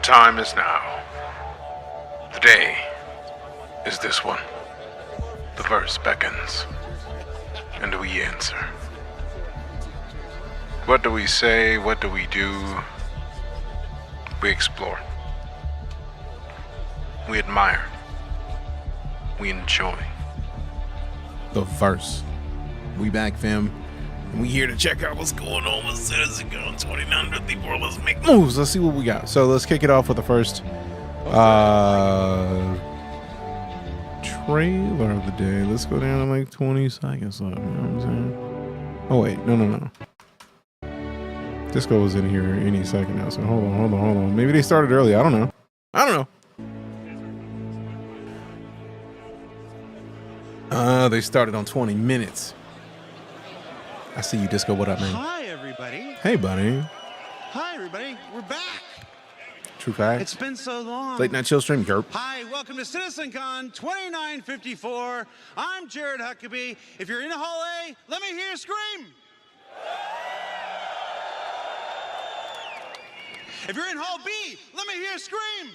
time is now. The day is this one. The verse beckons, and we answer. What do we say? What do we do? We explore. We admire. We enjoy. The verse. We back, fam. And we here to check out what's going on with CitizenCon 2954. Let's make moves. Let's see what we got. So let's kick it off with the first trailer of the day. Let's go down to like 20 seconds left. You know what I'm saying? Oh wait, no. Disco was in here any second now. So hold on. Maybe they started early. I don't know. They started on 20 minutes. I see you, Disco. What up, man? Hi, everybody. Hey, buddy. Hi, everybody. We're back. True fact. It's been so long. Late night chill stream, Gerp. Hi, welcome to CitizenCon 2954. I'm Jared Huckabee. If you're in Hall A, let me hear you scream. If you're in Hall B, let me hear you scream.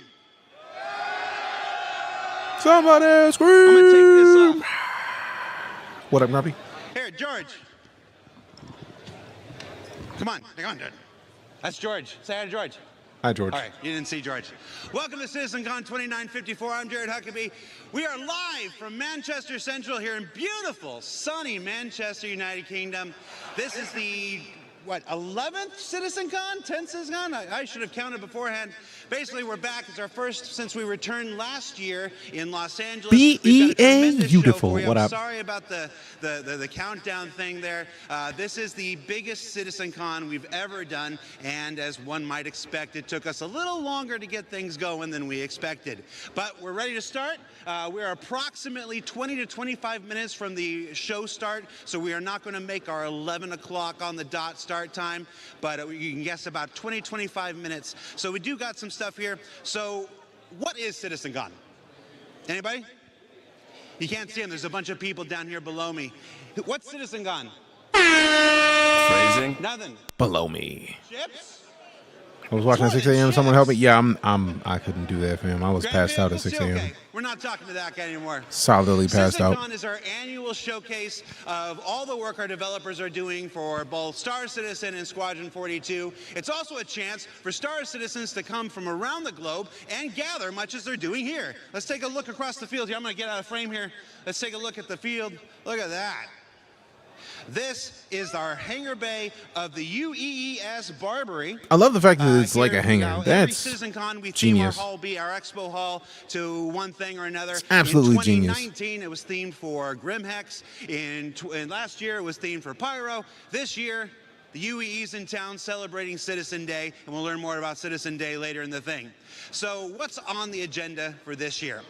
Somebody scream. I'm going to take this off. What up, Grumpy? Here, George. Come on, dude. That's George. Say hi to George. Hi, George. All right, you didn't see George. Welcome to CitizenCon 2954. I'm Jared Huckabee. We are live from Manchester Central here in beautiful, sunny Manchester, United Kingdom. This is the, 11th CitizenCon? 10th CitizenCon? I should have counted beforehand. Basically, we're back. It's our first since we returned last year in Los Angeles. BEA beautiful. What up? Sorry about the countdown thing there. This is the biggest CitizenCon we've ever done, and as one might expect, it took us a little longer to get things going than we expected. But we're ready to start. We're approximately 20 to 25 minutes from the show start, so we are not going to make our 11 o'clock on the dot start time, but you can guess about 20-25 minutes. So we do got some stuff here. So what is CitizenCon? Anybody? You can't see them. There's a bunch of people down here below me. What's CitizenCon? Phrasing? Nothing. Below me. Chips? I was watching at 6 a.m. Someone help me. Yeah, I couldn't do that, fam. I was Grand passed out at vehicles? 6 a.m. Okay. We're not talking to that guy anymore. Solidly passed out. CitizenCon is our annual showcase of all the work our developers are doing for both Star Citizen and Squadron 42. It's also a chance for Star Citizens to come from around the globe and gather, much as they're doing here. Let's take a look across the field here. I'm going to get out of frame here. Let's take a look at the field. Look at that. This is our hangar bay of the UEES Barbary. I love the fact that it's like a hangar. That's every CitizenCon, we genius. theme our Hall B, our Expo Hall, to one thing or another. It's absolutely in genius. 2019, it was themed for Grimhex. In last year, it was themed for Pyro. This year, the UEE's in town celebrating Citizen Day, and we'll learn more about Citizen Day later in the thing. So what's on the agenda for this year?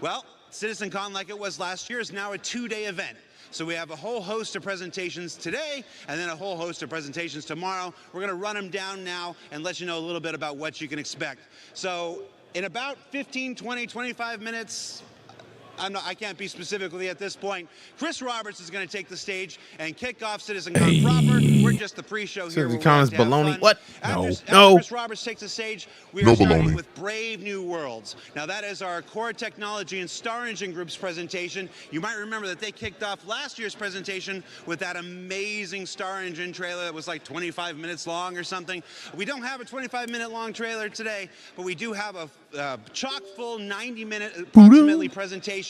Well, CitizenCon, like it was last year, is now a two-day event. So we have a whole host of presentations today and then a whole host of presentations tomorrow. We're going to run them down now and let you know a little bit about what you can expect. So in about 15, 20, 25 minutes, I can't be specifically at this point, Chris Roberts is going to take the stage and kick off CitizenCon proper. We're just the pre-show here. CitizenCon is baloney. What? After No. Chris Roberts takes the stage, we are starting with Brave New Worlds. Now that is our core technology and Star Engine Group's presentation. You might remember that they kicked off last year's presentation with that amazing Star Engine trailer that was like 25 minutes long or something. We don't have a 25-minute long trailer today, but we do have a chock-full 90-minute approximately presentation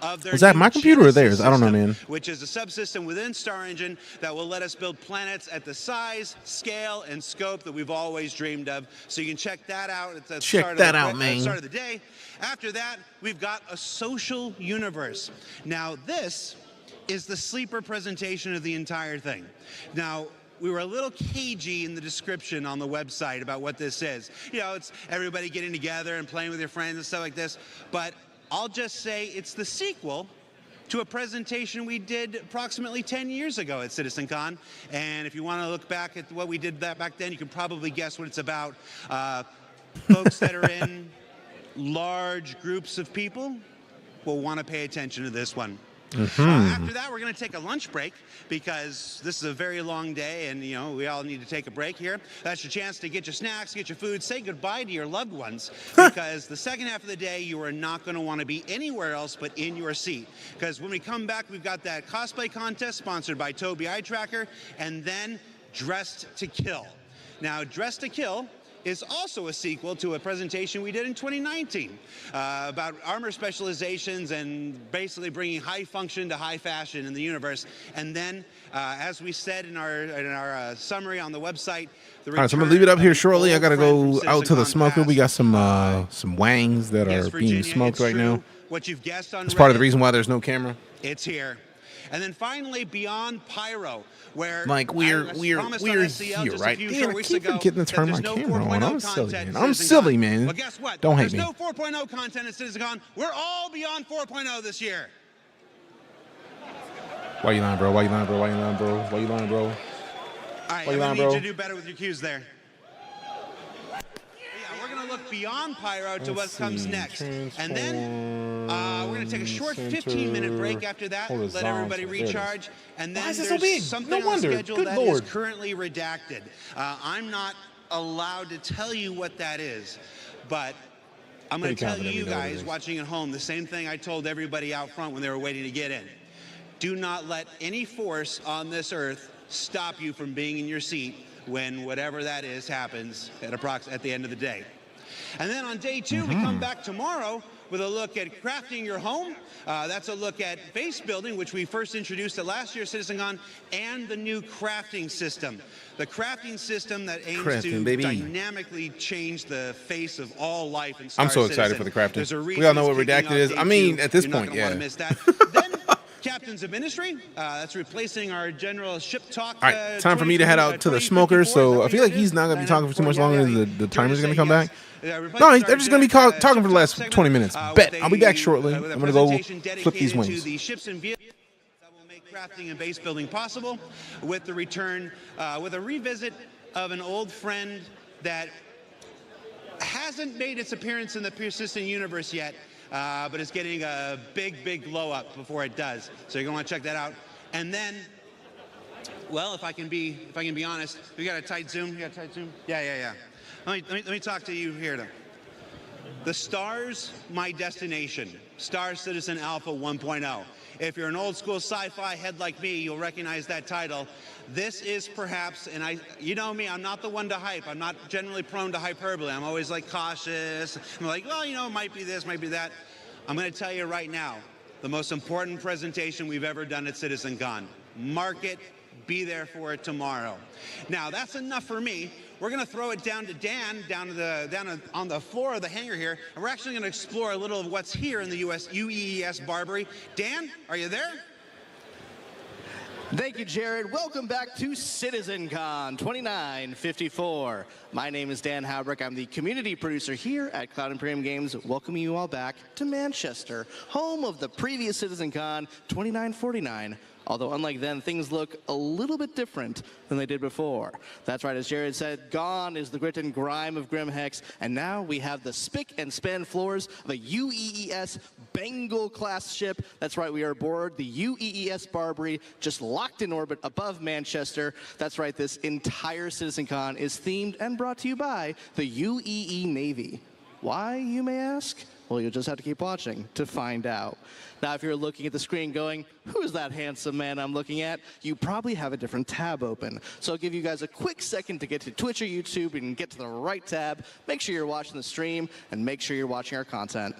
of their Was that my computer or theirs? I don't know, system, man. which is a subsystem within Star Engine that will let us build planets at the size, scale, and scope that we've always dreamed of. So you can check that out at the start of the day. After that, we've got a social universe. Now, this is the sleeper presentation of the entire thing. Now, we were a little cagey in the description on the website about what this is. You know, it's everybody getting together and playing with your friends and stuff like this. But I'll just say it's the sequel to a presentation we did approximately 10 years ago at CitizenCon. And if you want to look back at what we did back then, you can probably guess what it's about. Folks that are in large groups of people will want to pay attention to this one. After that, we're going to take a lunch break because this is a very long day and, you know, we all need to take a break here. That's your chance to get your snacks, get your food, say goodbye to your loved ones because the second half of the day, you are not going to want to be anywhere else but in your seat. Because when we come back, we've got that cosplay contest sponsored by Tobii Eye Tracker and then Dressed to Kill. Now, Dressed to Kill is also a sequel to a presentation we did in 2019 about armor specializations and basically bringing high function to high fashion in the universe. And then, as we said in our summary on the website, all right, so I'm gonna leave it up here shortly. I gotta go out to the smoker. We got some wangs that are being smoked right now. What you've guessed on it's part of the reason why there's no camera. It's here. And then finally, Beyond Pyro, where like we're here, right? Damn, I keep forgetting to turn my camera on. I'm silly, man. I'm silly, man. Well, guess what? Don't hate me. There's no 4.0 content at CitizenCon. We're all beyond 4.0 this year. Why you lying, bro? Why you lying, bro? Why you lying, bro? Why you lying, bro? All right, I'm gonna need you to do better with your cues there. We're going to look beyond Pyro to what comes next. And then we're going to take a short 15-minute break after that, let everybody recharge. And then there's something on the schedule that is currently redacted. I'm not allowed to tell you what that is, but I'm going to tell you guys watching at home the same thing I told everybody out front when they were waiting to get in. Do not let any force on this earth stop you from being in your seat when whatever that is happens at the end of the day. And then on day 2, we come back tomorrow with a look at crafting your home. That's a look at base building, which we first introduced at last year's CitizenCon, and the new crafting system. The crafting system that aims to dynamically change the face of all life in Star I'm so excited for the crafting. We all know what redacted is. I mean, at this point, yeah. Miss that. Then Captains of Ministry, that's replacing our general ship talk. All right, time for me to head out to the smoker, so I feel like he's not going to be talking for too much longer. The timer's going to come back. No, they're just going to be talking for the last 20 minutes. Bet. I'll be back shortly. I'm going to go flip these wings. The ships and vehicles that will make crafting and base building possible with the return, with a revisit of an old friend that hasn't made its appearance in the persistent universe yet, but it's getting a big blow up before it does. So you're going to want to check that out. And then, well, if I can be honest, we got a tight zoom. You got a tight zoom? Yeah. Let me talk to you here. The Star's my destination. Star Citizen Alpha 1.0. If you're an old school sci-fi head like me, you'll recognize that title. This is perhaps, and you know me, I'm not the one to hype. I'm not generally prone to hyperbole. I'm always like cautious. I'm like, well, you know, it might be this, might be that. I'm going to tell you right now, the most important presentation we've ever done at CitizenCon. Mark it, be there for it tomorrow. Now, that's enough for me. We're going to throw it down to Dan, down on the floor of the hangar here, and we're actually going to explore a little of what's here in the UEES Barbary. Dan, are you there? Thank you, Jared. Welcome back to CitizenCon 2954. My name is Dan Howbrick. I'm the community producer here at Cloud Imperium Games, welcoming you all back to Manchester, home of the previous CitizenCon 2949. Although unlike then, things look a little bit different than they did before. That's right, as Jared said, gone is the grit and grime of Grimhex, and now we have the spick and span floors of a UEES Bengal-class ship. That's right, we are aboard the UEES Barbary, just locked in orbit above Manchester. That's right, this entire CitizenCon is themed and brought to you by the UEE Navy. Why, you may ask? Well, you'll just have to keep watching to find out. Now, if you're looking at the screen going, who's that handsome man I'm looking at? You probably have a different tab open. So I'll give you guys a quick second to get to Twitch or YouTube and get to the right tab. Make sure you're watching the stream and make sure you're watching our content.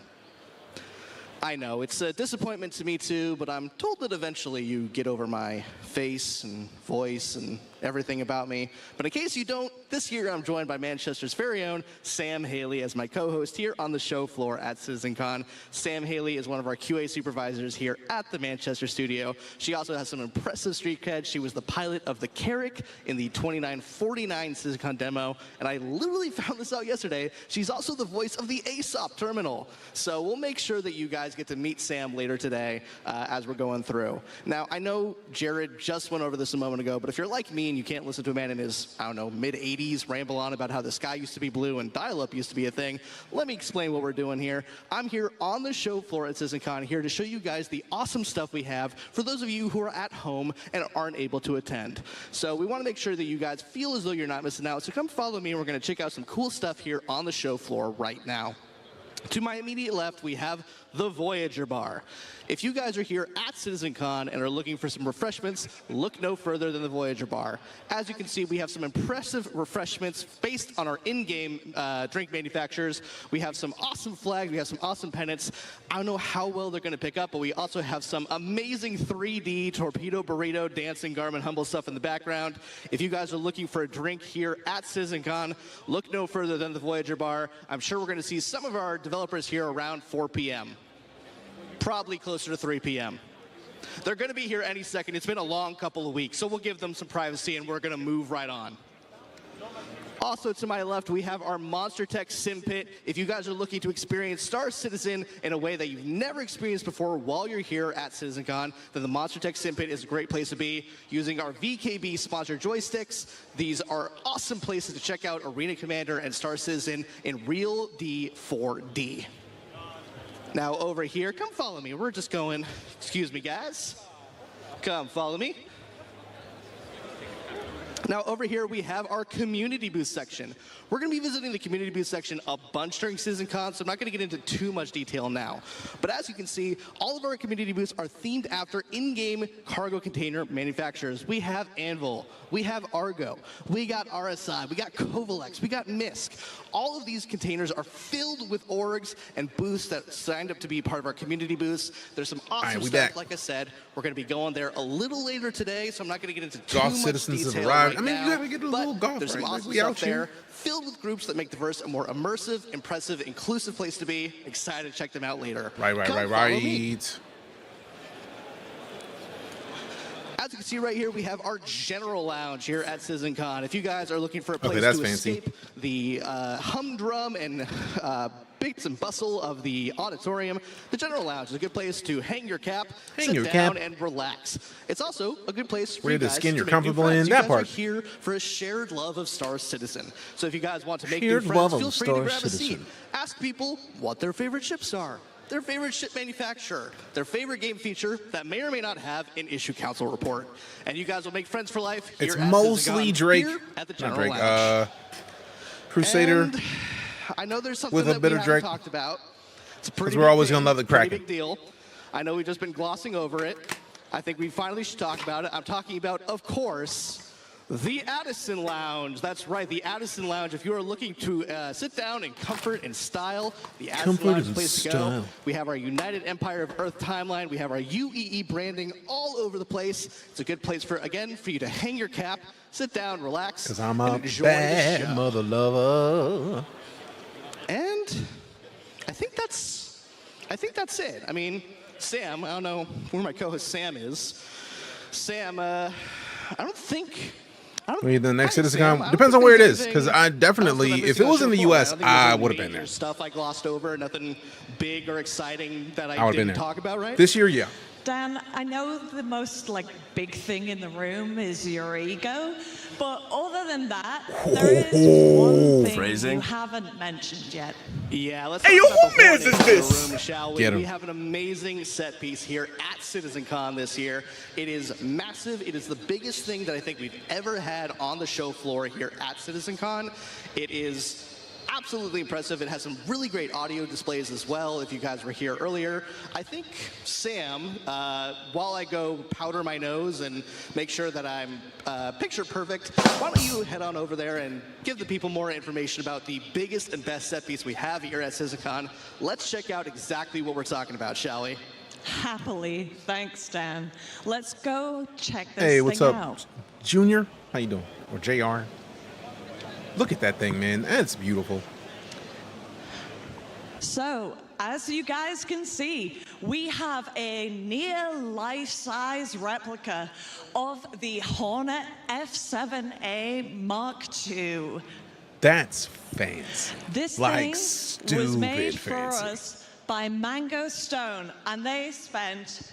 I know, it's a disappointment to me too, but I'm told that eventually you get over my face and voice and everything about me. But in case you don't, this year I'm joined by Manchester's very own Sam Haley as my co-host here on the show floor at CitizenCon. Sam Haley is one of our QA supervisors here at the Manchester studio. She also has some impressive street cred. She was the pilot of the Carrick in the 2949 CitizenCon demo, and I literally found this out yesterday. She's also the voice of the ASOP terminal. So we'll make sure that you guys get to meet Sam later today as we're going through. Now, I know Jared just went over this a moment ago, but if you're like me and you can't listen to a man in his, I don't know, mid-80s ramble on about how the sky used to be blue and dial-up used to be a thing, let me explain what we're doing here. I'm here on the show floor at CitizenCon here to show you guys the awesome stuff we have for those of you who are at home and aren't able to attend. So we want to make sure that you guys feel as though you're not missing out. So come follow me, and we're going to check out some cool stuff here on the show floor right now. To my immediate left, we have the Voyager Bar. If you guys are here at CitizenCon and are looking for some refreshments, look no further than the Voyager Bar. As you can see, we have some impressive refreshments based on our in-game drink manufacturers. We have some awesome flags, we have some awesome pennants. I don't know how well they're going to pick up, but we also have some amazing 3D torpedo burrito dancing Garmin Humble stuff in the background. If you guys are looking for a drink here at CitizenCon, look no further than the Voyager Bar. I'm sure we're going to see some of our developers here around 4 p.m. Probably closer to 3 p.m. They're going to be here any second. It's been a long couple of weeks, so we'll give them some privacy, and we're going to move right on. Also to my left, we have our Monster Tech Sim Pit. If you guys are looking to experience Star Citizen in a way that you've never experienced before while you're here at CitizenCon, then the Monster Tech Sim Pit is a great place to be. Using our VKB sponsored joysticks, these are awesome places to check out Arena Commander and Star Citizen in real D4D. Now over here, come follow me. We're just going, excuse me guys. Come follow me. Now over here we have our community booth section. We're going to be visiting the community booth section a bunch during CitizenCon, so I'm not going to get into too much detail now. But as you can see, all of our community booths are themed after in-game cargo container manufacturers. We have Anvil, we have Argo, we got RSI, we got Kovalex, we got MISC. All of these containers are filled with orgs and booths that signed up to be part of our community booths. There's some awesome stuff, like I said. We're going to be going there a little later today, so I'm not going to get into too much citizens detail have arrived. right I mean, now, you gotta get a little golf. There's some awesome stuff there, filled with groups that make the verse a more immersive, impressive, inclusive place to be. Excited to check them out later. Right. As you can see right here, we have our general lounge here at CitizenCon. If you guys are looking for a place to escape the humdrum and bits and bustle of the auditorium, the general lounge is a good place to hang your cap, sit down, and relax. It's also a good place for you guys to make new friends. You guys are here for a shared love of Star Citizen. So if you guys want to make new friends, feel free to grab a seat. Ask people what their favorite ships are, their favorite ship manufacturer, their favorite game feature that may or may not have an issue council report. And you guys will make friends for life here at mostly Drake, here at the General Lounge. Crusader. And I know there's something that we haven't talked about. It's a pretty big deal. I know we've just been glossing over it. I think we finally should talk about it. I'm talking about, of course, the Addison Lounge. That's right, the Addison Lounge. If you are looking to sit down in comfort and style, the Addison Lounge is the place to go. We have our United Empire of Earth timeline. We have our UEE branding all over the place. It's a good place for, again, for you to hang your cap, sit down, relax, because I'm a bad mother lover. And I think that's it. I mean, Sam, I don't know where my co-host Sam is. Sam, I mean, the next CitizenCon depends on where it is, because I definitely, if it was in the U.S., I would have been there. Stuff I glossed over, nothing big or exciting that I didn't talk about, right? This year, yeah. Dan, I know the most big thing in the room is your ego, but other than that, there is one thing you haven't mentioned yet. Yeah, let's talk about the hornets in the room, shall we? We have an amazing set piece here at CitizenCon this year. It is massive. It is the biggest thing that I think we've ever had on the show floor here at CitizenCon. It is absolutely impressive. It has some really great audio displays as well, if you guys were here earlier. I think, Sam, while I go powder my nose and make sure that I'm picture perfect, why don't you head on over there and give the people more information about the biggest and best set piece we have here at CitizenCon. Let's check out exactly what we're talking about, shall we? Happily. Thanks, Dan. Let's go check this Hey, what's thing up? out. Junior? How you doing? Or JR? Look at that thing, man. That's beautiful. So, as you guys can see, we have a near life-size replica of the Hornet F7A Mark II. That's fancy. This thing was made for us by Mango Stone, and they spent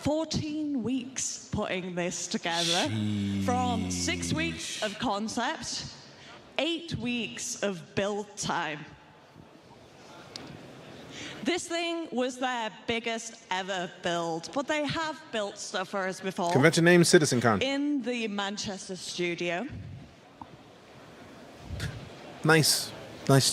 14 weeks putting this together. From 6 weeks of concept, 8 weeks of build time. This thing was their biggest ever build, but they have built stuff for us before. Convention name, CitizenCon. In the Manchester studio. Nice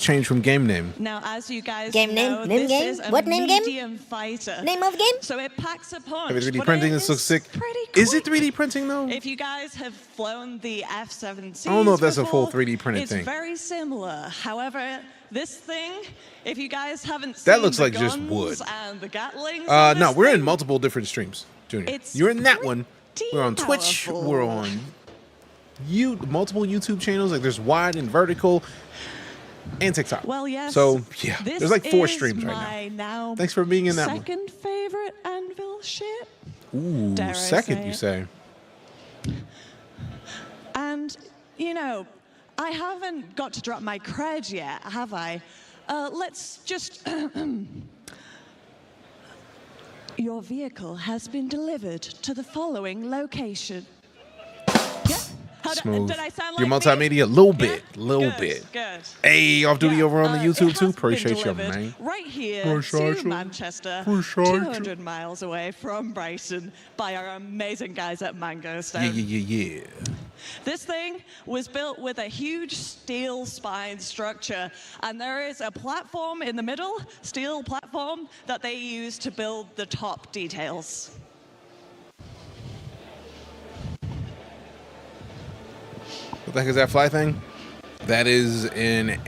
change from game name. Now, as you guys Game name? know, Name this game? is a What name game? medium fighter. Name of game? So it packs a punch. Heavy 3D but printing, it this looks is sick. pretty Is it quick. 3D printing though? If you guys have flown the F-17s I don't know if that's a full before, 3D printed it's thing. very similar. However, this thing, if you guys haven't seen That looks the like just guns wood. and the Gatlings on No, this we're in thing, multiple different streams, Junior. It's You're in that one. pretty We're on Twitch. powerful. We're on multiple YouTube channels. Like there's wide and vertical, and TikTok. Well, yes. So yeah, this there's like 4 is streams right my now. Thanks for being in that one. Second favorite Anvil ship. Ooh, Dare I second say you it? say? And, you know, I haven't got to drop my cred yet, have I? Let's just... Your vehicle has been delivered to the following location. Yeah? Smooth. Did I sound like Your me? multimedia, little Yeah? bit, little Good, bit. Good. Hey, off duty Yeah, over on the it YouTube has too. been Appreciate you, delivered man. Right here Appreciate to you. Manchester, Appreciate you. 200 miles away from Brighton by our amazing guys at Mango Stone. Yeah. This thing was built with a huge steel spine structure, and there is a platform in the middle, steel platform, that they use to build the top details. What the heck is that fly thing? That is an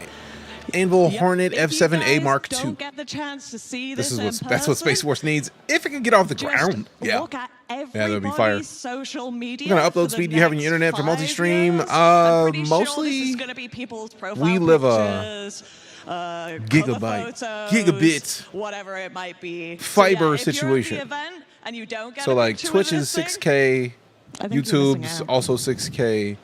Anvil Yep, Hornet if you F7A guys Mark don't II. get the chance to see This this is in that's what Space person, Force needs. If it can get off the just ground, yeah. look at that'd be fire. everybody's social media. What kind of for upload the speed do you have on your next internet for 5 multi-stream? years. I'm pretty sure Mostly this is going to be people's profile we live pictures, gigabyte, cover photos, gigabit, whatever it might be. fiber if you're situation. at the event and you don't get so a like picture Twitch with is this thing, 6K, I think you're YouTube's missing out. also 6K,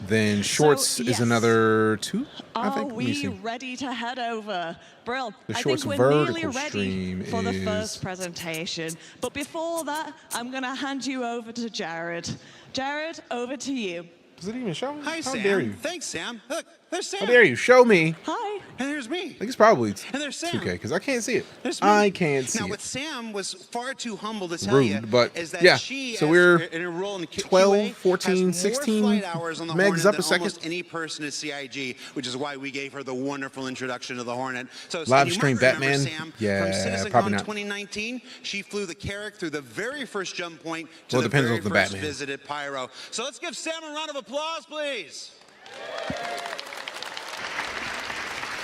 then Shorts yes. is another 2. I Are think. Let me we see. ready to head over? Brill. The I Shorts think we're nearly vertical ready stream for the is- first presentation. But before that, I'm going to hand you over to Jared. Jared, over to you. Does it even show me? Hi, How Sam. dare you? Thanks, Sam. Look, there's Sam. How dare you? Show me. Hi. And there's me. I think it's probably And there's Sam. 2K because I can't see it. There's me. I can't see Now, it. what Sam was far too humble to tell Rude, you but is that yeah. she, So as we're in her role in 12, QA, 14, has 16 more flight hours on the megs Hornet up a than second. almost any person at CIG, which is why we gave her the wonderful introduction to the Hornet. So Live you stream might remember Batman? Sam Yeah, from CitizenCon probably not. 2019. She flew the Carrack through the very first jump point to Well, it the depends very on the first Batman. visit at Pyro. So let's give Sam a round of applause, please.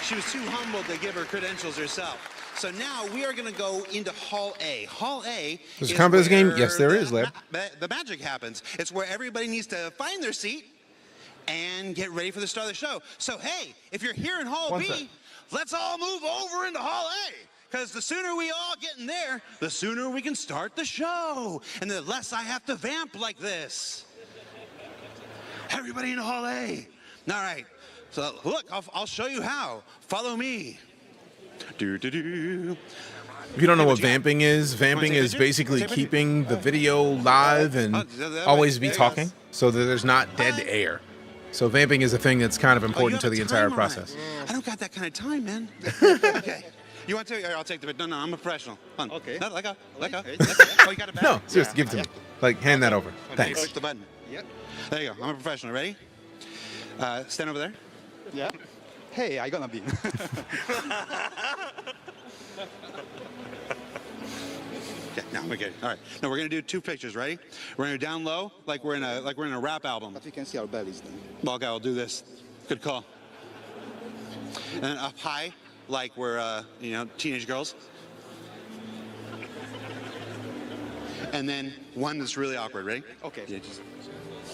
She was too humble to give her credentials herself. So now we are going to go into Hall A. Hall A There's a is contest game? where Yes, there the is, Lab. the magic happens. It's where everybody needs to find their seat and get ready for the start of the show. So hey, if you're here in Hall One B, sec. let's all move over into Hall A. Because the sooner we all get in there, the sooner we can start the show. And the less I have to vamp like this. Everybody in Hall A. All right. So look, I'll show you how. Follow me. Do. If you don't know Yeah, what but you- vamping is, vamping take a is picture? basically Take a picture? keeping the video live and that always way. be There you talking go. so that there's not dead Hi. air. So vamping is a thing that's kind of Oh, you important have to a the entire timer on it. process. I don't got that kind of time, man. Okay. You want to? Here, I'll take the bit. No, I'm a professional. Hold on. Okay. No, let go. Let go. Okay. Oh, you got it back? No, seriously, give it to me. Like, hand that over. Thanks. Push the button. Yep. There you go. I'm a professional. Ready? Stand over there. Yeah. Hey, I gonna be. Yeah, no, we're good. All right. No, we're gonna do 2 pictures. Ready? We're gonna do down low, like we're in a rap album. But we can see our bellies then. Well, okay, I'll do this. Good call. And then up high, like we're teenage girls. And then one that's really awkward. Ready? Okay. Yeah, just,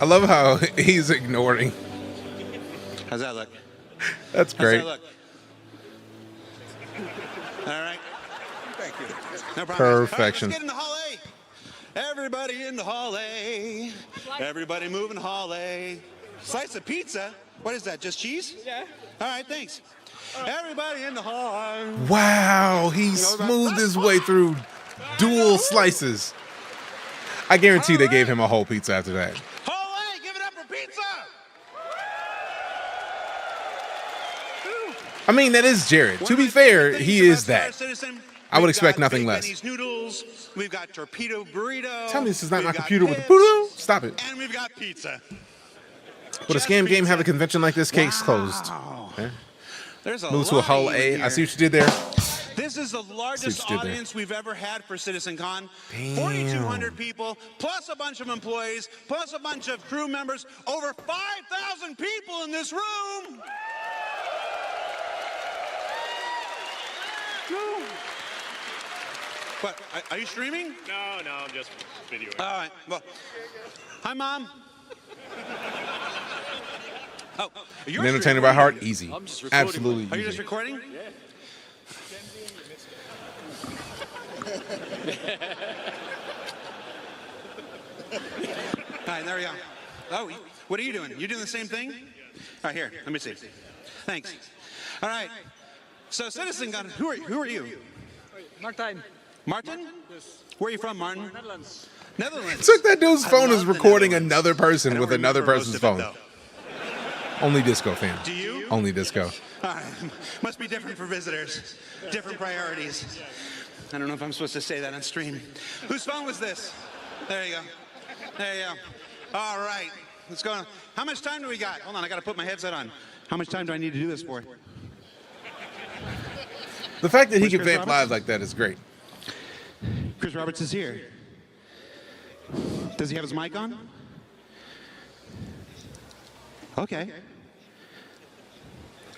I love how he's ignoring. how's that look? That's How's great. that look? All right. Thank you. No problem. Perfection. All right, let's get into Hall A. Everybody in the Hall A. Everybody moving Hall A. Slice of pizza? What is that, just cheese? Yeah. All right, thanks. Everybody in the hall. Wow, he smoothed his way through dual slices. I guarantee they gave him a whole pizza after that. Ole, give it up for pizza! I mean, that is Jared. To be fair, he is that. I would expect nothing less. Benny's noodles, we've got torpedo burrito. Tell me this is not my we've got computer with a dips, poo. Stop it. And we've got pizza. Would a scam game have a convention like this? Case closed. Okay. There's a Move to a lot Hull of A. you in I see here. what you did there. This is the largest there. audience we've ever had for CitizenCon. Damn. 4,200 people, plus a bunch of employees, plus a bunch of crew members. Over 5,000 people in this room. What, are you streaming? No, I'm just videoing. All right, well, hi, Mom. Oh, you're An entertainer by heart, easy. Absolutely Are you just easy. recording? Yeah. All right, there we go. Oh, what are you doing? You doing the same thing? All right, here, let me see. Thanks. All right. So, CitizenCon, who are you? Martijn. Martin? Where are you from, Martin? Netherlands. Netherlands. Took that dude's I phone love is the recording Netherlands. another I person don't with another remember person's most of it, phone. though. Only disco fan. Do you? Only disco. All right. Must be different for visitors. Different priorities. I don't know if I'm supposed to say that on stream. Whose phone was this? There you go. There you go. All right. Let's go on. How much time do we got? Hold on, I got to put my headset on. How much time do I need to do this for? The fact that he Where's can Chris vamp Roberts? live like that is great. Chris Roberts is here. Does he have his mic on? Okay.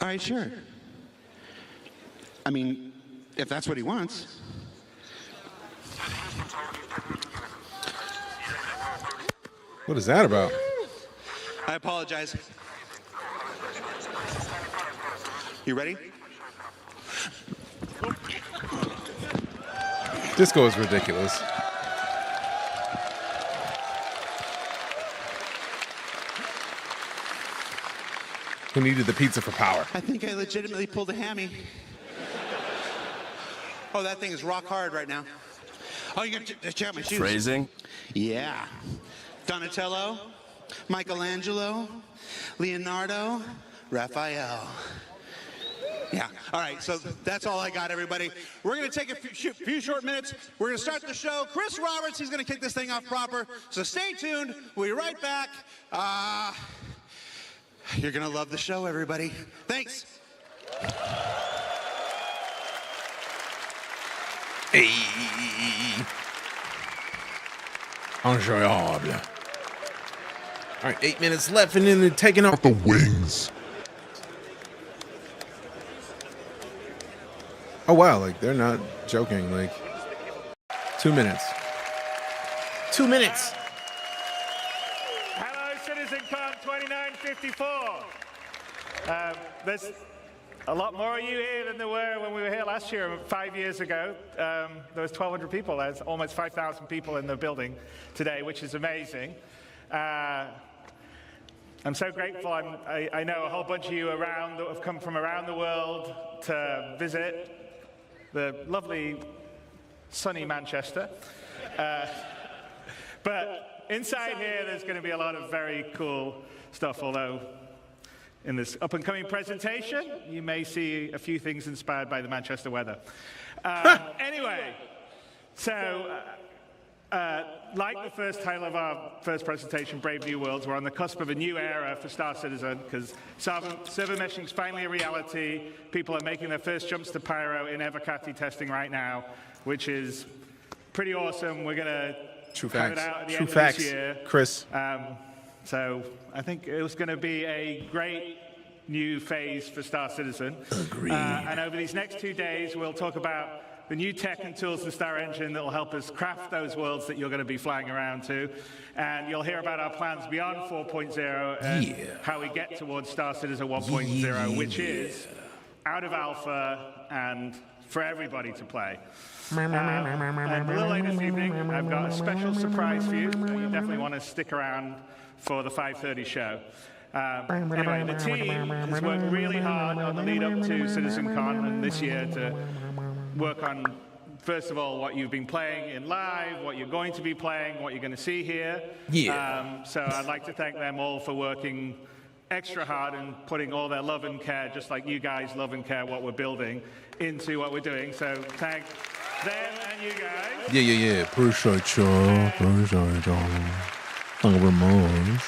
All right, sure. I mean, if that's what he wants. What is that about? I apologize. You ready? Disco is ridiculous. Who needed the pizza for power? I think I legitimately pulled a hammy. Oh, that thing is rock hard right now. Oh, you got to check out my shoes. Phrasing? Yeah. Donatello, Michelangelo, Leonardo, Raphael. Yeah. All right. So that's all I got, everybody. We're going to take a few short minutes. We're going to start the show. Chris Roberts, he's going to kick this thing off proper. So stay tuned. We'll be right back. You're going to love the show, everybody. Thanks. Hey. Enjoyable. All right, 8 minutes left, and then they're taking off the wings. Oh, wow, like, they're not joking. Like, 2 minutes. 2 minutes. Hello, CitizenCon 2954. There's a lot more of you here than there were when we were here last year, 5 years ago. There was 1,200 people. There's almost 5,000 people in the building today, which is amazing. I'm so grateful. I know a whole bunch of you around that have come from around the world to visit the lovely sunny Manchester. But inside here, there's going to be a lot of very cool stuff, although in this up-and-coming presentation, you may see a few things inspired by the Manchester weather. Anyway, so like the first title of our first presentation, Brave New Worlds, we're on the cusp of a new era for Star Citizen because server meshing is finally a reality. People are making their first jumps to Pyro in Evocati testing right now, which is pretty awesome. We're going to have it out at the end of this year. Chris. So I think it was going to be a great new phase for Star Citizen. Agreed. And over these next 2 days, we'll talk about the new tech and tools in Star Engine that will help us craft those worlds that you're going to be flying around to. And you'll hear about our plans beyond 4.0 and how we get towards Star Citizen 1.0, which is out of alpha and for everybody to play. And a little later this evening, I've got a special surprise for you. So you definitely want to stick around for the 5:30 show. Anyway, the team has worked really hard on the lead up to CitizenCon and this year to work on first of all, what you've been playing in live, what you're going to be playing, what you're going to see here. Yeah. So I'd like to thank them all for working extra hard and putting all their love and care, just like you guys love and care what we're building, into what we're doing. So thank them and you guys. Yeah. Appreciate you. Appreciate you. Thank you very much.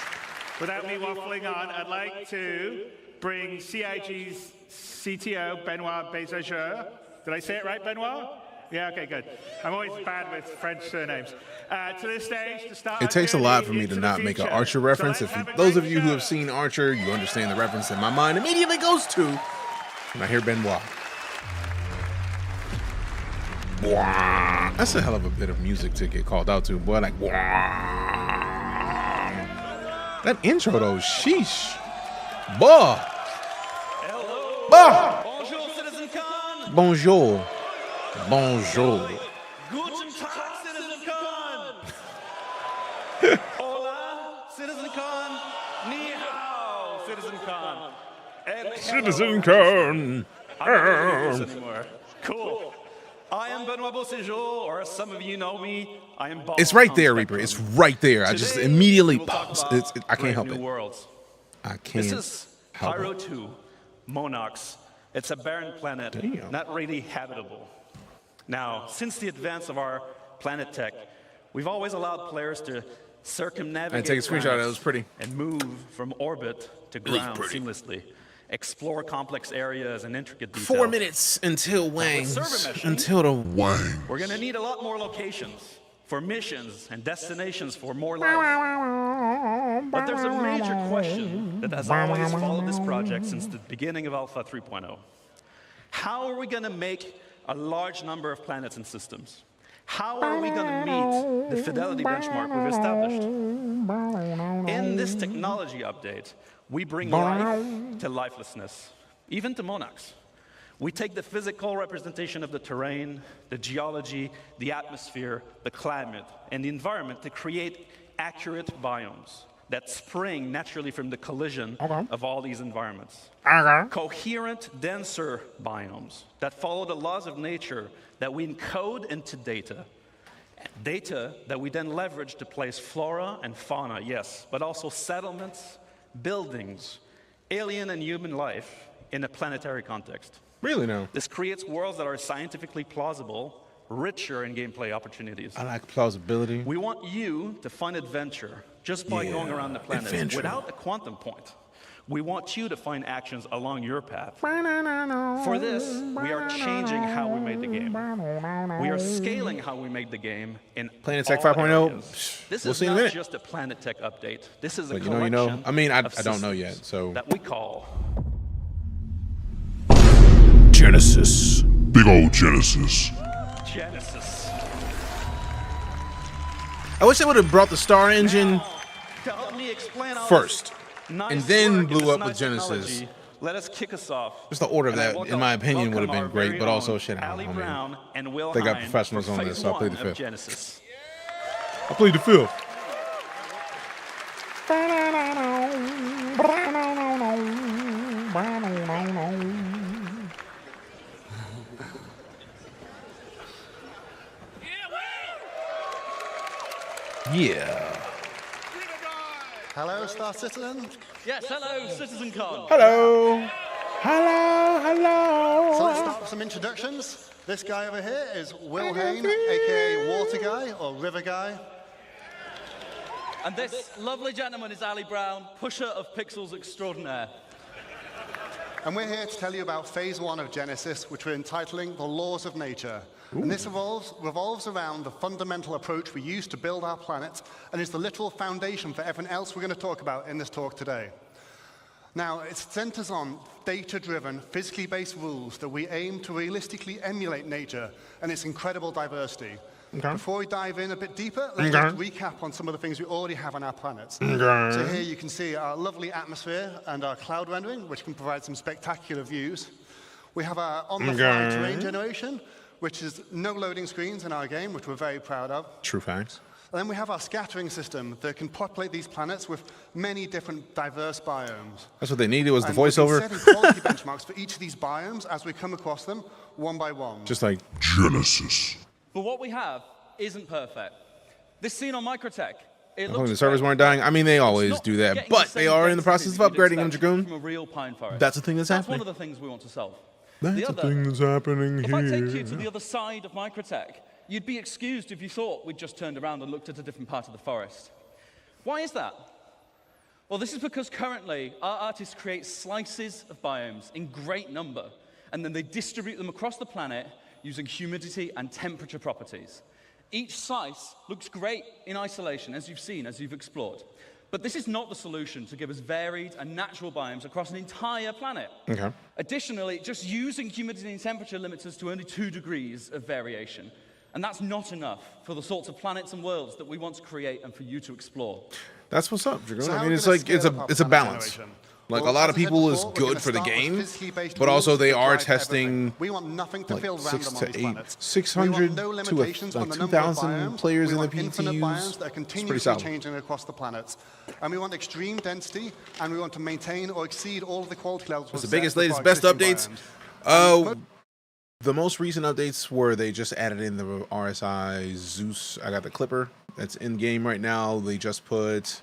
Without me waffling on, I'd like to bring CIG's CTO, Benoit Bézager. Did I say it right, Benoit? Yeah, okay, good. I'm always bad with French surnames. To the stage to start. It takes a lot for me to not make an Archer reference. If those of you who have seen Archer, you understand the reference that my mind immediately goes to when I hear Benoit. Wah. That's a hell of a bit of music to get called out to, boy. Like, wah. That intro, though, sheesh. Boy. Hello. Bah. Bonjour, CitizenCon. Bonjour. Bonjour. Guten Tag, CitizenCon. Hola, CitizenCon. Ni hao, CitizenCon. And CitizenCon. I'm not doing this anymore. Cool. I am Benoit Beauséjour, or as some of you know me, I am Bob. It's right there, Reaper. It's right there. I just immediately pops. I can't help it. Worlds. I can't. This is Pyro 2, Monox. It's a barren planet, not really habitable. Now, since the advance of our planet tech, we've always allowed players to circumnavigate take a screenshot. That was pretty. And move from orbit to ground seamlessly. Explore complex areas and intricate details. 4 minutes until Wang's. Until the Wang. We're going to need a lot more locations for missions and destinations for more life. But there's a major question that has always followed this project since the beginning of Alpha 3.0. How are we going to make a large number of planets and systems? How are we going to meet the fidelity benchmark we've established? In this technology update, we bring life to lifelessness, even to Monax. We take the physical representation of the terrain, the geology, the atmosphere, the climate, and the environment to create accurate biomes that spring naturally from the collision of all these environments. Coherent, denser biomes that follow the laws of nature that we encode into data. Data that we then leverage to place flora and fauna, yes, but also settlements, buildings, alien and human life in a planetary context. Really now? This creates worlds that are scientifically plausible, richer in gameplay opportunities. I like plausibility. We want you to find adventure just by going around the planet without a quantum point. We want you to find actions along your path. For this, we are changing how we made the game. We are scaling how we make the game in Planet Tech all 5.0. areas. This We'll is see in a not minute. just a Planet Tech update. This is a But collection I mean, I of don't know yet, systems so. that we call Genesis. Big old Genesis. Genesis. I wish they would have brought the Star Engine Now, to help me explain all first, this nice and then work blew and up this with nice Genesis. technology, let us kick us off. Just the order of And I that, in my opinion, would have been welcome great, our but very also, own shit, I Ali don't know, man. Brown and Will They got Hine professionals for on this, phase so I'll plead the one of fifth. Genesis. I plead the fifth. Yeah. Hello, Star Citizen. Yes, hello, CitizenCon. Hello. Hello. So Hello. let's start with some introductions. This guy over here is Will Hane, aka Water Guy or River Guy. And this lovely gentleman is Ali Brown, pusher of pixels extraordinaire. And we're here to tell you about phase one of Genesis, which we're entitling The Laws of Nature. And this revolves around the fundamental approach we use to build our planet and is the literal foundation for everything else we're going to talk about in this talk today. Now, it centers on data-driven, physically based rules that we aim to realistically emulate nature and its incredible diversity. Okay. Before we dive in a bit deeper, let's just recap on some of the things we already have on our planet. So here you can see our lovely atmosphere and our cloud rendering, which can provide some spectacular views. We have our on-the-fly terrain generation, which is no loading screens in our game, which we're very proud of. True facts. And then we have our scattering system that can populate these planets with many different diverse biomes. That's what they needed was the And we've been voiceover. setting quality benchmarks for each of these biomes as we come across them one by one. Just like Genesis. But what we have isn't perfect. This scene on Microtech, it I looks the servers great. weren't dying. I mean, they It's always not do that, getting but the they same are in the density process of that you'd upgrading them, expect Dragoon. from a real pine forest. That's the thing that's That's happening. one of the things we want to solve. That's the the other, thing that's happening if here. I take you to the other side of Microtech, you'd be excused if you thought we'd just turned around and looked at a different part of the forest. Why is that? Well, this is because currently our artists create slices of biomes in great number, and then they distribute them across the planet using humidity and temperature properties. Each slice looks great in isolation, as you've seen, as you've explored. But this is not the solution to give us varied and natural biomes across an entire planet. Okay. Additionally, just using humidity and temperature limits us to only 2 degrees of variation. And that's not enough for the sorts of planets and worlds that we want to create and for you to explore. That's what's up, Dragoon. So I how mean, are it's we like gonna it's scale up a our balance. generation? Like Well, a lot as of I said people is before, we're good gonna for the start with game, physically-based but also rules they that are drive testing everything. We want nothing to like feel 6 random on to these 8, planets. 600 we want no to limitations on the number of 2,000 biomes. players we in the want infinite biomes PTUs. that are It's pretty continuously solid. changing across the planets. And we want extreme density, and we want to maintain or exceed all of the quality levels. What's the set biggest, for latest, our best existing updates? biomes. The most recent updates were they just added in the RSI Zeus. I got the Clipper that's in game right now. They just put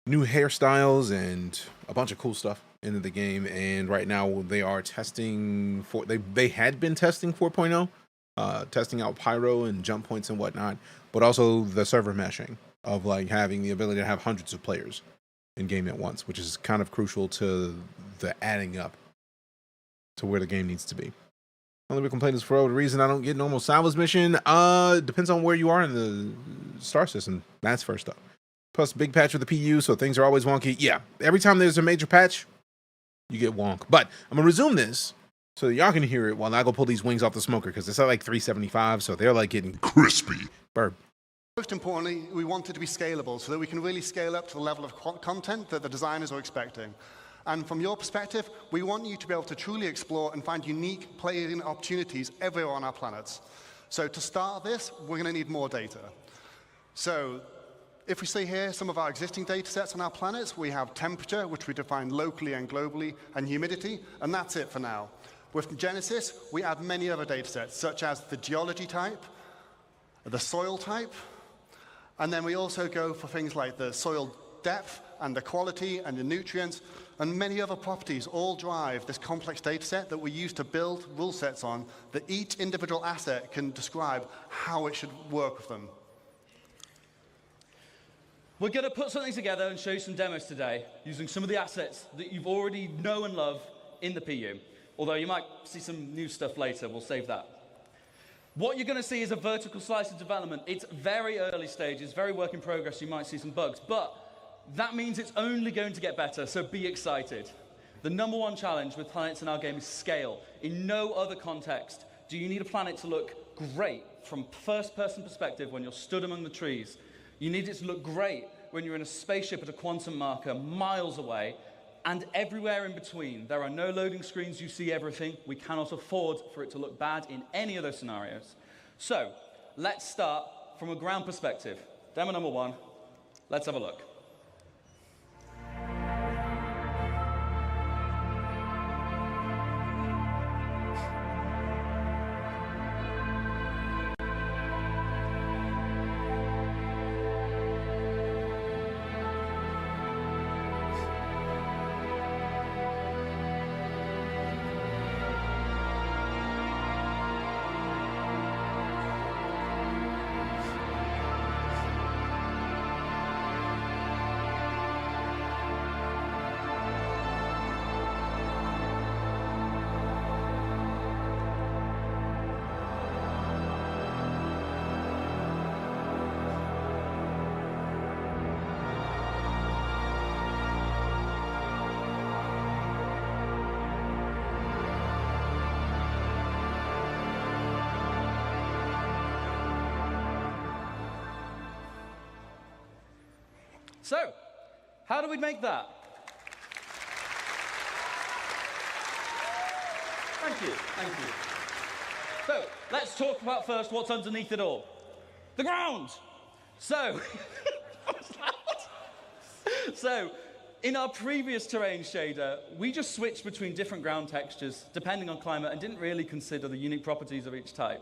new hairstyles and a bunch of cool stuff into the game. And right now they are testing for they had been testing 4.0, testing out pyro and jump points and whatnot, but also the server meshing of like having the ability to have hundreds of players in game at once, which is kind of crucial to the adding up to where the game needs to be. Only big complaint is for the reason I don't get normal salvage mission. Depends on where you are in the star system. That's first up. Plus, big patch with the PU, so things are always wonky. Yeah, every time there's a major patch, you get wonk. But I'm gonna resume this so that y'all can hear it while I go pull these wings off the smoker because it's at like 375, so they're like getting crispy. Burp. Most importantly, we want it to be scalable so that we can really scale up to the level of content that the designers are expecting. And from your perspective, we want you to be able to truly explore and find unique playing opportunities everywhere on our planets. So to start this, we're going to need more data. So if we see here some of our existing data sets on our planets, we have temperature, which we define locally and globally, and humidity, and that's it for now. With Genesis, we add many other data sets, such as the geology type, the soil type, and then we also go for things like the soil depth and the quality and the nutrients and many other properties all drive this complex data set that we use to build rule sets on that each individual asset can describe how it should work with them. We're going to put something together and show you some demos today using some of the assets that you've already know and love in the PU. Although you might see some new stuff later, we'll save that. What you're going to see is a vertical slice of development. It's very early stages, very work in progress. You might see some bugs, but that means it's only going to get better, so be excited. The number one challenge with planets in our game is scale. In no other context do you need a planet to look great from first-person perspective when you're stood among the trees. You need it to look great when you're in a spaceship at a quantum marker miles away, and everywhere in between. There are no loading screens, you see everything. We cannot afford for it to look bad in any of those scenarios. So, let's start from a ground perspective. Demo number 1, let's have a look. So, how do we make that? Thank you, thank you. So, let's talk about first what's underneath it all. The ground! So, in our previous terrain shader, we just switched between different ground textures depending on climate and didn't really consider the unique properties of each type.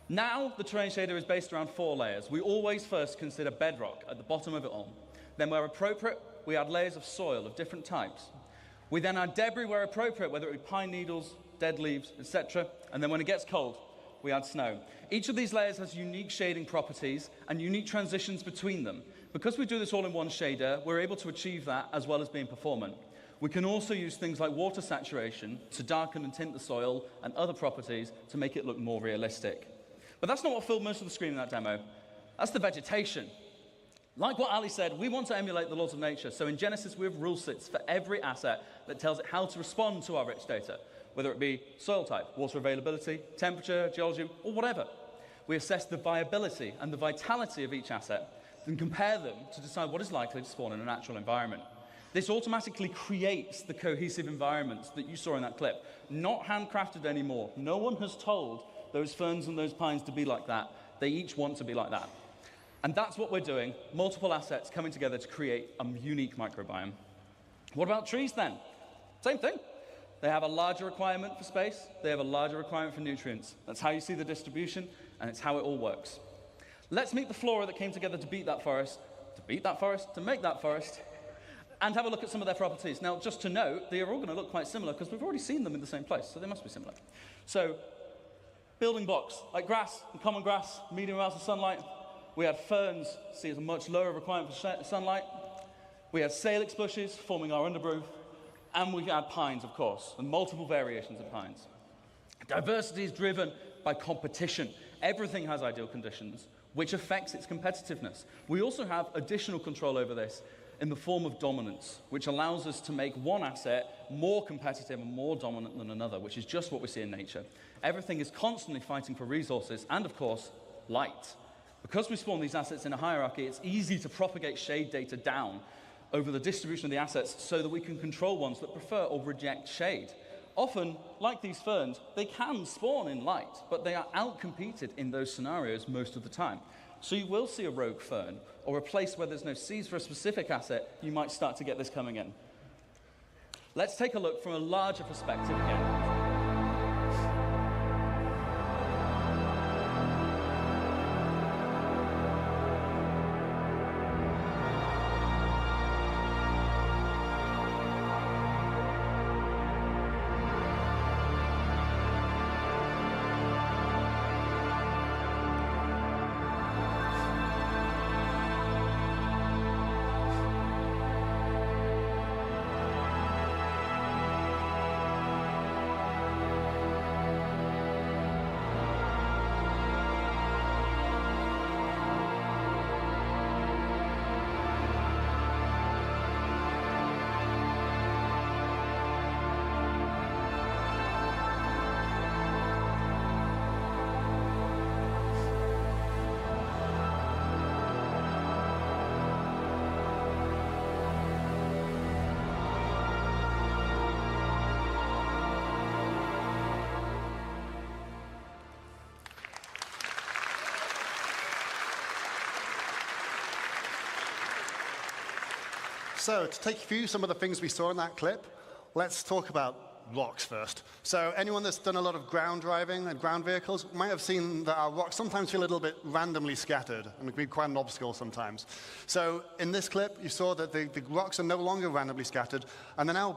Now, the terrain shader is based around 4 layers. We always first consider bedrock at the bottom of it all. Then, where appropriate, we add layers of soil of different types. We then add debris where appropriate, whether it be pine needles, dead leaves, etc. And then when it gets cold, we add snow. Each of these layers has unique shading properties and unique transitions between them. Because we do this all in one shader, we're able to achieve that as well as being performant. We can also use things like water saturation to darken and tint the soil and other properties to make it look more realistic. But that's not what filled most of the screen in that demo. That's the vegetation. Like what Ali said, we want to emulate the laws of nature. So in Genesis, we have rule sets for every asset that tells it how to respond to our rich data, whether it be soil type, water availability, temperature, geology, or whatever. We assess the viability and the vitality of each asset and compare them to decide what is likely to spawn in a natural environment. This automatically creates the cohesive environments that you saw in that clip. Not handcrafted anymore. No one has told those ferns and those pines to be like that. They each want to be like that. And that's what we're doing, multiple assets coming together to create a unique microbiome. What about trees then? Same thing. They have a larger requirement for space. They have a larger requirement for nutrients. That's how you see the distribution, and it's how it all works. Let's meet the flora that came together to make that forest, and have a look at some of their properties. Now, just to note, they are all going to look quite similar because we've already seen them in the same place, so they must be similar. So, building blocks, like grass and common grass, medium amounts of sunlight. We had ferns, see as a much lower requirement for sunlight. We had salix bushes forming our undergrowth. And we had pines, of course, and multiple variations of pines. Diversity is driven by competition. Everything has ideal conditions, which affects its competitiveness. We also have additional control over this in the form of dominance, which allows us to make one asset more competitive and more dominant than another, which is just what we see in nature. Everything is constantly fighting for resources and, of course, light. Because we spawn these assets in a hierarchy, it's easy to propagate shade data down over the distribution of the assets so that we can control ones that prefer or reject shade. Often, like these ferns, they can spawn in light, but they are outcompeted in those scenarios most of the time. So you will see a rogue fern, or a place where there's no seeds for a specific asset, you might start to get this coming in. Let's take a look from a larger perspective again. So to take you through some of the things we saw in that clip, let's talk about rocks first. So anyone that's done a lot of ground driving and ground vehicles might have seen that our rocks sometimes feel a little bit randomly scattered and can be quite an obstacle sometimes. So in this clip, you saw that the rocks are no longer randomly scattered, and they're now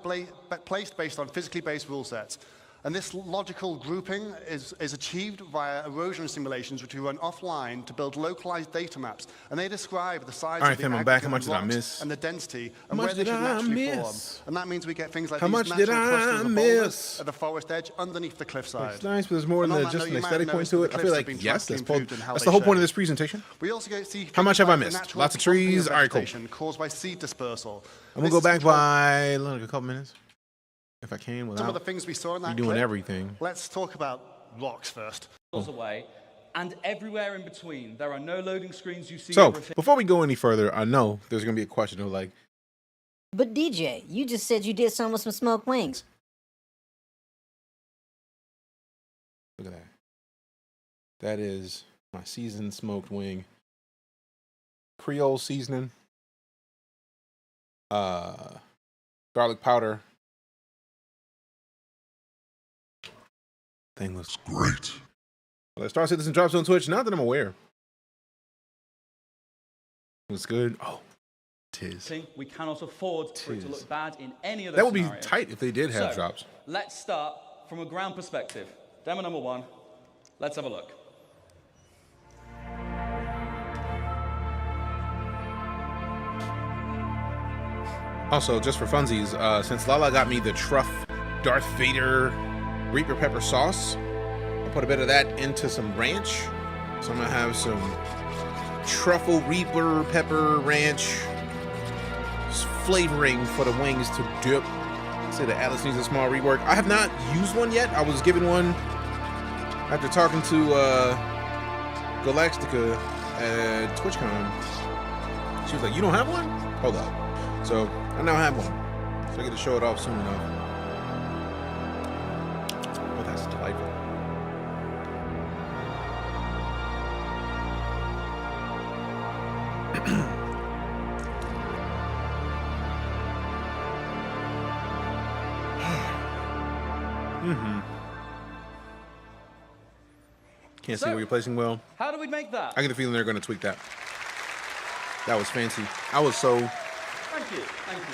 placed based on physically based rule sets. And this logical grouping is achieved via erosion simulations, which we run offline to build localized data maps. And they describe the size of the aggregate how much did I rocks miss? and the density How and where much they did should I naturally form. miss? And that means we get things like How these much natural did I clusters of miss? boulders at the forest edge underneath the cliffside. It's nice, but there's more And than on that just note, an you might have aesthetic point noticed to that it. the I feel cliffs like, have been yes, drastically improved in how that's they the whole point of shade. this presentation. We also see How much have I the missed? natural Lots of clumping trees? All right, cool. vegetation caused by seed dispersal. I'm going to go back by like a couple minutes, if I can, Some of without the things we saw in that doing clip. everything. Let's talk about rocks first. Away, and everywhere in between. There are no loading screens. You see So, everything. before we go any further, I know there's going to be a question of like, But DJ, you just said you did something with some smoked wings. look at that. That is my seasoned smoked wing. Creole seasoning. Garlic powder. Thing looks great. Well, the Star Citizen drops on Twitch. Not that I'm aware. What's good? Oh, tis. We cannot afford for it to look bad in any of those That would be scenarios. tight if they did have drops. Let's start from a ground perspective. Demo number 1. Let's have a look. Also, just for funsies, since Lala got me the Truff Darth Vader Reaper Pepper sauce, I put a bit of that into some ranch. So I'm gonna have some Truffle Reaper Pepper Ranch flavoring for the wings to dip. Say that Atlas needs a small rework. I have not used one yet. I was given one after talking to Galactica at TwitchCon. She was like, "You don't have one? Hold up." So I now have one. So I get to show it off soon enough. Oh, that's delightful. Can't see where you're placing well. How do we make that? I get the feeling they're going to tweak that. That was fancy. I was so Thank you.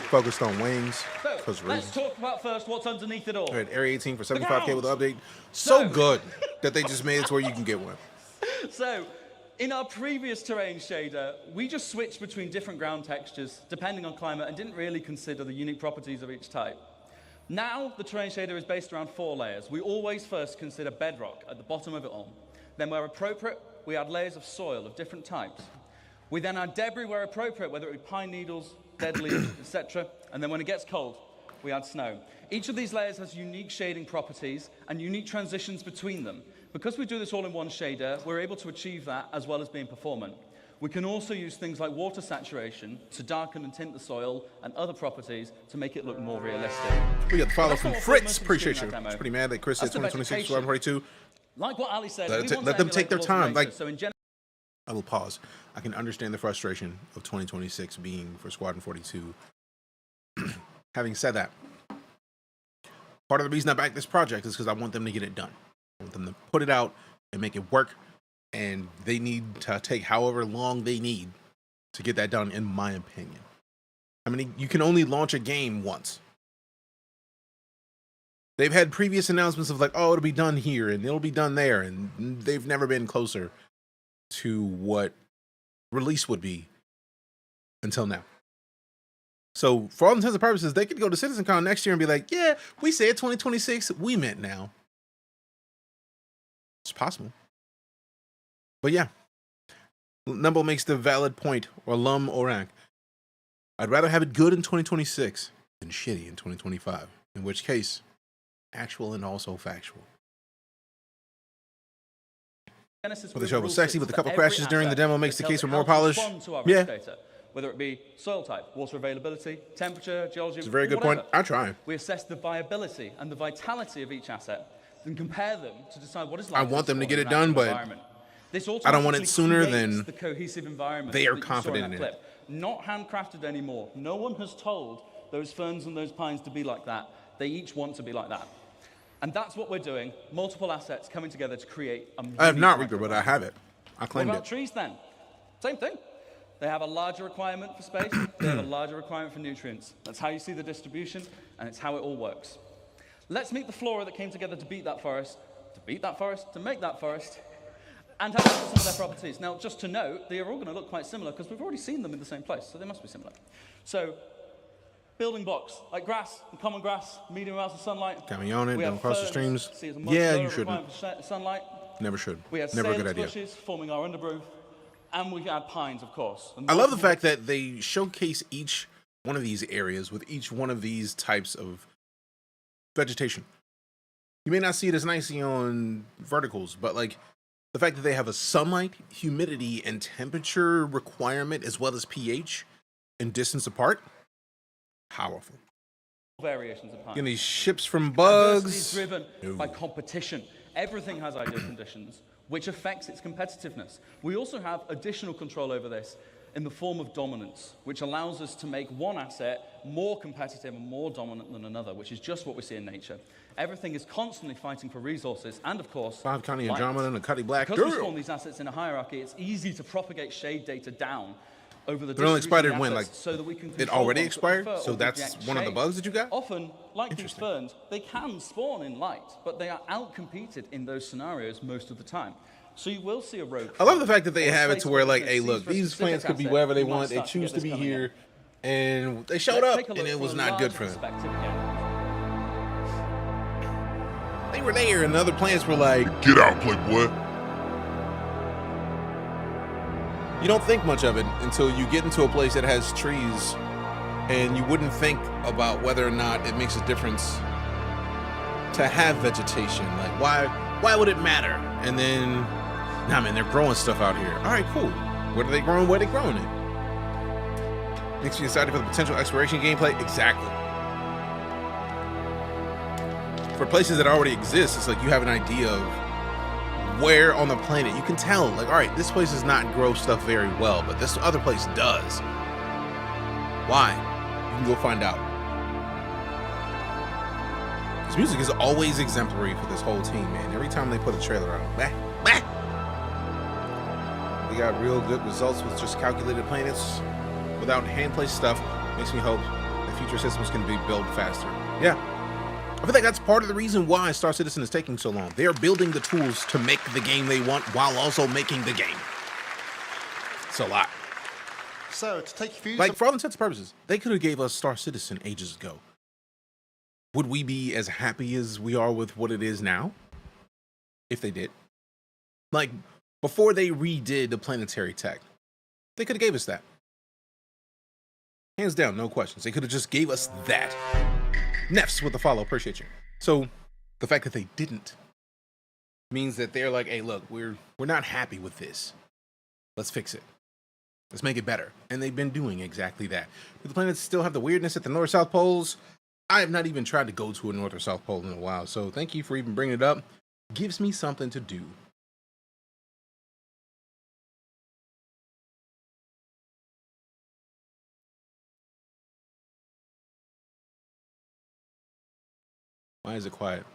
focused on wings. So, let's talk about first what's underneath it all. All right, Area 18 for 75K with the update. So good that they just made it to where you can get one. So, in our previous terrain shader, we just switched between different ground textures depending on climate and didn't really consider the unique properties of each type. Now, the terrain shader is based around 4 layers. We always first consider bedrock at the bottom of it all. Then, where appropriate, we add layers of soil of different types. We then add debris where appropriate, whether it be pine needles, dead leaves, etc. And then when it gets cold, we add snow. Each of these layers has unique shading properties and unique transitions between them. Because we do this all in one shader, we're able to achieve that as well as being performant. We can also use things like water saturation to darken and tint the soil and other properties to make it look more realistic. We got the follow from Fritz. Appreciate you. It's pretty mad that Chris said 2026 Squadron 42. Like what Ali said, let them take their time. Like, so in I will pause. I can understand the frustration of 2026 being for Squadron 42. Having said that, part of the reason I back this project is because I want them to get it done. I want them to put it out and make it work, and they need to take however long they need to get that done, in my opinion. I mean, you can only launch a game once. They've had previous announcements of like, oh, it'll be done here and it'll be done there, and they've never been closer to what release would be until now. So for all intents and purposes, they could go to CitizenCon next year and be like, yeah, we said 2026, we meant now. It's possible. But yeah, Numble makes the valid point, or Lum Orak. I'd rather have it good in 2026 than shitty in 2025, in which case, actual and also factual. But the show was sexy, but a couple crashes during the demo makes the case for more polish. Yeah. Whether it be soil type, water availability, temperature, geology, it's a very good point. I try. We assess the viability and the vitality of each asset and compare them to decide what is like. I want them to get it done, but I don't want it sooner than the cohesive environment they are confident in it. Not handcrafted anymore. No one has told those ferns and those pines to be like that. They each want to be like that. And that's what we're doing. Multiple assets coming together to create a I have not Reaper, but I have it. I claimed it. What about trees then? Same thing. They have a larger requirement for space. They have a larger requirement for nutrients. That's how you see the distribution, and it's how it all works. Let's meet the flora that came together to beat that forest, to make that forest, and have some of their properties. Now, just to note, they are all going to look quite similar because we've already seen them in the same place, so they must be similar. So, building blocks, like grass and common grass, medium amounts of sunlight. Got me on it, don't cross the streams. Yeah, you shouldn't. Sunlight. Never should. We have never a good idea. Bushes forming our undergrowth, and we add pines, of course. I love the fact that they showcase each one of these areas with each one of these types of vegetation. You may not see it as nicely on verticals, but like the fact that they have a sunlight, humidity, and temperature requirement as well as pH and distance apart, powerful. Variations of pines. You know, these ships from bugs. Diversity is driven by competition. Everything has ideal conditions, which affects its competitiveness. We also have additional control over this. in the form of dominance, which allows us to make one asset more competitive and more dominant than another, which is just what we see in nature. Everything is constantly fighting for resources, and of course, Bob County light. Andromeda and a Cuddy Black. Because we spawn these assets in a hierarchy, it's easy to propagate shade data down over the It only expired distributed when, assets like, so that we can it control already ones that expired? prefer So or that's reject one of the shade. bugs that you got? Often, like these ferns, they can spawn in light, but they are outcompeted in those scenarios most of the time. So you will see a rogue. I love the fact that they or a have it to where, like, space hey, that look, sees for a these specific plants could be asset, wherever they you might want. They start choose get to this be coming here, in. and they showed Let's up, take a look and it from was a not good larger for them. perspective again. They were there, and the other plants were like, Get out, Playboy. you don't think much of it until you get into a place that has trees, and you wouldn't think about whether or not it makes a difference to have vegetation. Like, why would it matter? And then, nah, man, they're growing stuff out here. All right, cool. What are they growing? Where are they growing it? Makes you excited for the potential exploration gameplay? Exactly. For places that already exist, it's like you have an idea of where on the planet you can tell, like, all right, this place does not grow stuff very well, but this other place does. Why? You can go find out. This music is always exemplary for this whole team, man. Every time they put a trailer out, they got real good results with just calculated planets without hand-placed stuff. Makes me hope that future systems can be built faster. Yeah. I feel like that's part of the reason why Star Citizen is taking so long. They're building the tools to make the game they want while also making the game. It's a lot. So, to take you Like, for all intents and purposes, they could have gave us Star Citizen ages ago. Would we be as happy as we are with what it is now? If they did. Like, before they redid the planetary tech, they could have gave us that. Hands down, no questions. They could have just gave us that. Nefs with the follow, appreciate you. So the fact that they didn't means that they're like, hey, look, we're not happy with this. Let's fix it. Let's make it better. And they've been doing exactly that. Do the planets still have the weirdness at the North-South poles? I have not even tried to go to a North or South Pole in a while, so thank you for even bringing it up. Gives me something to do. Why is it quiet?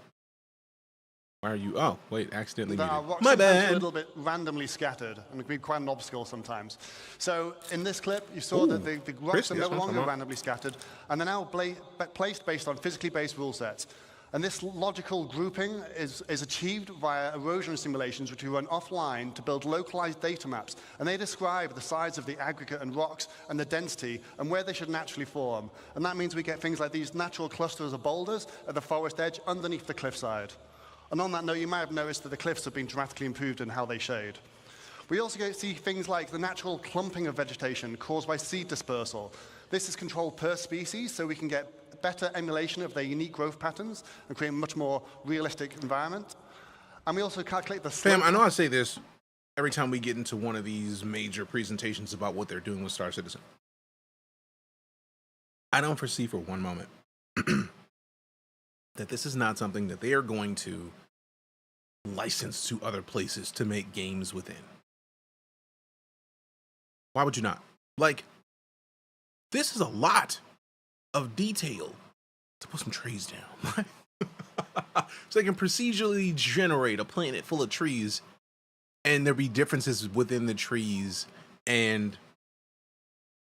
Why are you? Oh, wait, accidentally muted. My bad. A little bit randomly scattered, and it can be quite an obstacle sometimes. So in this clip, you saw that the rocks are no longer randomly scattered, and they're now placed based on physically based rule sets. And this logical grouping is achieved via erosion simulations, which we run offline to build localized data maps. And they describe the size of the aggregate and rocks and the density and where they should naturally form. And that means we get things like these natural clusters of boulders at the forest edge underneath the cliffside. And on that note, you might have noticed that the cliffs have been dramatically improved in how they shade. We also see things like the natural clumping of vegetation caused by seed dispersal. This is controlled per species, so we can get better emulation of their unique growth patterns and create a much more realistic environment. And we also calculate the slope. Fam, I know I say this every time we get into one of these major presentations about what they're doing with Star Citizen. I don't foresee for one moment that this is not something that they are going to license to other places to make games within. Why would you not? Like, this is a lot of detail to put some trees down. So they can procedurally generate a planet full of trees, and there be differences within the trees and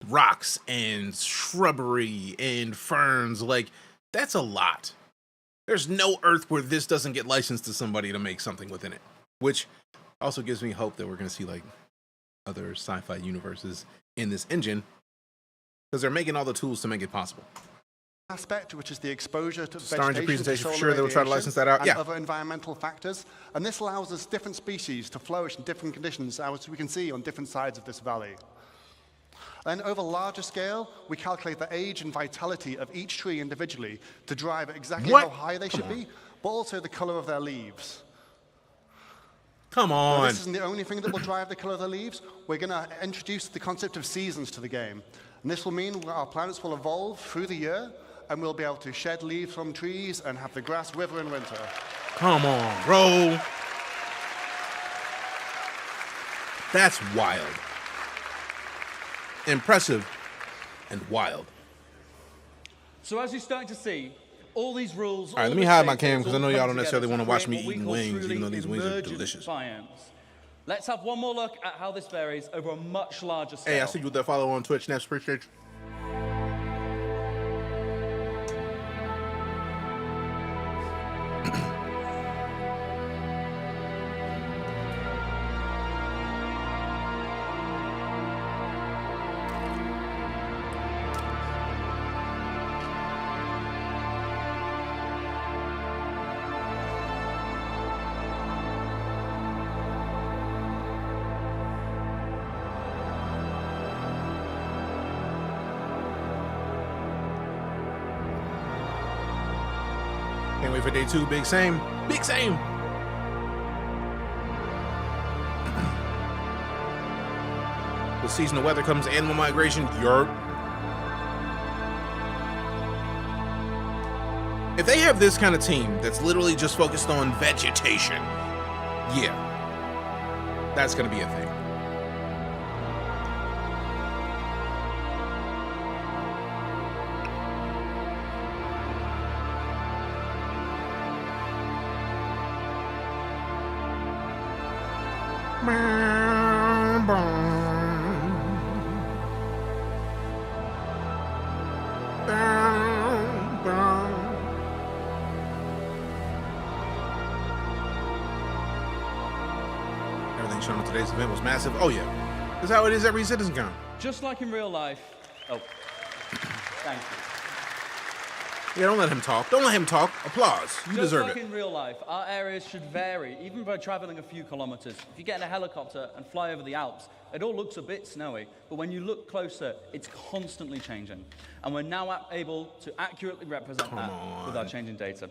rocks and shrubbery and ferns. Like, that's a lot. There's no Earth where this doesn't get licensed to somebody to make something within it, which also gives me hope that we're going to see like other sci-fi universes in this engine, because they're making all the tools to make it possible. Aspect, which is the exposure to Star Engine vegetation, presentation, for sure they'll try to license that out. And Yeah. other environmental factors. And this allows us different species to flourish in different conditions, as we can see on different sides of this valley. And over larger scale, we calculate the age and vitality of each tree individually to drive exactly how high they should be, but also the color of their leaves. Come on. Now, this isn't the only thing that will drive the color of the leaves. We're going to introduce the concept of seasons to the game. And this will mean our planets will evolve through the year, and we'll be able to shed leaves from trees and have the grass wither in winter. Come on, bro. That's wild. impressive and wild. So as you're starting to see, all these rules. All right, let me hide my cam because I know y'all don't necessarily want to watch me eating wings, even though these wings are delicious. Biomes. Let's have one more look at how this varies over a much larger scale. Hey, I see you with that follow on Twitch. Next, appreciate you. Can't wait for day 2. Big same. Big same. The seasonal weather comes, animal migration. Yerp. If they have this kind of team that's literally just focused on vegetation, yeah, that's going to be a thing. Everything shown at today's event was massive. Oh yeah, that's how it is every CitizenCon. Just like in real life. Oh, thank you. Yeah, don't let him talk. Don't let him talk. Applause. You deserve it. Just like in real life, our areas should vary, even by traveling a few kilometers. If you get in a helicopter and fly over the Alps, it all looks a bit snowy, but when you look closer, it's constantly changing. And we're now able to accurately represent that with our changing data.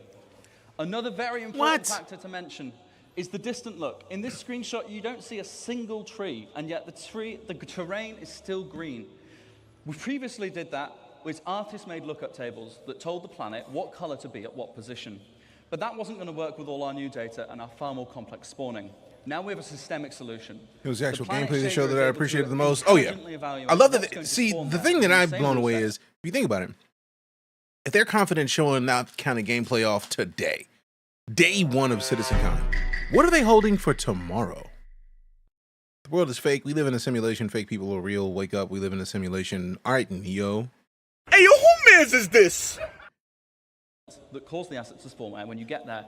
Another very important factor to mention is the distant look. In this screenshot, you don't see a single tree, and yet the terrain is still green. We previously did that with artist-made lookup tables that told the planet what color to be at what position. But that wasn't going to work with all our new data and our far more complex spawning. Now we have a systemic solution. It was the actual gameplay that showed that I appreciated the most. Oh yeah, I love that. See, the thing that I'm blown away is, if you think about it, if they're confident showing that kind of gameplay off today, day 1 of CitizenCon, what are they holding for tomorrow? The world is fake. We live in a simulation. Fake people are real. Wake up. We live in a simulation. All right, Neo. Hey, yo, who mans is this? That cause the assets to spawn, and when you get there,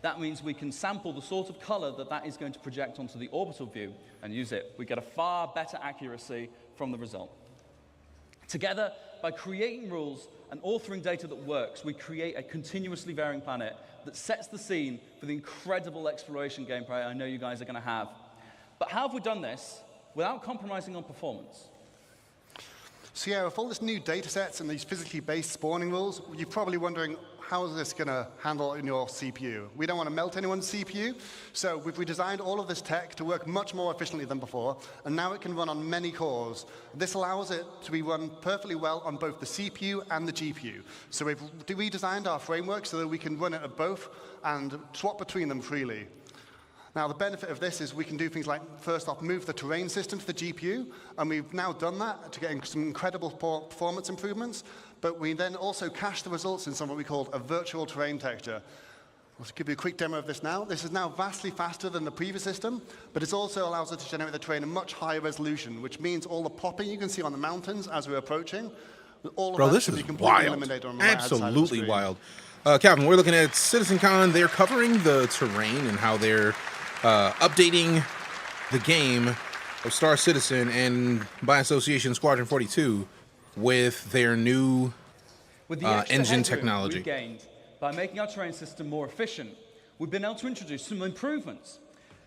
that means we can sample the sort of color that is going to project onto the orbital view and use it. We get a far better accuracy from the result. Together, by creating rules and authoring data that works, we create a continuously varying planet that sets the scene for the incredible exploration gameplay I know you guys are going to have. But how have we done this without compromising on performance? So yeah, with all this new data sets and these physically based spawning rules, you're probably wondering, how is this going to handle in your CPU? We don't want to melt anyone's CPU, so we've redesigned all of this tech to work much more efficiently than before, and now it can run on many cores. This allows it to be run perfectly well on both the CPU and the GPU. So we've redesigned our framework so that we can run it at both and swap between them freely. Now, the benefit of this is we can do things like, first off, move the terrain system to the GPU, and we've now done that to get some incredible performance improvements, but we then also cache the results in something we call a virtual terrain texture. I'll give you a quick demo of this now. This is now vastly faster than the previous system, but it also allows us to generate the terrain in much higher resolution, which means all the popping you can see on the mountains as we're approaching, all of that should be completely eliminated on the right-hand side of the Absolutely screen. wild. Calvin, we're looking at CitizenCon. They're covering the terrain and how they're updating the game of Star Citizen and, by association, Squadron 42 with their new engine technology. We gained by making our terrain system more efficient. We've been able to introduce some improvements,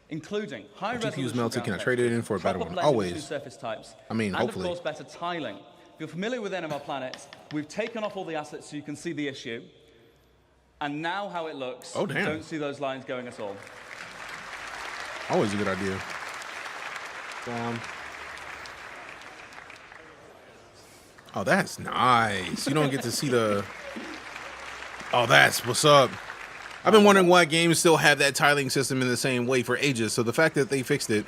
including high resolution GPU's melted. Can I trade it in for a better one? blending Always. of new surface types, I mean, and hopefully. of course, better tiling. If you're familiar with any of our planets, we've taken off all the assets so you can see the issue. And now how it looks, Oh, damn. you don't see those lines going at all. Always a good idea. Oh, that's nice. You don't get to see the... Oh, that's what's up. I've been wondering why games still have that tiling system in the same way for ages. So the fact that they fixed it,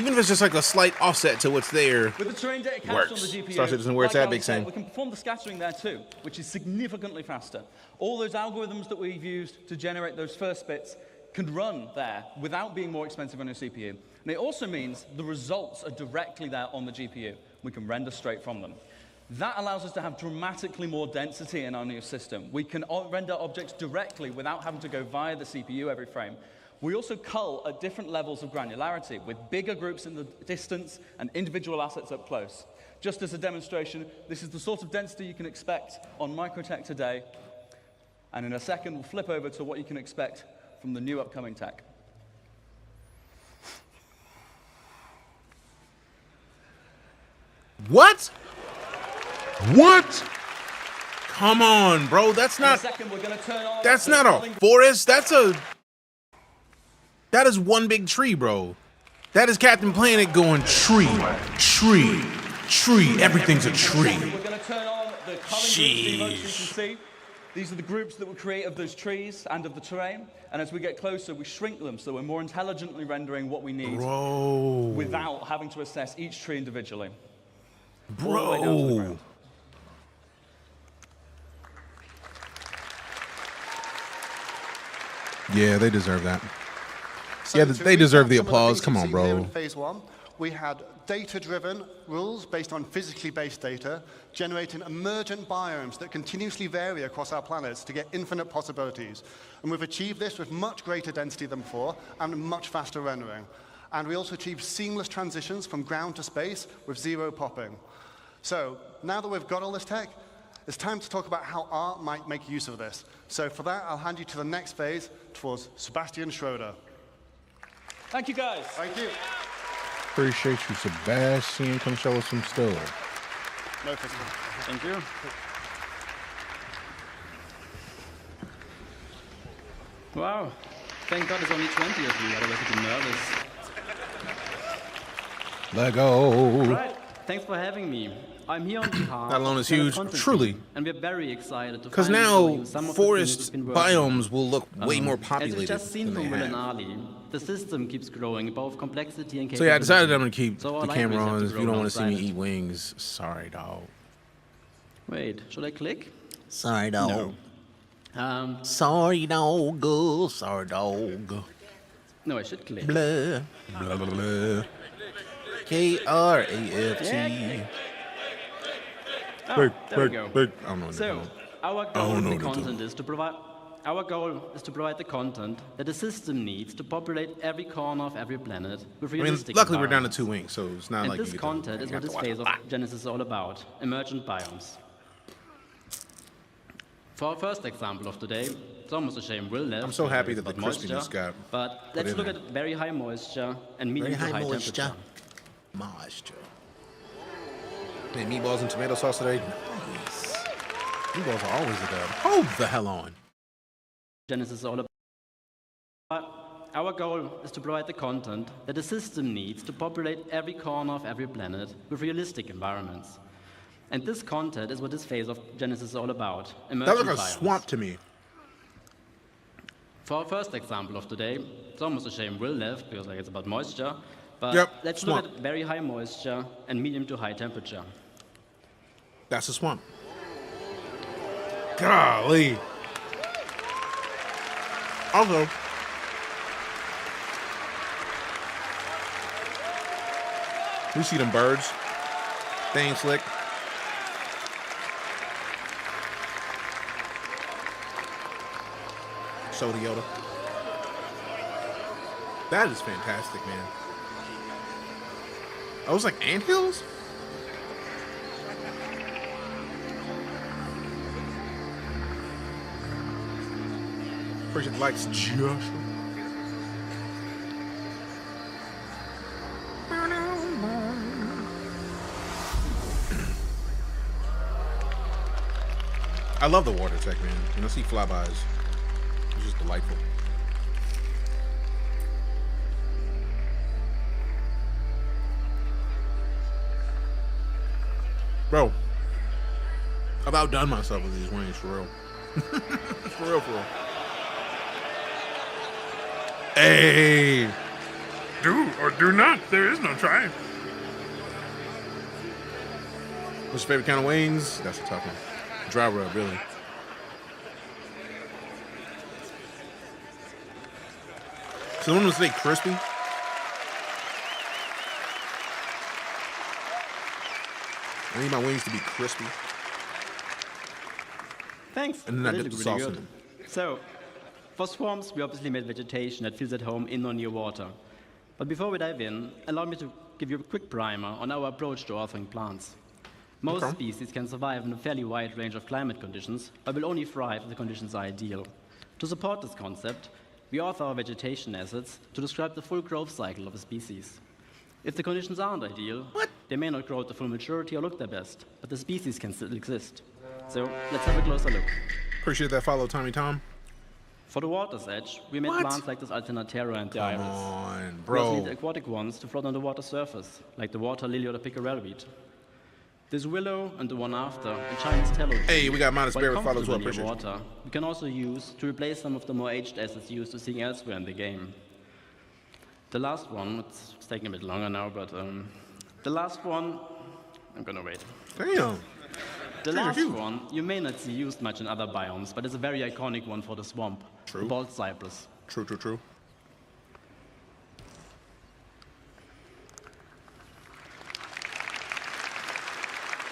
Even if it's just like a slight offset to what's there, With the terrain data cached works. on the GPU, Star Citizen where it's at, big same. we can perform the scattering there too, which is significantly faster. All those algorithms that we've used to generate those first bits can run there without being more expensive on your CPU. And it also means the results are directly there on the GPU. We can render straight from them. That allows us to have dramatically more density in our new system. We can render objects directly without having to go via the CPU every frame. We also cull at different levels of granularity, with bigger groups in the distance and individual assets up close. Just as a demonstration, this is the sort of density you can expect on Microtech today. And in a second, we'll flip over to what you can expect from the new upcoming tech. What? What? Come on, bro. That's not. Second, we're going to turn on That's not a forest. That is one big tree, bro. That is Captain Planet going tree, tree, tree. Everything's a tree. We're going to turn on the culling groups so you can see. These are the groups that we create of those trees and of the terrain. And as we get closer, we shrink them so we're more intelligently rendering what we need without having to assess each tree individually. All the way down to the ground. Yeah, they deserve that. So Yeah, to they deserve the recap some of applause. things Come you've on, seen there bro. in phase 1, we had data-driven rules based on physically based data, generating emergent biomes that continuously vary across our planets to get infinite possibilities. And we've achieved this with much greater density than before and much faster rendering. And we also achieved seamless transitions from ground to space with zero popping. So now that we've got all this tech, it's time to talk about how art might make use of this. So for that, I'll hand you to the next phase towards Sebastian Schroeder. Thank you, guys. Thank you. Appreciate you, Sebastian. Come show us some stuff. No physical. Thank you. Wow. Thank God it's only 20 of you, otherwise I'd be nervous. Let go. Right. Thanks for having me. I'm here on behalf That alone is of the huge, content truly. team, and we're very excited to Because finally show now you some of the things forest we've been working biomes will look way on. more As you've populated just seen than they from Will and have. Ali, the system keeps growing in both complexity and capability. So yeah, I decided I'm gonna keep So our the camera libraries have on. to If you grow don't want to see me alongside eat wings, sorry, dog. Wait, should I click? Sorry, dog. No. Sorry, dog. Sorry, dog. No, I should click. Blah. Blah, blah, blah. K-R-A-F-T. Yeah. Oh, Big, there we big, go. big. I don't know. So, our I goal don't know with the what to content is to provide. Our goal is to provide the content that the system needs to populate every corner of every planet with I mean, realistic luckily we're down to environments. 2 wings, so it's not And like you this get content to, is you what have this to watch phase a of lot. Genesis is all about: emergent biomes. For our first example of today, it's almost a shame Will left. I'm so happy because that the it's about crispiness moisture, got But put let's in look there. at very high moisture and medium Very to high high moisture. temperature. Moisture. Man, meatballs and tomato sauce today. Nice. Meatballs are always a dub. Hold the hell on. Genesis is all about. Our goal is to provide the content that the system needs to populate every corner of every planet with realistic environments. And this content is what this phase of Genesis is all about. That Emergent looked like a biomes. swamp to me. For our first example of today, it's almost a shame Will left because it's about moisture. But Yep, let's swamp. look at very high moisture and medium to high temperature. That's a swamp. Golly. Also, you see them birds? They ain't slick. Soda Yoda. That is fantastic, man. I was like anthills? Appreciate the likes, Joshua. I love the water tech, man. When I see flybys, it's just delightful. Bro, I've outdone myself with these wings, for real. For real, for real. Hey! Do or do not. There is no try. What's your favorite kind of wings? That's a tough one. Dry rub, really. So one was stay crispy. I need my wings to be crispy. Thanks. And then I That dip the is sauce really in good. it. So, for swamps, we obviously made vegetation that feels at home in or near water. But before we dive in, allow me to give you a quick primer on our approach to authoring plants. Most species can survive in a fairly wide range of climate conditions, but will only thrive if the conditions are ideal. To support this concept, we author our vegetation assets to describe the full growth cycle of a species. If the conditions aren't ideal, they may not grow to full maturity or look their best, but the species can still exist. So let's have a closer look. Appreciate that follow, Tommy Tom. For the water's edge, we made plants like this Alternatera and the iris. Come on, We also bro. need the aquatic ones to float on the water surface, like the water lily or the pickerel weed. This willow and the one after, the Chinese tallow tree. Hey, we got Modest while Bear with follows well. comfortable near Appreciate it. water, we can also use to replace some of the more aged assets used to seeing elsewhere in the game. The last one, it's taking a bit longer now, but the last one, I'm gonna wait. Damn. The last one, you may not see used much in other biomes, but it's a very iconic one for the swamp. True. The bald cypress. True, true, true.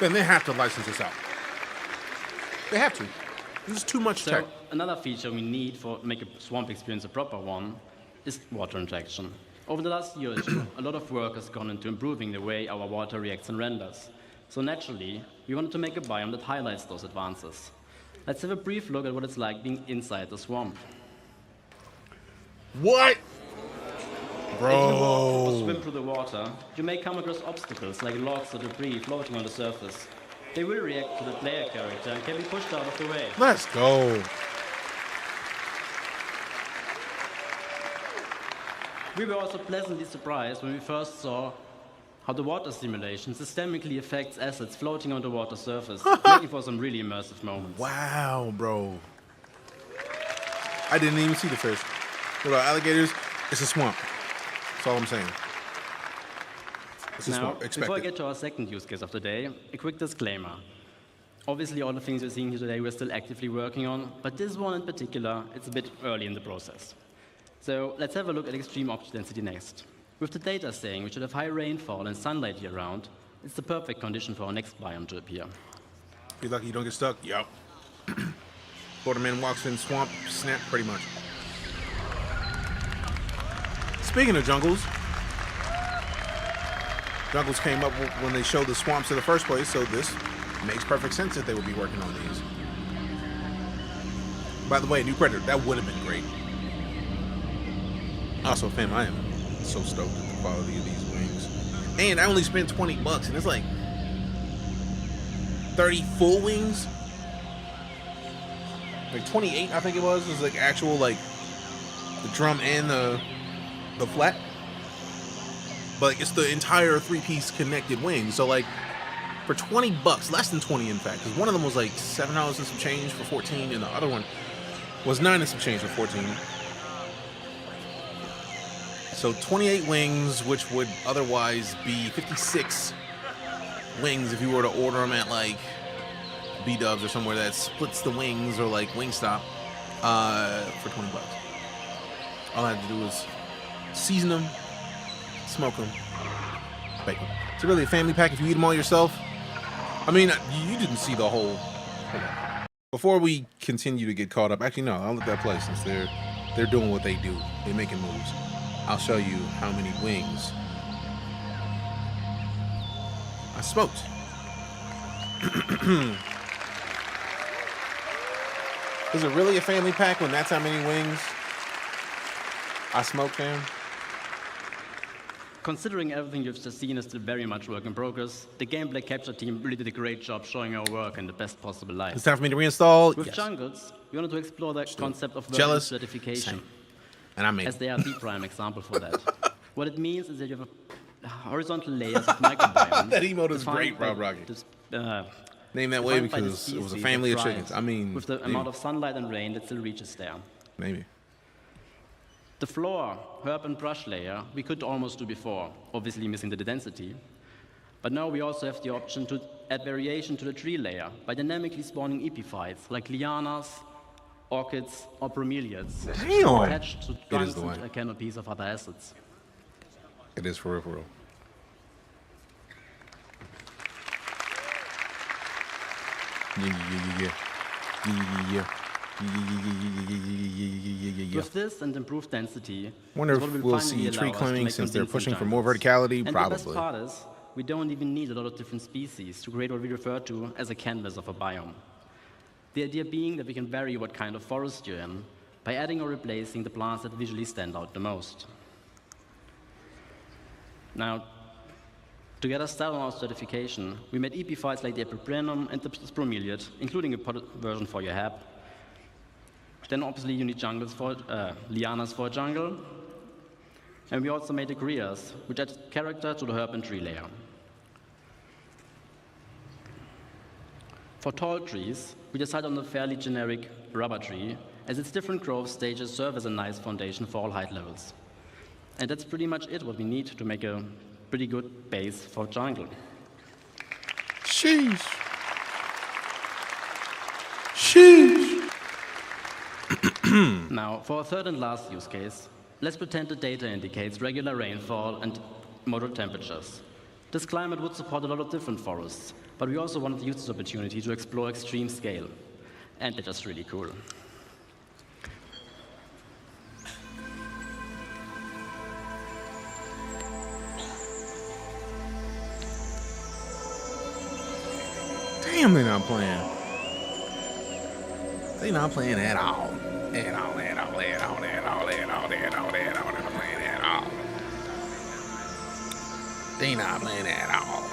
Then they have to license this out. They have to. This is too much So tech. another feature we need for make a swamp experience a proper one is water injection. Over the last year or two, a lot of work has gone into improving the way our water reacts and renders. So naturally, we wanted to make a biome that highlights those advances. Let's have a brief look at what it's like being inside the swamp. What? If you walk or Bro. swim through the water, you may come across obstacles like logs or debris floating on the surface. They will react to the player character and can be pushed out of the way. Let's go. We were also pleasantly surprised when we first saw how the water simulation systemically affects assets floating on the water surface, making for some really immersive moments. Wow, bro. I didn't even see the fish. What about alligators? It's a swamp. That's all I'm saying. It's a Now, swamp. before I Expect it. get to our second use case of the day, a quick disclaimer. Obviously, all the things you're seeing here today we're still actively working on, but this one in particular, it's a bit early in the process. So let's have a look at extreme object density next. With the data saying we should have high rainfall and sunlight year-round, it's the perfect condition for our next biome to appear. Be lucky you don't get stuck. Yup. Borderman walks in swamp, snap, pretty much. Speaking of jungles, jungles came up when they showed the swamps in the first place, so this makes perfect sense that they would be working on these. By the way, new Predator, that would have been great. Also, fam, I am so stoked at the quality of these wings. And I only spent $20, and it's like 30 full wings. Like 28, I think it was. It was like actual, like, the drum and the flat. But like, it's the entire three-piece connected wing. So like, for $20, less than 20 in fact, because one of them was like $7 and some change for 14, and the other one was 9 and some change for 14. So 28 wings, which would otherwise be 56 wings if you were to order them at like B-Dubs or somewhere that splits the wings, or like Wingstop, for $20. All I had to do was season them, smoke them, bake them. It's really a family pack if you eat them all yourself. I mean, you didn't see the whole. Before we continue to get caught up, actually no, I'll let that play since they're doing what they do. They're making moves. I'll show you how many wings I smoked. Is it really a family pack when that's how many wings I smoked, fam? Considering everything you've just seen is still very much work in progress, the gameplay capture team really did a great job showing our work in the best possible light. It's time for me to reinstall. With Yes. jungles, we wanted to explore the concept of vertical Jealous. certification, Same. And I made as they are the prime example for that. What it means is that you have a horizontal layers of microbiomes. That emote is defined great, by Rob Rocky. this, Named that way defined by the because it was a species family that of chickens. thrives I mean, with the maybe. amount of sunlight and rain that still reaches there. Maybe. The floor, herb, and brush layer we could almost do before, obviously missing the density. But now we also have the option to add variation to the tree layer by dynamically spawning epiphytes like lianas, orchids, or bromeliads attached to trunks and canopies of other assets. It is for real. With this and improved density, wonder if we'll see tree climbing since they're pushing for more verticality. And probably. The best part is, we don't even need a lot of different species to create what we refer to as a canvas of a biome. The idea being that we can vary what kind of forest you're in by adding or replacing the plants that visually stand out the most. Now, to get us started on our certification, we made epiphytes like the Epiprenum and the bromeliad, including a potted version for your hab. Then obviously you need lianas for a jungle. And we also made the grias, which add character to the herb and tree layer. For tall trees, we decided on a fairly generic rubber tree, as its different growth stages serve as a nice foundation for all height levels. And that's pretty much it, what we need to make a pretty good base for jungle. Sheesh. Sheesh. Now, for our third and last use case, let's pretend the data indicates regular rainfall and moderate temperatures. This climate would support a lot of different forests, but we also wanted to use this opportunity to explore extreme scale. And they're just really cool. Damn, they're not playing. They're not playing at all. At all, at all, at all, at all, at all, at all, at all. They're not playing at all. They're not playing at all.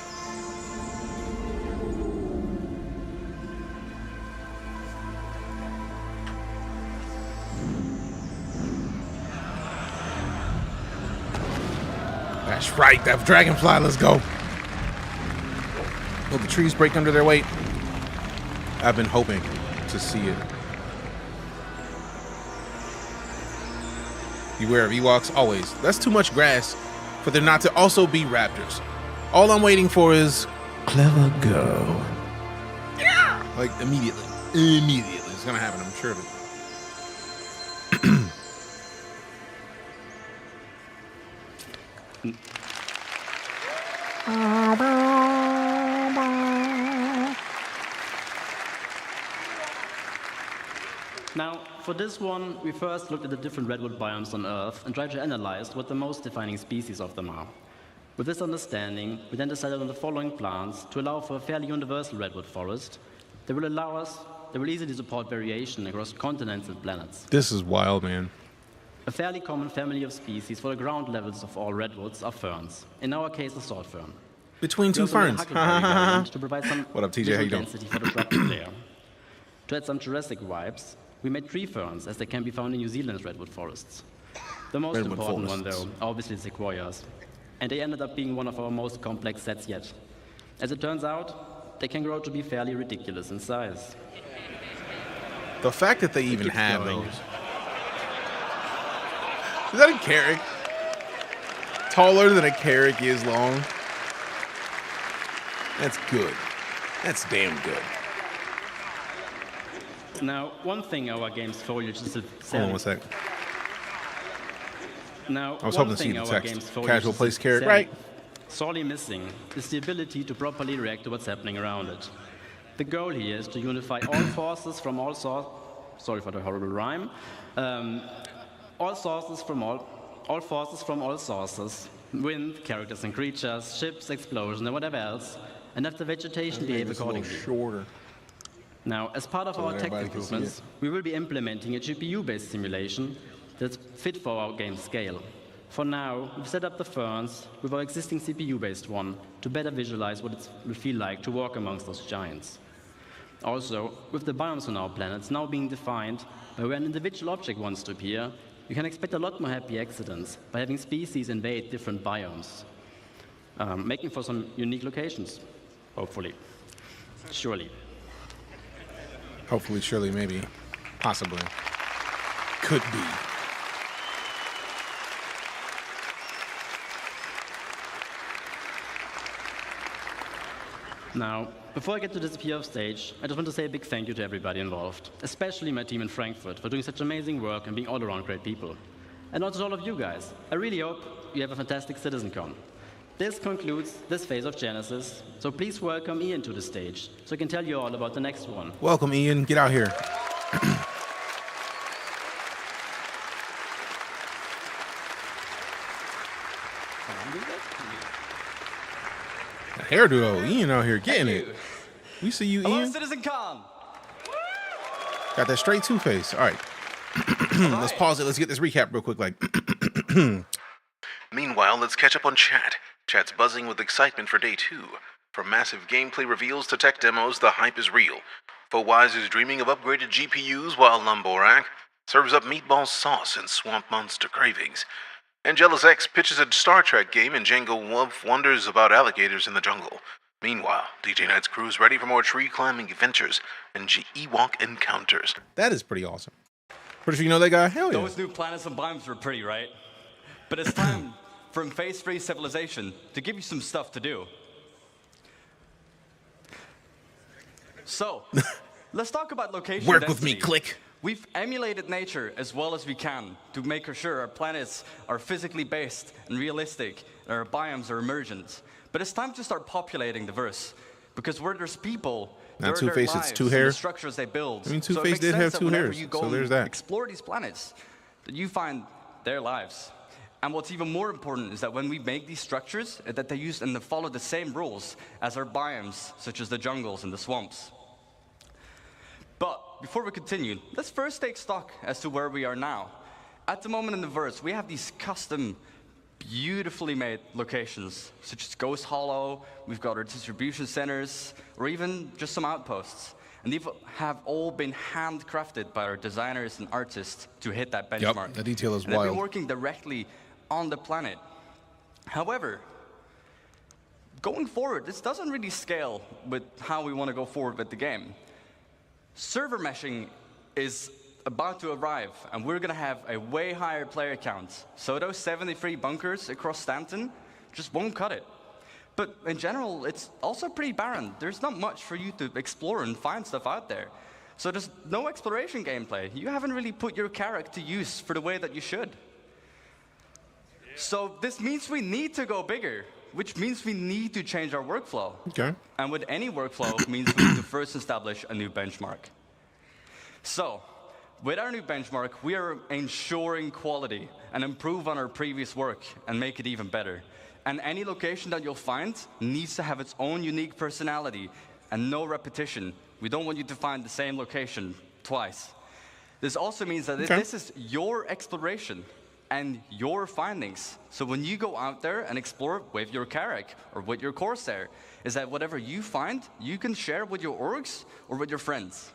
That's right, that dragonfly, let's go. Will the trees break under their weight? I've been hoping to see it. Beware of Ewoks, always. That's too much grass for there not to also be raptors. All I'm waiting for is clever girl. Yeah! Like immediately. Immediately. It's gonna happen, I'm sure of it. Now, for this one, we first looked at the different redwood biomes on Earth and tried to analyze what the most defining species of them are. With this understanding, we then decided on the following plants to allow for a fairly universal redwood forest that will easily support variation across continents and planets. This is wild, man. A fairly common family of species for the ground levels of all redwoods are ferns. In our case, the sword fern. Between two ferns. To provide some what up, TJ? How you doing? Density for the shrub layer. To add some Jurassic vibes, we made tree ferns, as they can be found in New Zealand's redwood forests. The most important one, though, are obviously sequoias. And they ended up being one of our most complex sets yet. As it turns out, they can grow to be fairly ridiculous in size. The fact that they even have those. Is that a carrot? Taller than a carrot is long. That's good. That's damn good. Now, one thing our game's foliage is Hold on one sec. Now, I was hoping to see the text. Casual place carrot, right? Sorely missing is the ability to properly react to what's happening around it. The goal here is to unify all forces from all sources. Sorry for the horrible rhyme. All forces from all sources. Wind, characters and creatures, ships, explosions, and whatever else, and have the vegetation behave accordingly. Shorter. Now, as part of our tech improvements, we will be implementing a GPU-based simulation that's fit for our game scale. For now, we've set up the ferns with our existing CPU-based one to better visualize what it will feel like to walk amongst those giants. Also, with the biomes on our planets now being defined by where an individual object wants to appear, you can expect a lot more happy accidents by having species invade different biomes, making for some unique locations, hopefully. Surely. Hopefully, surely, maybe. Possibly. Could be. Now, before I get to disappear off stage, I just want to say a big thank you to everybody involved, especially my team in Frankfurt for doing such amazing work and being all around great people. And also to all of you guys. I really hope you have a fantastic CitizenCon. This concludes this phase of Genesis, so please welcome Ian to the stage so I can tell you all about the next one. Welcome, Ian. Get out here. Hair duo, Ian out here getting it. We see you, Ian. Hello, CitizenCon. Got that straight two-face. All right. Let's pause it. Let's get this recap real quick. Meanwhile, let's catch up on chat. Chat's buzzing with excitement for day 2. From massive gameplay reveals to tech demos, the hype is real. Fowise is dreaming of upgraded GPUs while Lumborak serves up meatball sauce and swamp monster cravings. Angelus X pitches a Star Trek game and Django Wolf wonders about alligators in the jungle. Meanwhile, DeejayKnight's crew is ready for more tree climbing adventures and Ewok encounters. That is pretty awesome. Pretty sure you know that guy? Hell yeah. Those new planets and biomes were pretty, right? But it's time for Phase 3 Civilization to give you some stuff to do. So, let's talk about location Work density. with me, click. We've emulated nature as well as we can to make sure our planets are physically based and realistic, and our biomes are emergent. But it's time to start populating the verse, because where there's people, there are their Two-Face, lives it's two and hair. the structures they build. I mean, So it Two-Face makes did sense have that two whenever hairs, you go so there's and that. explore these planets, that you find their lives. And what's even more important is that when we make these structures, that they use and they follow the same rules as our biomes, such as the jungles and the swamps. But before we continue, let's first take stock as to where we are now. At the moment in the verse, we have these custom, beautifully made locations, such as Ghost Hollow, we've got our distribution centers, or even just some outposts. And these have all been handcrafted by our designers and artists to hit that benchmark. Yep, the detail is and they've wild. been working directly on the planet. However, going forward, this doesn't really scale with how we want to go forward with the game. Server meshing is about to arrive, and we're going to have a way higher player count. So those 73 bunkers across Stanton just won't cut it. But in general, it's also pretty barren. There's not much for you to explore and find stuff out there. So there's no exploration gameplay. You haven't really put your character to use for the way that you should. So this means we need to go bigger, which means we need to change our workflow. Okay. And with any workflow means we need to first establish a new benchmark. So, with our new benchmark, we are ensuring quality and improve on our previous work and make it even better. And any location that you'll find needs to have its own unique personality and no repetition. We don't want you to find the same location twice. This also means that this is your exploration and your findings. So when you go out there and explore with your Carrack or with your Corsair, is that whatever you find, you can share with your orgs or with your friends.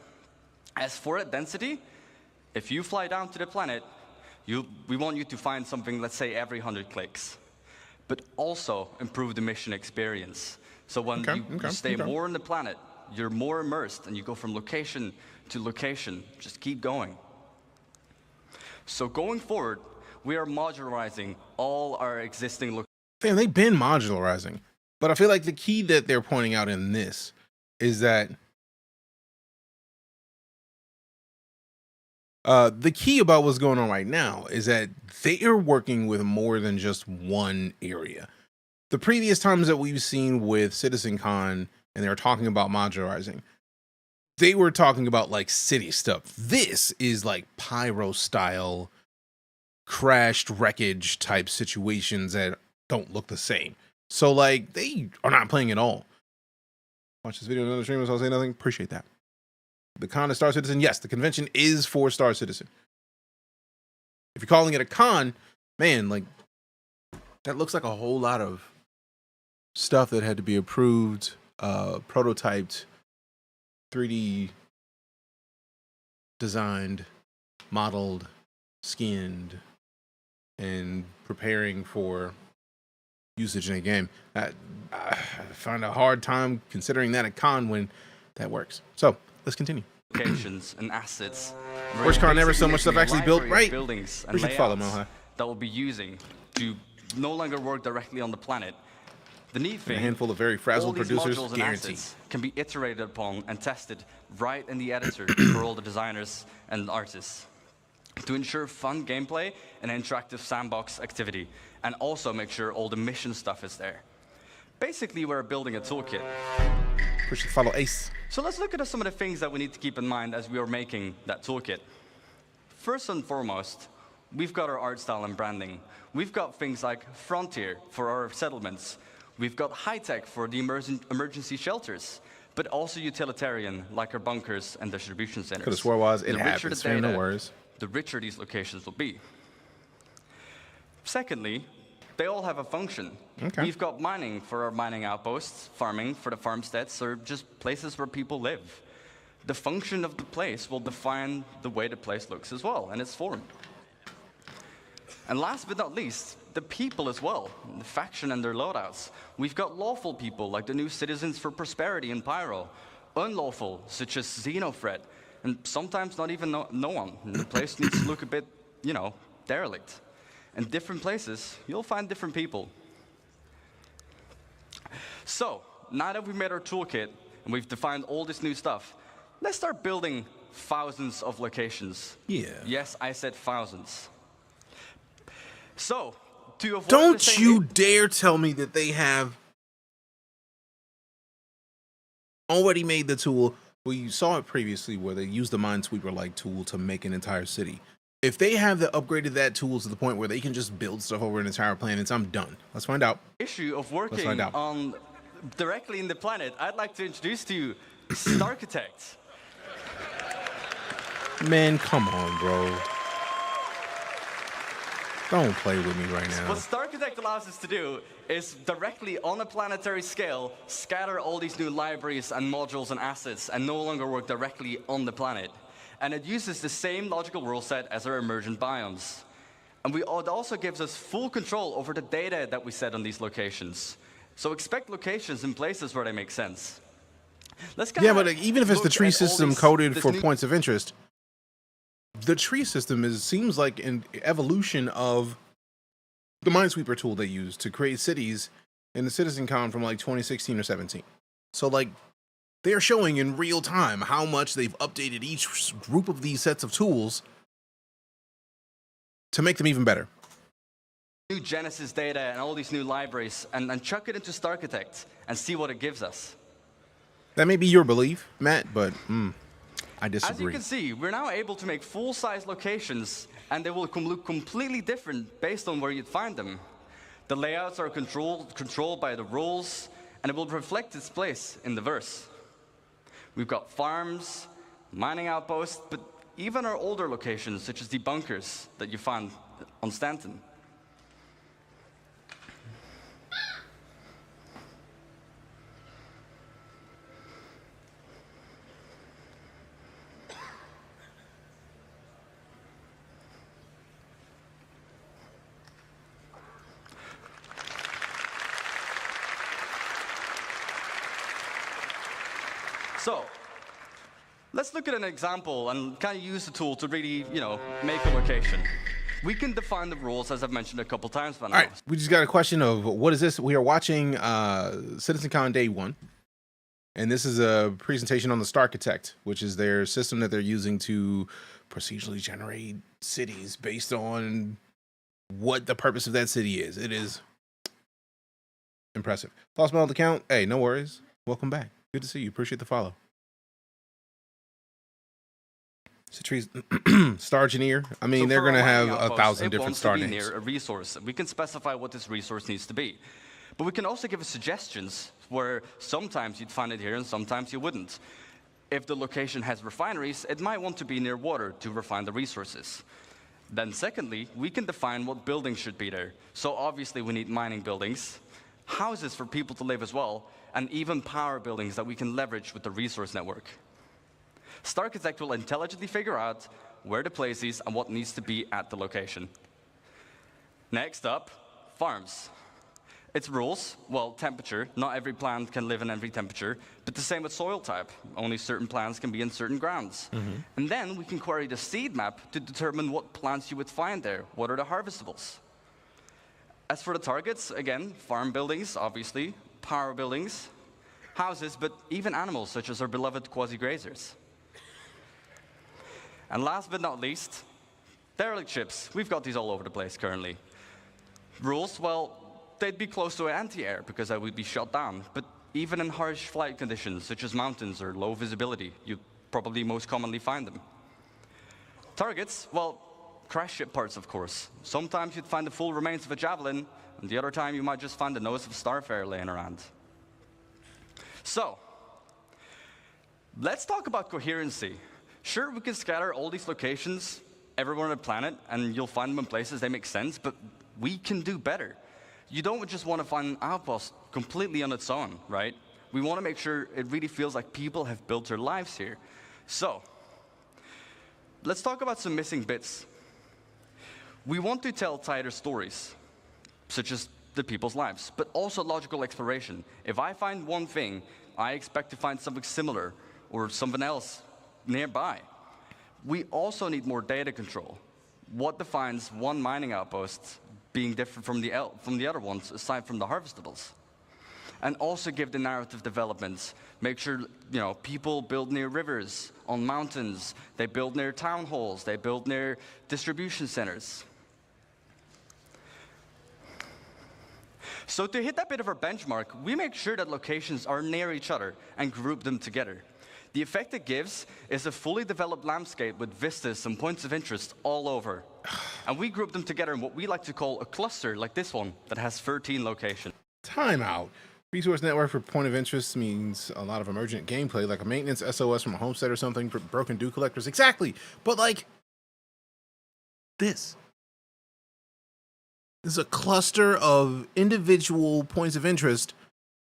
As for that density, if you fly down to the planet, we want you to find something, let's say, every 100 clicks. But also improve the mission experience. So when you stay more on the planet, you're more immersed and you go from location to location. Just keep going. So going forward, we are modularizing all our existing locations. Damn, they've been modularizing. But I feel like the key that they're pointing out in this is that the key about what's going on right now is that they are working with more than just one area. The previous times that we've seen with CitizenCon and they were talking about modularizing, they were talking about like city stuff. This is like pyro style, crashed wreckage type situations that don't look the same. So like they are not playing at all. Watch this video on another stream, so I'll say nothing. Appreciate that. The con is Star Citizen. Yes, the convention is for Star Citizen. If you're calling it a con, man, like that looks like a whole lot of stuff that had to be approved, prototyped, 3D designed, modeled, skinned, and preparing for usage in a game. I find a hard time considering that a con when that works. So let's continue. Locations and assets. Worst con ever, so much stuff actually built right. Buildings and Appreciate the follow, layouts Moha. that we'll be using to no longer work directly on the planet, The neat thing, a handful of very frazzled all these producers, modules and guaranteed. assets can be iterated upon and tested right in the editor for all the designers and artists to ensure fun gameplay and interactive sandbox activity, and also make sure all the mission stuff is there. Basically, we're building a toolkit. Push the follow Ace. So let's look at some of the things that we need to keep in mind as we are making that toolkit. First and foremost, we've got our art style and branding. We've got things like Frontier for our settlements. We've got high-tech for the emergency shelters, but also utilitarian, like our bunkers and distribution centers. Could have swore was. It The richer happens, the fam, no data, worries. the richer these locations will be. Secondly, they all have a function. Okay. We've got mining for our mining outposts, farming for the farmsteads, or just places where people live. The function of the place will define the way the place looks as well, and its form. And last but not least, the people as well, the faction and their loadouts. We've got lawful people, like the new Citizens for Prosperity in Pyro, unlawful, such as Xenofred, and sometimes not even no one. And the place needs to look a bit, you know, derelict. In different places, you'll find different people. So, now that we've made our toolkit, and we've defined all this new stuff, let's start building thousands of locations. Yeah. Yes, I said thousands. So, to avoid Don't you dare tell me that they have already made the tool. Well, you saw it previously where they used the Minesweeper-like tool to make an entire city. If they have upgraded that tool to the point where they can just build stuff over an entire planet, I'm done. Let's find out. Issue of working on directly in the planet, I'd like to introduce to you Starchitect. Man, come on, bro. Don't play with me right now. What Starchitect allows us to do is directly on a planetary scale scatter all these new libraries and modules and assets and no longer work directly on the planet. And it uses the same logical rule set as our emergent biomes. And it also gives us full control over the data that we set on these locations. So expect locations in places where they make sense. Yeah, but even if it's the tree system coded for points of interest, the tree system seems like an evolution of the Minesweeper tool they used to create cities in the CitizenCon from like 2016 or 17. So like they're showing in real time how much they've updated each group of these sets of tools to make them even better. New Genesis data and all these new libraries and chuck it into Starchitect and see what it gives us. That may be your belief, Matt, but I disagree. As you can see, we're now able to make full-size locations, and they will look completely different based on where you'd find them. The layouts are controlled by the rules, and it will reflect its place in the verse. We've got farms, mining outposts, but even our older locations, such as the bunkers that you found on Stanton. So, let's look at an example and kind of use the tool to really, make a location. We can define the rules, as I've mentioned a couple times by now. All right, we just got a question of what is this? We are watching CitizenCon Day 1, and this is a presentation on the Starchitect, which is their system that they're using to procedurally generate cities based on what the purpose of that city is. It is impressive. Lost my old account. Hey, no worries. Welcome back. Good to see you. Appreciate the follow. Star Engineer. I mean, they're going to have 1,000 different star names. Near a resource. We can specify what this resource needs to be. But we can also give suggestions where sometimes you'd find it here and sometimes you wouldn't. If the location has refineries, it might want to be near water to refine the resources. Then secondly, we can define what buildings should be there. So obviously we need mining buildings, houses for people to live as well, and even power buildings that we can leverage with the resource network. Starchitect will intelligently figure out where to place these and what needs to be at the location. Next up, farms. Its rules, well, temperature. Not every plant can live in every temperature, but the same with soil type. Only certain plants can be in certain grounds. And then we can query the seed map to determine what plants you would find there. What are the harvestables? As for the targets, again, farm buildings, obviously, power buildings, houses, but even animals, such as our beloved quasi-grazers. And last but not least, derelict ships. We've got these all over the place currently. Rules, well, they'd be close to anti-air because they would be shot down. But even in harsh flight conditions, such as mountains or low visibility, you'd probably most commonly find them. Targets, well, crash ship parts, of course. Sometimes you'd find the full remains of a javelin, and the other time you might just find the nose of a starfarer laying around. So, let's talk about coherency. Sure, we can scatter all these locations everywhere on the planet, and you'll find them in places they make sense, but we can do better. You don't just want to find an outpost completely on its own, right? We want to make sure it really feels like people have built their lives here. So, let's talk about some missing bits. We want to tell tighter stories, such as the people's lives, but also logical exploration. If I find one thing, I expect to find something similar or something else nearby. We also need more data control. What defines one mining outpost being different from the other ones, aside from the harvestables? And also give the narrative developments. Make sure people build near rivers, on mountains. They build near town halls. They build near distribution centers. So to hit that bit of our benchmark, we make sure that locations are near each other and group them together. The effect it gives is a fully developed landscape with vistas and points of interest all over. And we group them together in what we like to call a cluster, like this one, that has 13 locations. Time out. Resource network for point of interest means a lot of emergent gameplay, like a maintenance SOS from a homestead or something, broken dew collectors. Exactly. But like this. This is a cluster of individual points of interest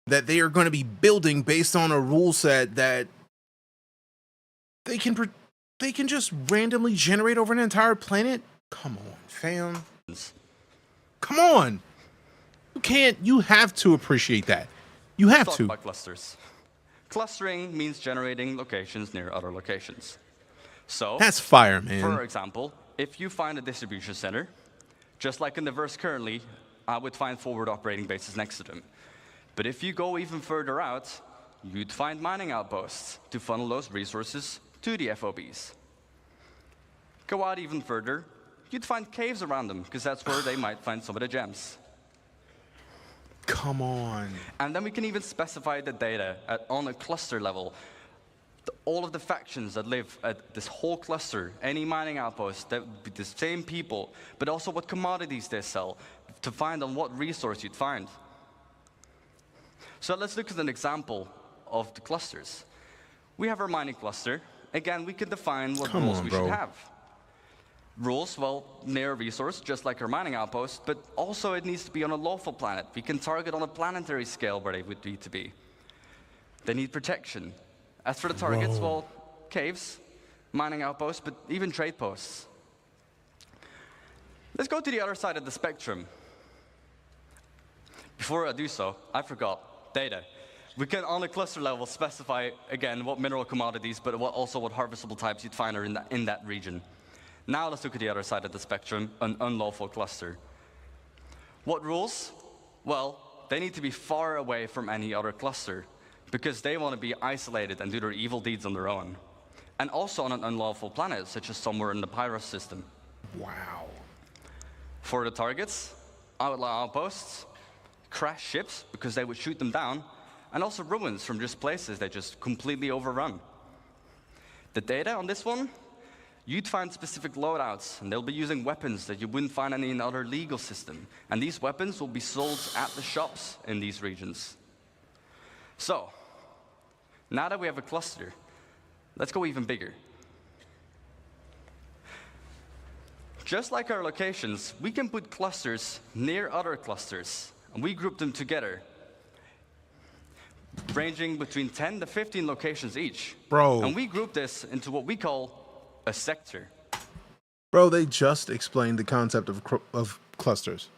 that they are going to be building based on a rule set that they can just randomly generate over an entire planet. Come on, fam. Come on. You have to appreciate that. You have Let's to. Talk about clusters. Clustering means generating locations near other locations. So that's fire, man. For example, if you find a distribution center, just like in the verse currently, I would find forward operating bases next to them. But if you go even further out, you'd find mining outposts to funnel those resources to the FOBs. Go out even further, you'd find caves around them, because that's where they might find some of the gems. Come on. And then we can even specify the data on a cluster level. All of the factions that live at this whole cluster, any mining outpost, that would be the same people, but also what commodities they sell, to find on what resource you'd find. So let's look at an example of the clusters. We have our mining cluster. Again, we can define what rules we should have. Rules, well, near a resource, just like our mining outpost, but also it needs to be on a lawful planet. We can target on a planetary scale where they would need to be. They need protection. As for the targets, well, caves, mining outposts, but even trade posts. Let's go to the other side of the spectrum. Before I do so, I forgot data. We can, on a cluster level, specify, again, what mineral commodities, but also what harvestable types you'd find are in that region. Now let's look at the other side of the spectrum, an unlawful cluster. What rules? Well, they need to be far away from any other cluster, because they want to be isolated and do their evil deeds on their own. And also on an unlawful planet, such as somewhere in the Pyros system. Wow. For the targets, outlaw outposts, crash ships, because they would shoot them down, and also ruins from just places they just completely overrun. The data on this one, you'd find specific loadouts, and they'll be using weapons that you wouldn't find in any other legal system. And these weapons will be sold at the shops in these regions. So, now that we have a cluster, let's go even bigger. Just like our locations, we can put clusters near other clusters, and we group them together, ranging between 10 to 15 locations each. Bro. And we group this into what we call a sector. Bro, they just explained the concept of clusters.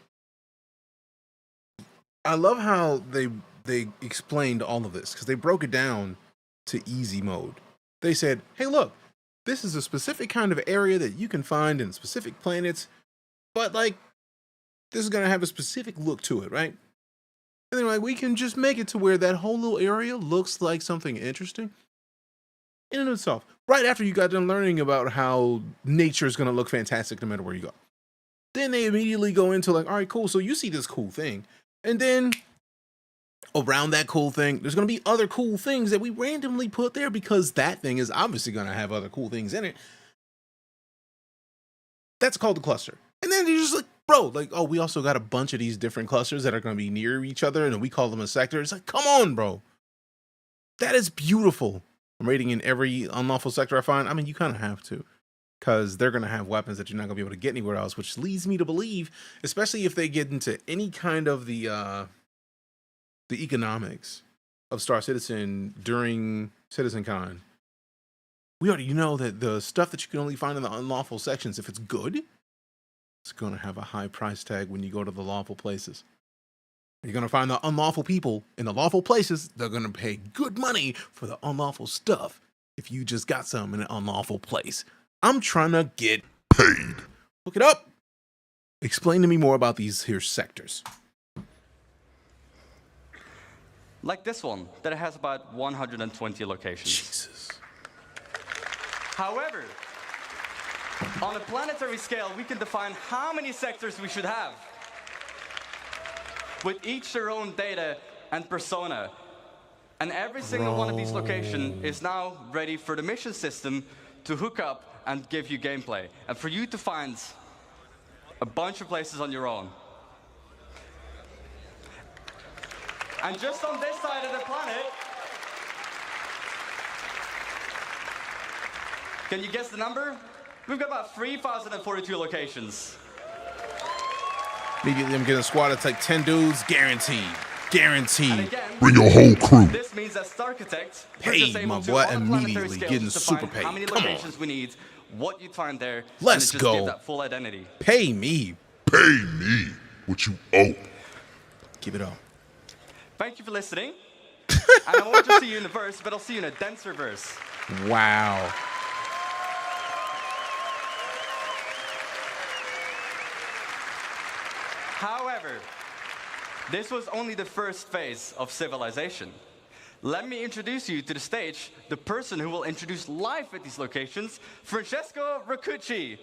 I love how they explained all of this, because they broke it down to easy mode. They said, hey, look, this is a specific kind of area that you can find in specific planets, but like, this is going to have a specific look to it, right? And then like, we can just make it to where that whole little area looks like something interesting in and of itself. Right after you got done learning about how nature is going to look fantastic no matter where you go. Then they immediately go into like, all right, cool. So you see this cool thing. And then around that cool thing, there's going to be other cool things that we randomly put there because that thing is obviously going to have other cool things in it. That's called the cluster. And then you're just like, bro, like, oh, we also got a bunch of these different clusters that are going to be near each other, and we call them a sector. It's like, come on, bro. That is beautiful. I'm raiding in every unlawful sector I find. I mean, you kind of have to, because they're going to have weapons that you're not going to be able to get anywhere else, which leads me to believe, especially if they get into any kind of the economics of Star Citizen during CitizenCon, we already know that the stuff that you can only find in the unlawful sections, if it's good, it's going to have a high price tag when you go to the lawful places. You're going to find the unlawful people in the lawful places. They're going to pay good money for the unlawful stuff if you just got some in an unlawful place. I'm trying to get paid. Look it up. Explain to me more about these here sectors. Like this one, that has about 120 locations. Jesus. However, on a planetary scale, we can define how many sectors we should have, with each their own data and persona. And every single one of these locations is now ready for the mission system to hook up and give you gameplay, and for you to find a bunch of places on your own. And just on this side of the planet, can you guess the number? We've got about 3,042 locations. Immediately I'm getting a squad that's like 10 dudes, guaranteed. Guaranteed. Again, bring your whole crew. This means that Starchitect, Hey, my boy, immediately getting super paid. How many Come locations on. we need, what you'd find there, Let's and it just go. give that full identity. Pay me. Pay me what you owe. Give it up. Thank you for listening. And I won't just see you in the verse, but I'll see you in a denser verse. Wow. However, this was only the first phase of civilization. Let me introduce you to the stage, the person who will introduce life at these locations, Francesco Raccucci.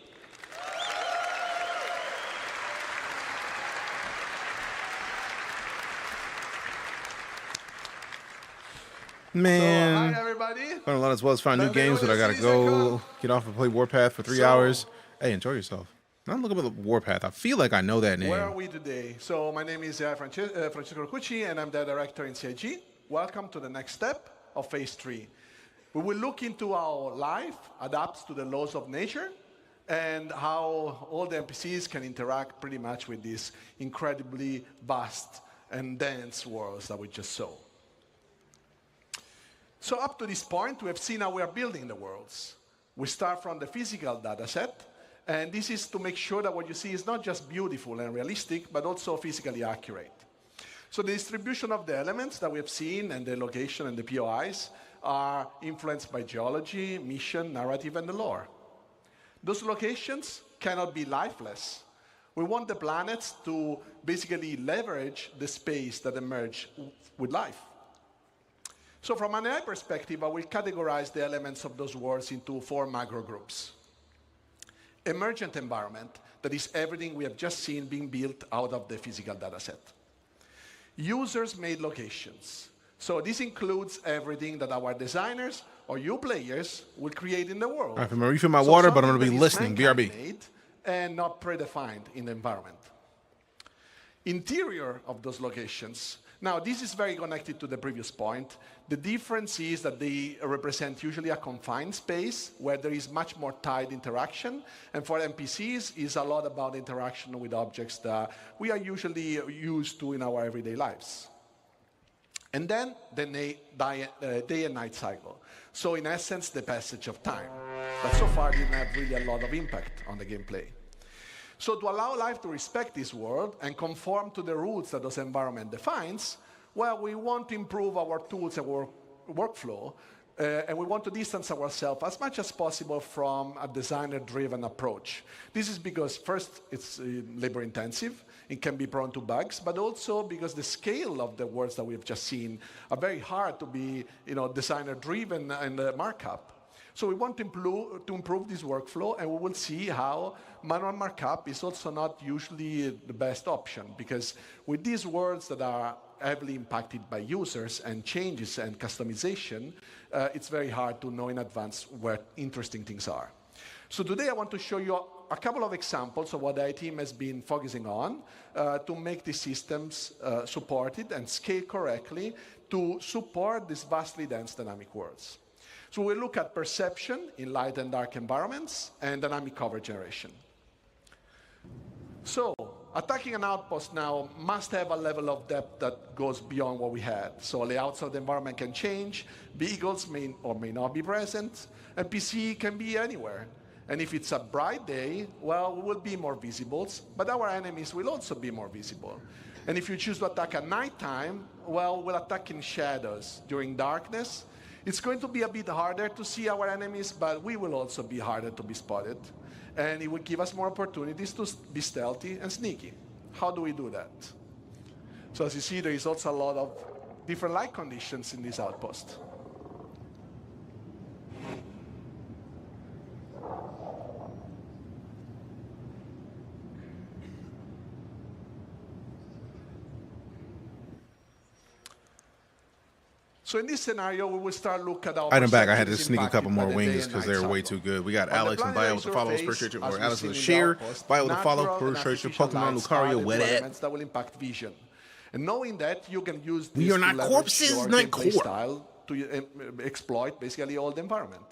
Man. So, hi everybody. Learn a lot as well as find new games, but I gotta go get off and play Warpath for 3 hours. Hey, enjoy yourself. I'm looking at the Warpath. I feel like I know that name. Where are we today? So my name is Francesco Raccucci, and I'm the director in CIG. Welcome to the next step of Phase 3. We will look into how life adapts to the laws of nature and how all the NPCs can interact pretty much with these incredibly vast and dense worlds that we just saw. So up to this point, we have seen how we are building the worlds. We start from the physical data set, and this is to make sure that what you see is not just beautiful and realistic, but also physically accurate. So the distribution of the elements that we have seen and the location and the POIs are influenced by geology, mission, narrative, and the lore. Those locations cannot be lifeless. We want the planets to basically leverage the space that emerge with life. So from an AI perspective, I will categorize the elements of those worlds into 4 macro groups. Emergent environment, that is everything we have just seen being built out of the physical data set. Users-made locations. So this includes everything that our designers or you players will create in the world. All right, I'm going to refill my water, but I'm going to be listening. BRB. And not predefined in the environment. Interior of those locations. Now, this is very connected to the previous point. The difference is that they represent usually a confined space where there is much more tight interaction. And for NPCs, it's a lot about interaction with objects that we are usually used to in our everyday lives. And then the day and night cycle. So in essence, the passage of time. But so far didn't have really a lot of impact on the gameplay. So to allow life to respect this world and conform to the rules that this environment defines, well, we want to improve our tools and workflow And we want to distance ourselves as much as possible from a designer-driven approach. This is because, first, it's labor-intensive. It can be prone to bugs, but also because the scale of the words that we've just seen are very hard to be designer-driven in the markup. So we want to improve this workflow, and we will see how manual markup is also not usually the best option, because with these words that are heavily impacted by users and changes and customization, it's very hard to know in advance where interesting things are. So today I want to show you a couple of examples of what the IT team has been focusing on to make these systems supported and scale correctly to support these vastly dense dynamic words. So we'll look at perception in light and dark environments and dynamic cover generation. So attacking an outpost now must have a level of depth that goes beyond what we had. So layouts of the environment can change, vehicles may or may not be present, and PC can be anywhere. And if it's a bright day, well, we will be more visible, but our enemies will also be more visible. And if you choose to attack at nighttime, well, we'll attack in shadows. During darkness, it's going to be a bit harder to see our enemies, but we will also be harder to be spotted. And it will give us more opportunities to be stealthy and sneaky. How do we do that? So as you see, there is also a lot of different light conditions in this outpost. So in this scenario, we will start look at our Item back. I had to sneak a couple more wings because they're way too good. We got Alex and Bio with the follows. Appreciate you. Or Alex with a share. Bio with a follow. Appreciate you. Pokemon Lucario with it. That will impact vision. And knowing that, you can use this we are not corpses, not core. Style to exploit basically all the environment.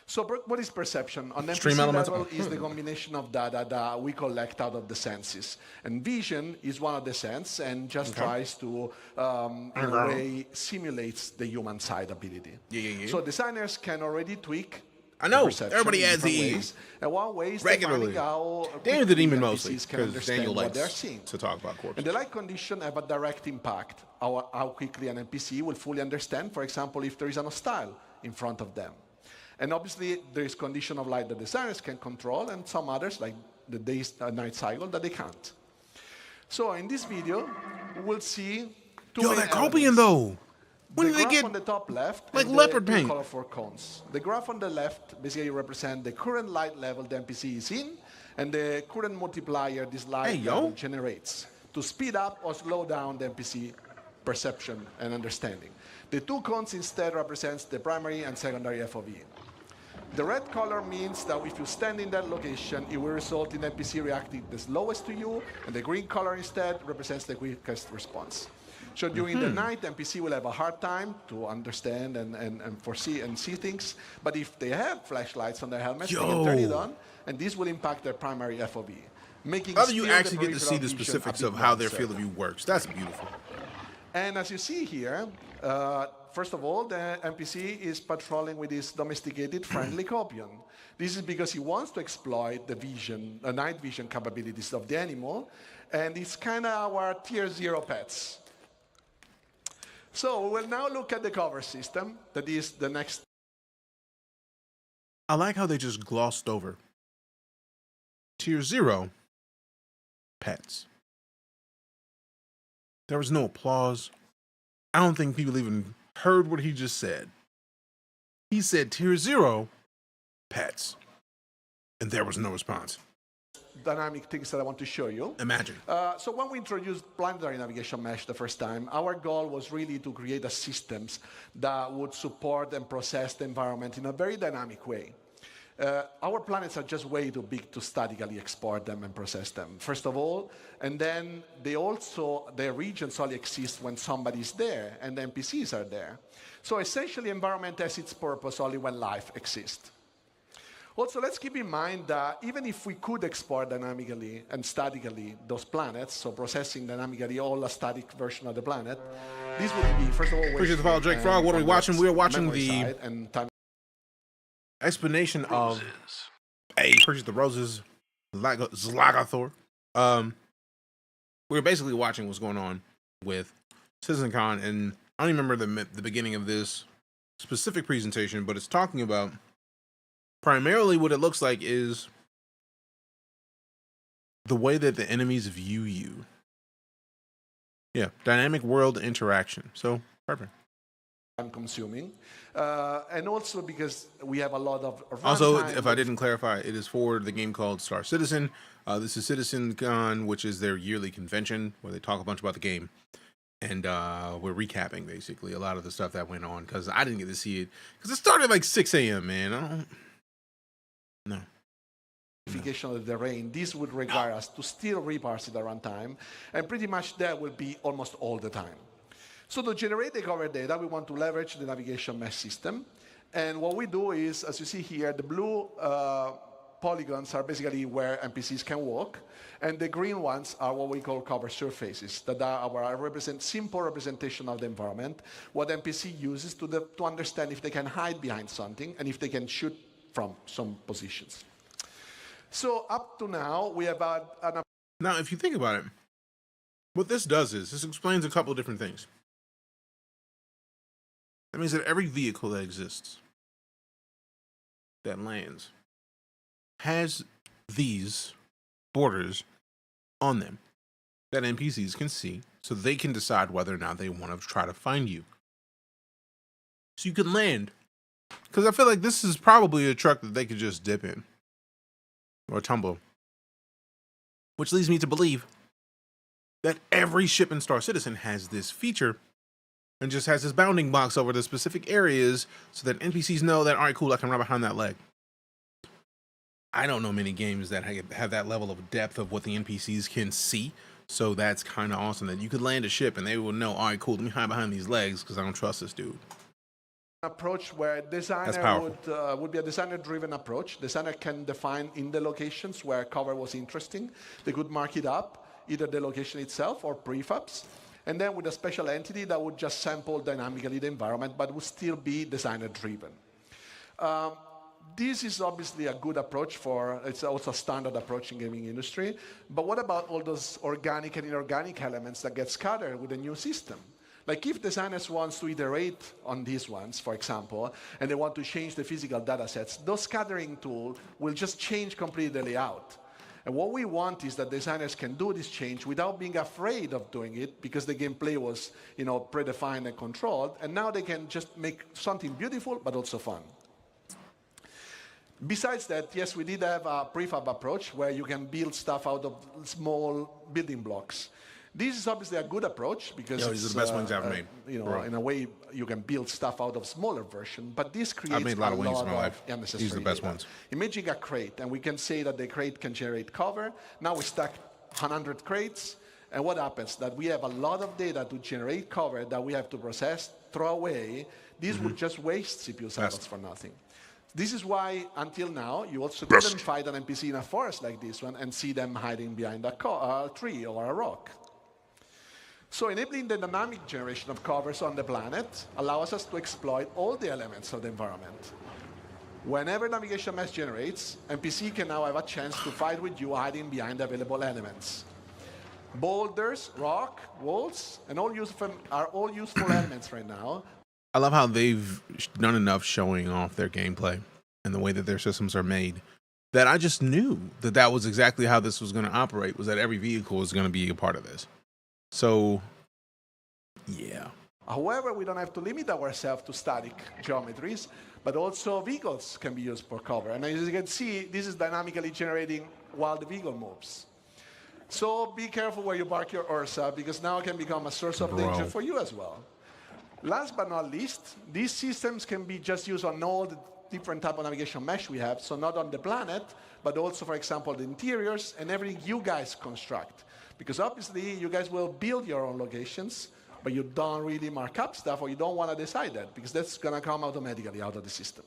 So what is perception? On NPC level is the combination of data that we collect out of the senses. And vision is one of the senses and just tries to, in a way, simulates the human side ability. So designers can already tweak everybody adds these. And one way is regularly. How Daniel the Demon mostly, because Daniel likes to talk about corpses. And the light condition have a direct impact how quickly an NPC will fully understand, for example, if there is an hostile in front of them. And obviously, there is condition of light that designers can control, and some others, like the day-night cycle, that they can't. So in this video, we'll see two main that copian though. When the did they graph get on the top left, like and leopard the paint? Colorful cones. The graph on the left basically represents the current light level the NPC is in, and the current multiplier this light level generates to speed up or slow down the NPC perception and understanding. The two cones instead represents the primary and secondary FOV. The red color means that if you stand in that location, it will result in NPC reacting the slowest to you, and the green color instead represents the quickest response. So during the night, NPC will have a hard time to understand and foresee and see things, but if they have flashlights on their helmets, they can turn it on, and this will impact their primary FOV. Making How do you actually get to see the specifics of how their field of view works? That's beautiful. And as you see here, first of all, the NPC is patrolling with his domesticated friendly copion. This is because he wants to exploit the vision, the night vision capabilities of the animal, and it's kind of our tier 0 pets. So we will now look at the cover system. That is the next. I like how they just glossed over tier 0 pets. There was no applause. I don't think people even heard what he just said. He said tier 0 pets, and there was no response. Dynamic things that I want to show you. Imagine. So when we introduced planetary navigation mesh the first time, our goal was really to create a systems that would support and process the environment in a very dynamic way. Our planets are just way too big to statically export them and process them, first of all. And then their regions only exist when somebody's there and the NPCs are there. So essentially, environment has its purpose only when life exists. Also, let's keep in mind that even if we could export dynamically and statically those planets, so processing dynamically all a static version of the planet, this would be, first of all, appreciate the follow, Jake Frog. What are we watching? We are watching the explanation of appreciate the roses, Zlagathor. We were basically watching what's going on with CitizenCon, and I don't even remember the beginning of this. specific presentation, but it's talking about primarily what it looks like is the way that the enemies view you. Yeah, dynamic world interaction. So, perfect. I'm consuming. And also because we have a lot of Also, runtime if I didn't clarify, it is for the game called Star Citizen. This is CitizenCon, which is their yearly convention where they talk a bunch about the game. And we're recapping, basically, a lot of the stuff that went on because I didn't get to see it. Because it started like 6 a.m., man. I don't... No. Of the rain. This would require us to still reparse it at runtime, and pretty much that will be almost all the time. So to generate the cover data, we want to leverage the navigation mesh system. And what we do is, as you see here, the blue polygons are basically where NPCs can walk, and the green ones are what we call cover surfaces, that are our simple representation of the environment, what NPC uses to understand if they can hide behind something and if they can shoot from some positions. So up to now, we have Now, if you think about it, what this does is, this explains a couple of different things. That means that every vehicle that exists, that lands, has these borders on them that NPCs can see, so they can decide whether or not they want to try to find you. So you can land, because I feel like this is probably a truck that they could just dip in. Or tumble. Which leads me to believe that every ship in Star Citizen has this feature and just has this bounding box over the specific areas so that NPCs know that, all right, cool, I can run behind that leg. I don't know many games that have that level of depth of what the NPCs can see. So that's kind of awesome that you could land a ship and they will know, all right, cool, let me hide behind these legs because I don't trust this dude. Approach where designer would be a designer-driven approach. Designer can define in the locations where cover was interesting. They could mark it up, either the location itself or prefabs, and then with a special entity that would just sample dynamically the environment, but would still be designer-driven. This is obviously a good approach it's also a standard approach in gaming industry. But what about all those organic and inorganic elements that get scattered with a new system? Like if designers want to iterate on these ones, for example, and they want to change the physical data sets, those scattering tools will just change completely the layout. And what we want is that designers can do this change without being afraid of doing it because the gameplay was, predefined and controlled. And now they can just make something beautiful, but also fun. Besides that, yes, we did have a prefab approach where you can build stuff out of small building blocks. This is obviously a good approach because these are the best ones I've made. In a way, you can build stuff out of smaller version, but this creates I've made a lot of wings in my life. Unnecessary These are the best data. ones. Imagine a crate, and we can say that the crate can generate cover. Now we stack 100 crates, and what happens? That we have a lot of data to generate cover that we have to process, throw away. This would just waste CPU cycles for nothing. This is why, until now, you also couldn't fight an NPC in a forest like this one and see them hiding behind a tree or a rock. So enabling the dynamic generation of covers on the planet allows us to exploit all the elements of the environment. Whenever navigation mesh generates, NPC can now have a chance to fight with you hiding behind available elements. Boulders, rock, walls, and are all useful elements right now. I love how they've done enough showing off their gameplay and the way that their systems are made that I just knew that that was exactly how this was going to operate, was that every vehicle was going to be a part of this. So, yeah. However, we don't have to limit ourselves to static geometries, but also vehicles can be used for cover. And as you can see, this is dynamically generating while the vehicle moves. So be careful where you park your Ursa, because now it can become a source of danger for you as well. Last but not least, these systems can be just used on all the different type of navigation mesh we have. So not on the planet, but also, for example, the interiors and everything you guys construct. Because obviously, you guys will build your own locations, but you don't really mark up stuff, or you don't want to decide that, because that's going to come automatically out of the system.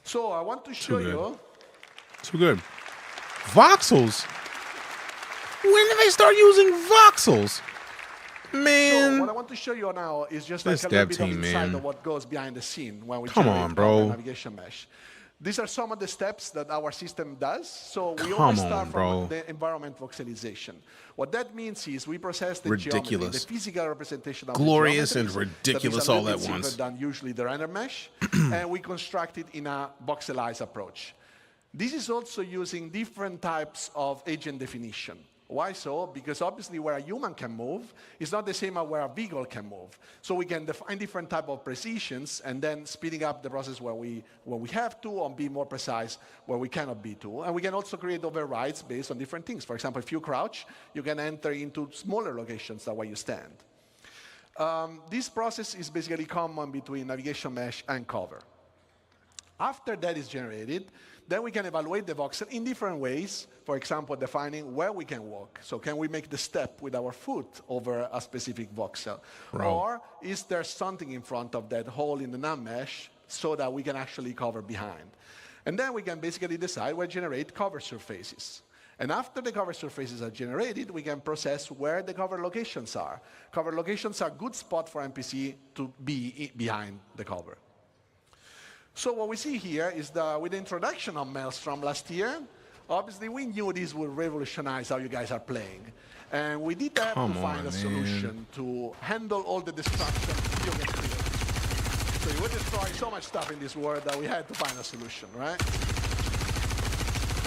So I want to show you. Too good. Voxels? When did they start using voxels? Man. So what I want to show you now is just like a little bit of insight of what goes behind the scene when we generate navigation mesh. These are some of the steps that our system does. So we always start from the environment voxelization. What that means is we process the geometry, the physical representation of glorious the and ridiculous all at once. Than usually the render mesh, and we construct it in a voxelized approach. This is also using different types of agent definition. Why so? Because obviously where a human can move is not the same as where a vehicle can move. So we can define different type of precisions and then speeding up the process where we have to, and be more precise where we cannot be to. And we can also create overrides based on different things. For example, if you crouch, you can enter into smaller locations than where you stand. This process is basically common between navigation mesh and cover. After that is generated, then we can evaluate the voxel in different ways. For example, defining where we can walk. So can we make the step with our foot over a specific voxel? Or is there something in front of that hole in the NAM mesh so that we can actually cover behind? And then we can basically decide where to generate cover surfaces. And after the cover surfaces are generated, we can process where the cover locations are. Cover locations are a good spot for NPC to be behind the cover. So what we see here is that with the introduction of Maelstrom last year, obviously we knew this would revolutionize how you guys are playing. And we did have to find a solution to handle all the destruction you can create. So you would destroy so much stuff in this world that we had to find a solution, right?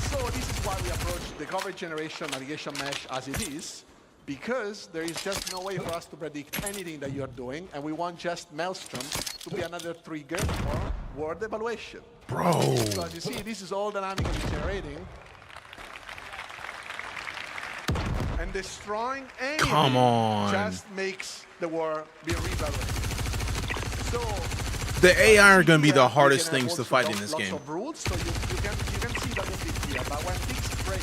So this is why we approach the cover generation navigation mesh as it is, because there is just no way for us to predict anything that you're doing, and we want just Maelstrom to be another trigger for word evaluation. Bro. So as you see, this is all dynamically generating. And destroying anything just makes the word be reevaluated. So the AI are going to be the hardest things to fight in this game. Lots of rules, so you can see that here. But when things break,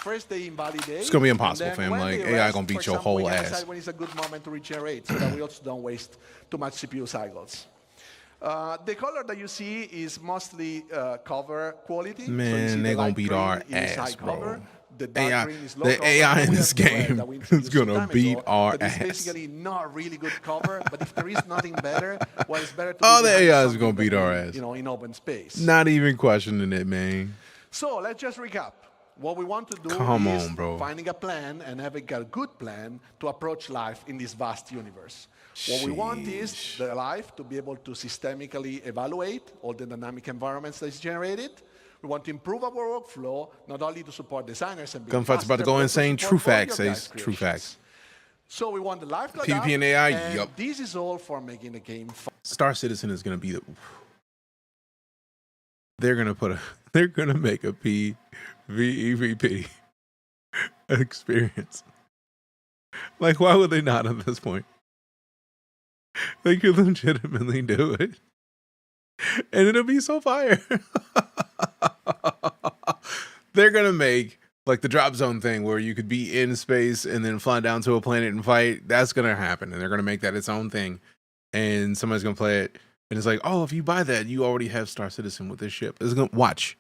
first they invalidate. It's going to be impossible, fam. Like, AI going to beat your whole ass. Decide when it's a good moment to regenerate, so that we also don't waste too much CPU cycles. The color that you see is mostly cover quality. Man, so they're going to beat our ass, bro. The AI in this game is going to beat our ass. It's basically not really good cover, but if there is nothing better, well, it's better to all the AI is going to beat our ass. You know, in open space. Not even questioning it, man. So let's just recap. What we want to do is finding a plan and having a good plan to approach life in this vast universe. What we want is the life to be able to systemically evaluate all the dynamic environments that is generated. We want to improve our workflow, not only to support designers and Gunfight's about to go insane. True facts, says true facts. So we want the life to PvP and AI, and this is all for making the game fun. Star Citizen is going to be the... They're going to make a PvEVP experience. Like, why would they not at this point? They could legitimately do it. And it'll be so fire. They're going to make like the drop zone thing where you could be in space and then fly down to a planet and fight. That's going to happen. And they're going to make that its own thing. And somebody's going to play it. And it's like, oh, if you buy that, you already have Star Citizen with this ship. It's going to watch.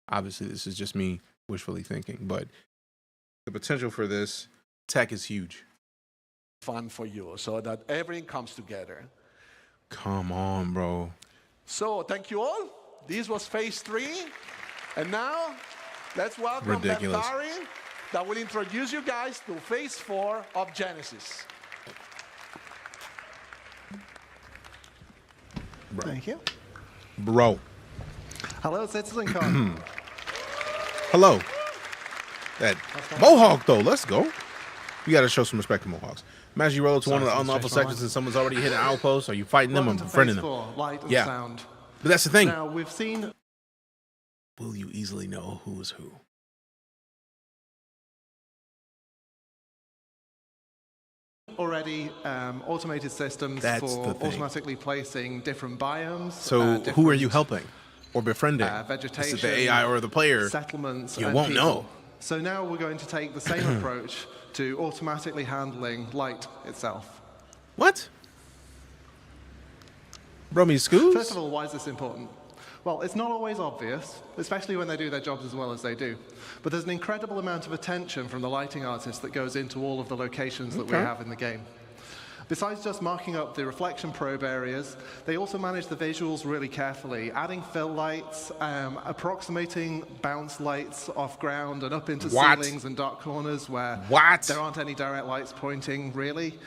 Obviously, this is just me wishfully thinking, but the potential for this tech is huge. Fun for you so that everything comes together. Come on, bro. So thank you all. This was phase 3. And now let's welcome Bentari that will introduce you guys to phase 4 of Genesis. Bro. Thank you. Bro. Hello, CitizenCon. Hello. That Mohawk, though. Let's go. You got to show some respect to Mohawks. Imagine you roll to one of the unlawful sectors and someone's already hit an outpost. Are you fighting them or befriending them? Light and yeah. sound. But that's the thing. Now, we've seen... Will you easily know who is who? Already automated systems for automatically placing different biomes. So who are you helping or befriending? Vegetation, is it the AI or the player? Settlements. You won't know. So now we're going to take the same approach to automatically handling light itself. What? Brummy Scoos? First of all, why is this important? Well, it's not always obvious, especially when they do their jobs as well as they do. But there's an incredible amount of attention from the lighting artists that goes into all of the locations that we have in the game. Besides just marking up the reflection probe areas, they also manage the visuals really carefully, adding fill lights, approximating bounce lights off ground and up into ceilings and dark corners where there aren't any direct lights pointing, really.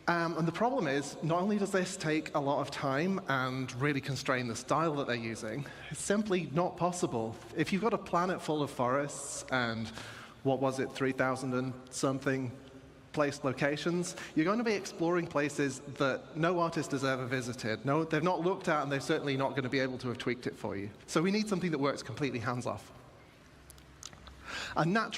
And the problem is, not only does this take a lot of time and really constrain the style that they're using, it's simply not possible. If you've got a planet full of forests and, what was it, 3,000 and something placed locations, you're going to be exploring places that no artist has ever visited. No, they've not looked at, and they're certainly not going to be able to have tweaked it for you. So we need something that works completely hands-off.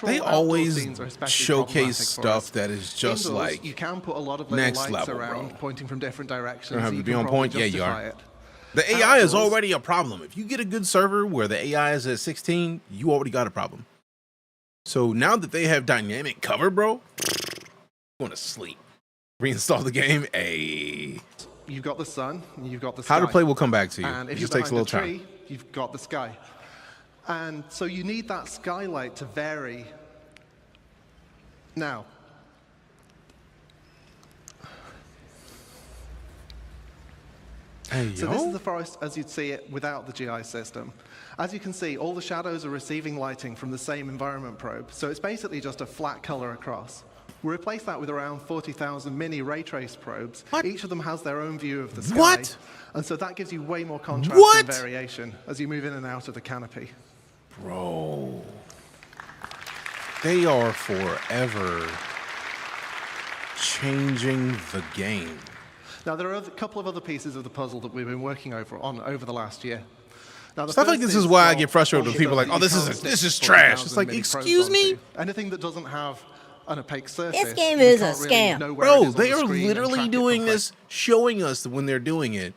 They always showcase stuff that is just indoors, like you can put a lot of little next lights level, around, bro. pointing from different directions. You don't have so to be can on probably point. Yeah, you justify are. it. The AI is already a problem. If you get a good server where the AI is at 16, you already got a problem. So now that they have dynamic cover, bro, going to sleep. Reinstall the game. You've got the sun, you've got the sky. How to play will come back to you. And if It you're just takes a little behind time. tree, you've got the sky. And so you need that skylight to vary. Now, so this is the forest as you'd see it without the GI system. As you can see, all the shadows are receiving lighting from the same environment probe, so it's basically just a flat color across. We replace that with around 40,000 mini ray trace probes. Each of them has their own view of the sky. And so that gives you way more contrast and variation as you move in and out of the canopy. Bro. They are forever changing the game. Now, there are a couple of other pieces of the puzzle that we've been working on over the last year. Now, Stuff like this is why I get frustrated with people like, oh, this is trash. It's like, excuse me? Anything that doesn't have an opaque surface. This game is a scam. Bro, they are literally doing this, showing us when they're doing it,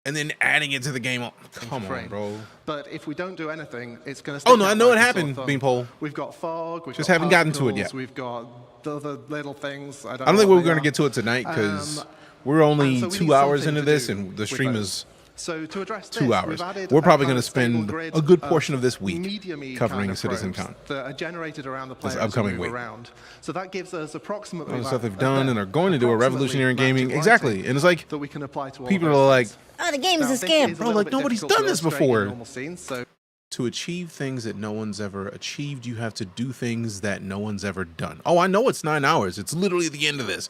and then adding it to the game. Come on, bro. But if we don't do anything, it's going to. Oh no, I know it happened, Beanpole. We've got fog. We've just got haven't gotten to it yet. We've got the other little things. I don't think we're going to get to it tonight because we're only 2 hours into this, and the stream is so to address 2 hours. We're probably going to spend a good portion of this week covering CitizenCon. That are generated around the this players upcoming week. Around. So that gives us approximately all the stuff they've done and are going to do a revolutionary in gaming. Exactly, and it's like that we can apply to all people are like, "Oh, the game is a scam." Bro, like nobody's done this before. To achieve things that no one's ever achieved, you have to do things that no one's ever done. Oh, I know it's 9 hours. It's literally the end of this.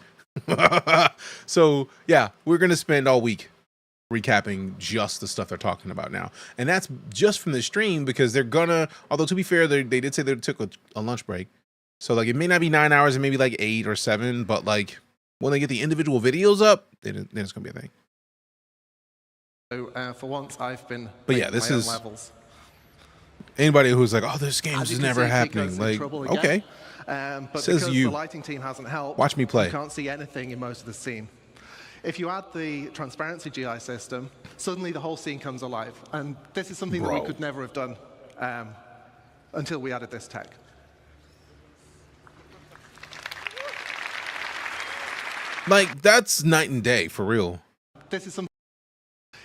So yeah, we're gonna spend all week recapping just the stuff they're talking about now, and that's just from the stream because they're gonna. Although to be fair, they did say they took a lunch break, so like it may not be 9 hours, it may be like 8 or 7, but like when they get the individual videos up, then it's gonna be a thing. So for once, I've been. But yeah, this my own is. levels. Anybody who's like, oh, this game is never happening. Like, okay. But says because you. the lighting team hasn't helped, watch me play. You can't see anything in most of the scene. If you add the transparency GI system, suddenly the whole scene comes alive. And this is something that we could never have done until we added this tech. Like, that's night and day, for real. This is something.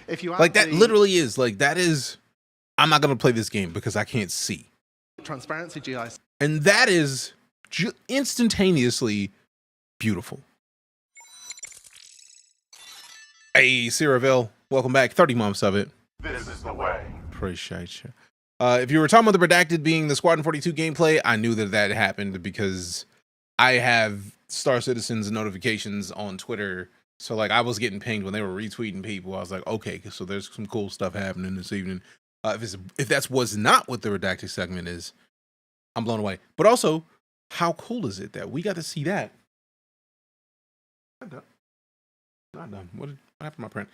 If you add like, that literally is. Like, that is. I'm not going to play this game because I can't see. Transparency GI. And that is instantaneously beautiful. Hey, Ciravel, welcome back. 30 months of it. This is the way. Appreciate you. If you were talking about the redacted being the Squadron 42 gameplay, I knew that happened because I have Star Citizen's notifications on Twitter. So, like, I was getting pinged when they were retweeting people. I was like, okay, so there's some cool stuff happening this evening. If that was not what the redacted segment is, I'm blown away. But also, how cool is it that we got to see that? Not done. What happened to my print?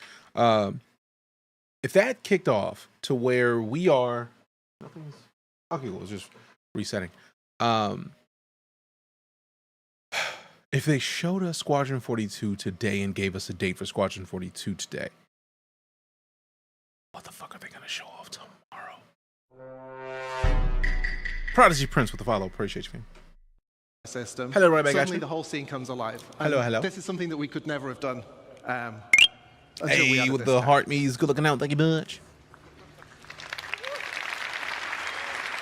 If that kicked off to where we are, nothing's okay. Well, it's just resetting. If they showed us Squadron 42 today and gave us a date for Squadron 42 today, what the fuck are they gonna show off tomorrow? Prodigy Prince with the follow. Appreciate you, man. System. Hello, right back. Suddenly the whole scene comes alive. Hello. This is something that we could never have done. Hey, with the heart me's good looking out. Thank you much.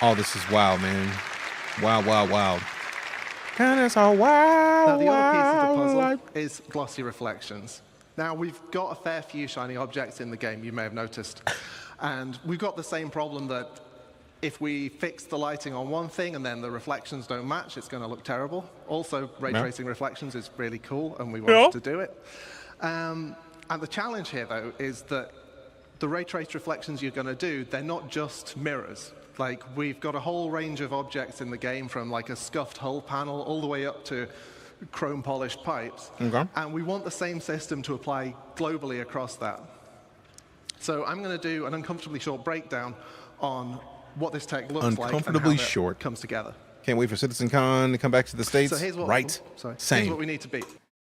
Oh, this is wild, man. Wow. And it's a wow. Now, the other piece of the puzzle is glossy reflections. Now, we've got a fair few shiny objects in the game, you may have noticed. And we've got the same problem that if we fix the lighting on one thing and then the reflections don't match, it's going to look terrible. Also, ray tracing reflections is really cool, and we wanted to do it. And the challenge here, though, is that the ray trace reflections you're going to do, they're not just mirrors. Like, we've got a whole range of objects in the game, from like a scuffed hull panel all the way up to chrome polished pipes. And we want the same system to apply globally across that. So I'm going to do an uncomfortably short breakdown on what this tech looks like and how it comes together. Can't wait for CitizenCon to come back to the States. So here's what, Same. Here's what we need to beat.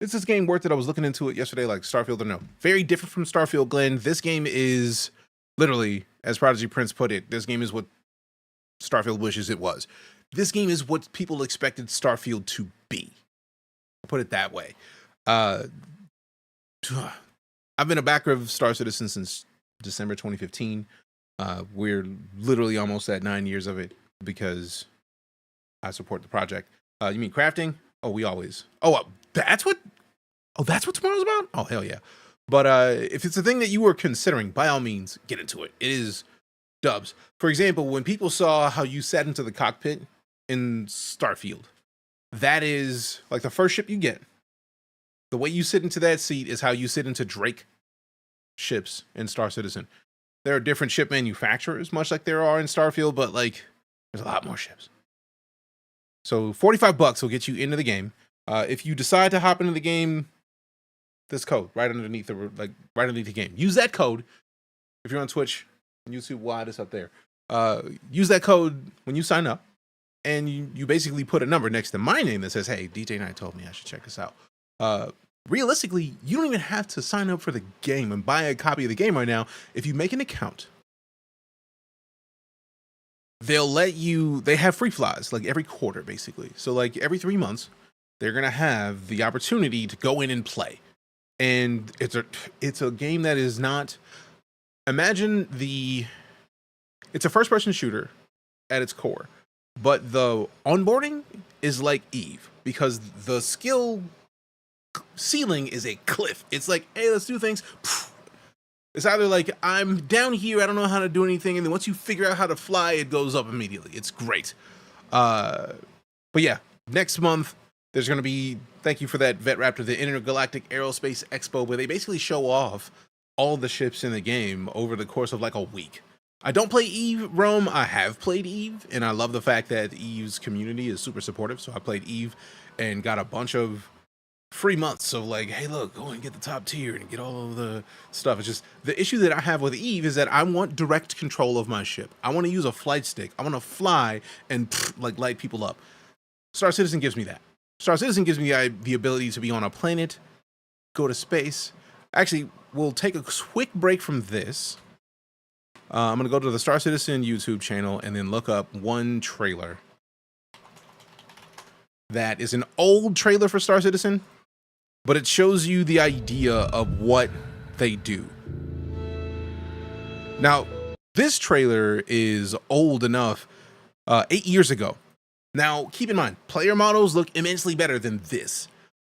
Is this game worth it? I was looking into it yesterday, like Starfield or no. Very different from Starfield, Glenn. This game is literally, as Prodigy Prince put it, this game is what Starfield wishes it was. This game is what people expected Starfield to be. I'll put it that way. I've been a backer of Star Citizen since December 2015. We're literally almost at 9 years of it because I support the project. You mean crafting? Oh, we always. That's what tomorrow's about? Oh, hell yeah. But if it's a thing that you were considering, by all means, get into it. It is dubs. For example, when people saw how you sat into the cockpit in Starfield, that is like the first ship you get. The way you sit into that seat is how you sit into Drake ships in Star Citizen. There are different ship manufacturers, much like there are in Starfield, but like there's a lot more ships. So $45 will get you into the game. If you decide to hop into the game, this code right underneath the game. Use that code. If you're on Twitch and YouTube, why it's up there. Use that code when you sign up, and you basically put a number next to my name that says, "Hey, DeejayKnight told me I should check this out." Realistically, you don't even have to sign up for the game and buy a copy of the game right now. If you make an account, they have free flies like every quarter, basically. So like every 3 months, they're going to have the opportunity to go in and play. And it's a game that is not, it's a first person shooter at its core, but the onboarding is like Eve, because the skill ceiling is a cliff. It's like, hey, let's do things. It's either like, I'm down here, I don't know how to do anything, and then once you figure out how to fly, it goes up immediately. It's great. But yeah, next month there's going to be, thank you for that, Vet Raptor, the Intergalactic Aerospace Expo, where they basically show off all the ships in the game over the course of like a week. I don't play Eve, Rome. I have played Eve, and I love the fact that Eve's community is super supportive. So I played Eve and got a bunch of free months of like, hey, look, go and get the top tier and get all of the stuff. It's just the issue that I have with Eve is that I want direct control of my ship. I want to use a flight stick. I want to fly and like light people up. Star Citizen gives me that. Star Citizen gives me the ability to be on a planet, go to space. Actually, we'll take a quick break from this. I'm going to go to the Star Citizen YouTube channel and then look up one trailer that is an old trailer for Star Citizen, but it shows you the idea of what they do. Now, this trailer is old enough, 8 years ago. Now, keep in mind, player models look immensely better than this,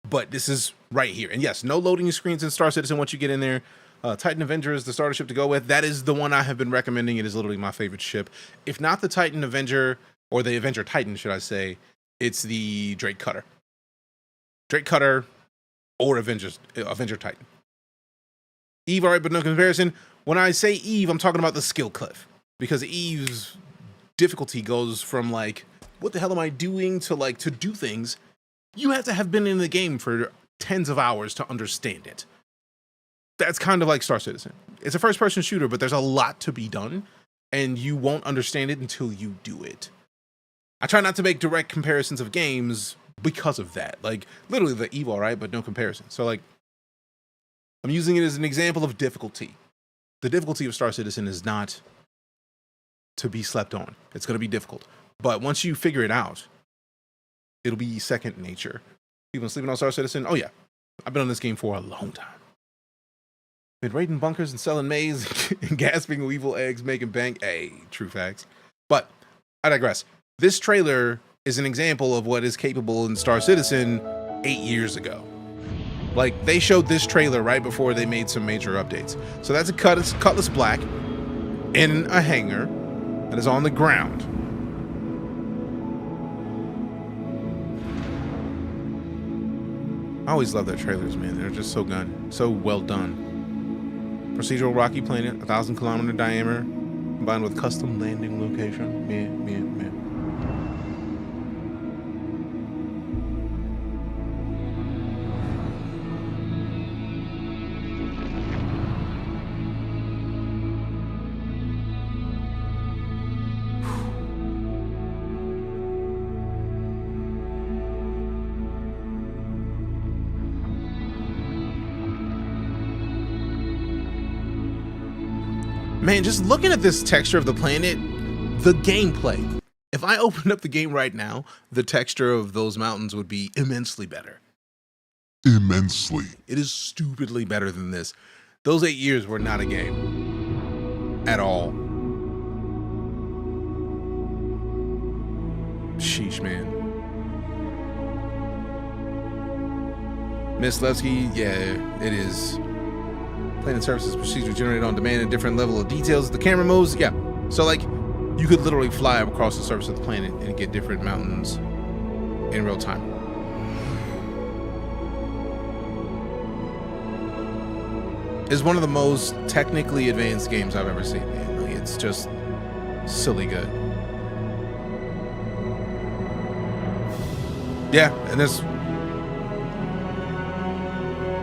but this is right here. And yes, no loading screens in Star Citizen once you get in there. Titan Avenger is the starter ship to go with. That is the one I have been recommending. It is literally my favorite ship. If not the Titan Avenger, or the Avenger Titan, should I say, it's the Drake Cutter. Drake Cutter or Avenger Titan. Eve, all right, but no comparison. When I say Eve, I'm talking about the skill cliff, because Eve's difficulty goes from like, what the hell am I doing, to like, to do things. You have to have been in the game for tens of hours to understand it. That's kind of like Star Citizen. It's a first-person shooter, but there's a lot to be done, and you won't understand it until you do it. I try not to make direct comparisons of games because of that. Like, literally the Eve, all right, but no comparison. So, like, I'm using it as an example of difficulty. The difficulty of Star Citizen is not to be slept on. It's going to be difficult. But once you figure it out, it'll be second nature. People sleeping on Star Citizen? Oh, yeah. I've been on this game for a long time. Been raiding bunkers and selling maize and gasping weevil eggs, making bank. Hey, true facts. But I digress. This trailer is an example of what is capable in Star Citizen 8 years ago. Like, they showed this trailer right before they made some major updates. So that's a Cutlass Black in a hangar that is on the ground. I always love their trailers, man. They're just so well done. Procedural rocky planet, 1,000-kilometer diameter, combined with custom landing location. Man. Man, just looking at this texture of the planet, the gameplay. If I opened up the game right now, the texture of those mountains would be immensely better. Immensely. It is stupidly better than this. Those 8 years were not a game. At all. Sheesh, man. Miss Levski, yeah, it is. Planet surfaces procedure generated on demand a different level of details. The camera moves, yeah. So like, you could literally fly across the surface of the planet and get different mountains in real time. It's one of the most technically advanced games I've ever seen, man. Like, it's just silly good. Yeah, and there's...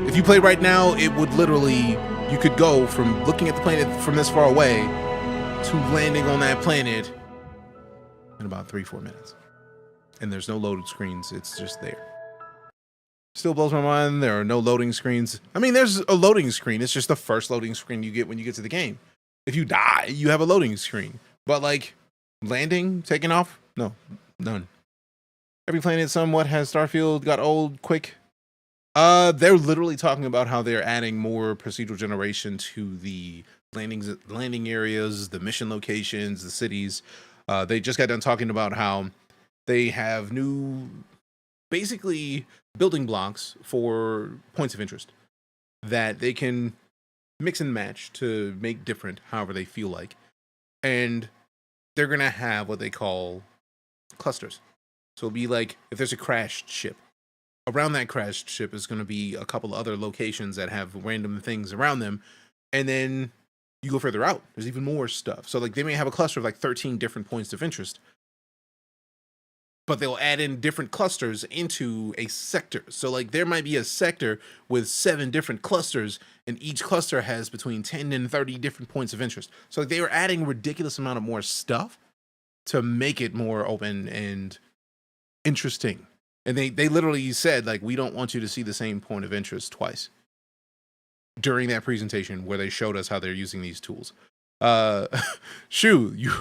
If you play right now, it would literally... You could go from looking at the planet from this far away to landing on that planet in about 3-4 minutes. And there's no loaded screens. It's just there. Still blows my mind. There are no loading screens. I mean, there's a loading screen. It's just the first loading screen you get when you get to the game. If you die, you have a loading screen. But like landing, taking off, no, none. Every planet somewhat has Starfield got old quick. They're literally talking about how they're adding more procedural generation to the landing areas, the mission locations, the cities. They just got done talking about how they have new, basically, building blocks for points of interest that they can mix and match to make different however they feel like. And they're going to have what they call clusters. So it'll be like if there's a crashed ship. Around that crashed ship is going to be a couple other locations that have random things around them. And then you go further out. There's even more stuff. So like they may have a cluster of like 13 different points of interest. But they'll add in different clusters into a sector. So like there might be a sector with 7 different clusters, and each cluster has between 10 and 30 different points of interest. So like they are adding a ridiculous amount of more stuff to make it more open and interesting. And they literally said, like, we don't want you to see the same point of interest twice during that presentation where they showed us how they're using these tools. Shu, you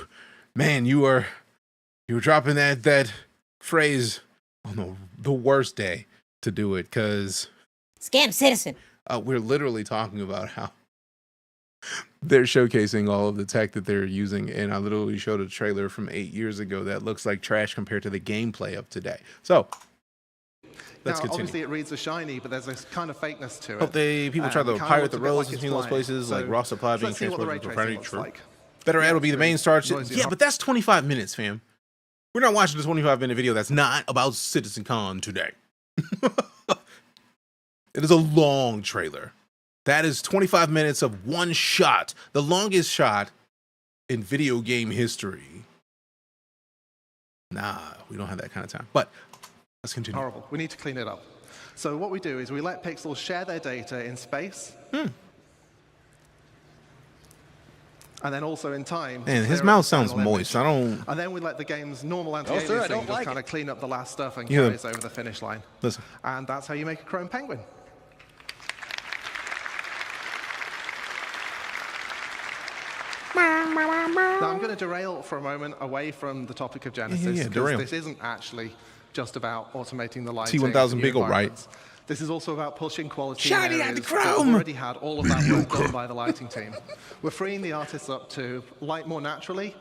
were dropping that phrase on the worst day to do it, because Scam Citizen. We're literally talking about how they're showcasing all of the tech that they're using, and I literally showed a trailer from 8 years ago that looks like trash compared to the gameplay of today. So let's continue. Obviously it reads as shiny, but there's this kind of fakeness to it. Hope people try to pirate the roads between those places, like raw supply being transported to refinery. True. Better ad will be the main star. Yeah, but that's 25 minutes, fam. We're not watching a 25-minute video that's not about CitizenCon today. It is a long trailer. That is 25 minutes of one shot, the longest shot in video game history. Nah, we don't have that kind of time. But let's continue. Horrible. We need to clean it up. So what we do is we let pixels share their data in space. And then also in time. Man, his mouth sounds moist. And then we let the game's normal anti-aliasing just kind of clean up the last stuff and carry us over the finish line. Listen. And that's how you make a chrome penguin. Now I'm going to derail for a moment away from the topic of Genesis, because this isn't actually just about automating the lighting. T1000 big ol' right. This is also about pushing quality Shiny in at areas the that chrome. already had all of that work done by the lighting team. We're freeing the artists up to light more naturally,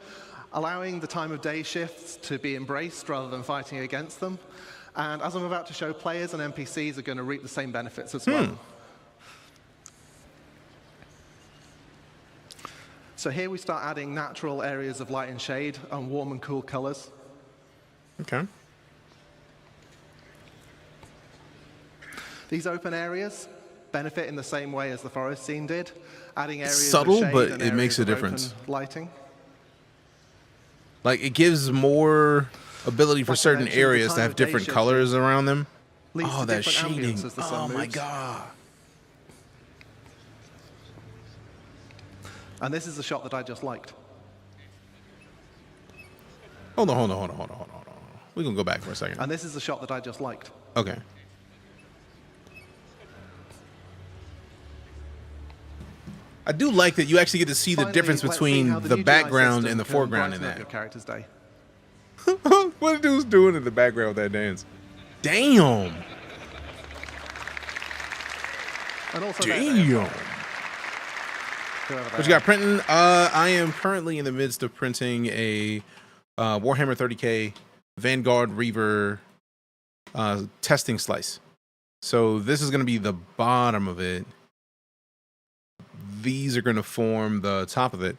allowing the time of day shifts to be embraced rather than fighting against them. And as I'm about to show, players and NPCs are going to reap the same benefits as well. So here we start adding natural areas of light and shade and warm and cool colors. Okay. These open areas benefit in the same way as the forest scene did, adding areas subtle, of shade but and it makes areas a of difference. open lighting. Like, it gives more ability for Like I certain mentioned, the areas to time have of day different shifting colors around them. leads Oh, to that different shading. ambience as the sun Oh, my moves. God. And this is the shot that I just liked. Hold on. We're going to go back for a second. And this is the shot that I just liked. Okay. I do like that you actually get to see the Finally, difference let's see between how the new background system and the can foreground in brighten up that. your character's day. What the dude's doing in the background with that dance? Damn. And also Damn. What you got printing? I am currently in the midst of printing a Warhammer 30K Vanguard Reaver testing slice. So this is going to be the bottom of it. These are going to form the top of it.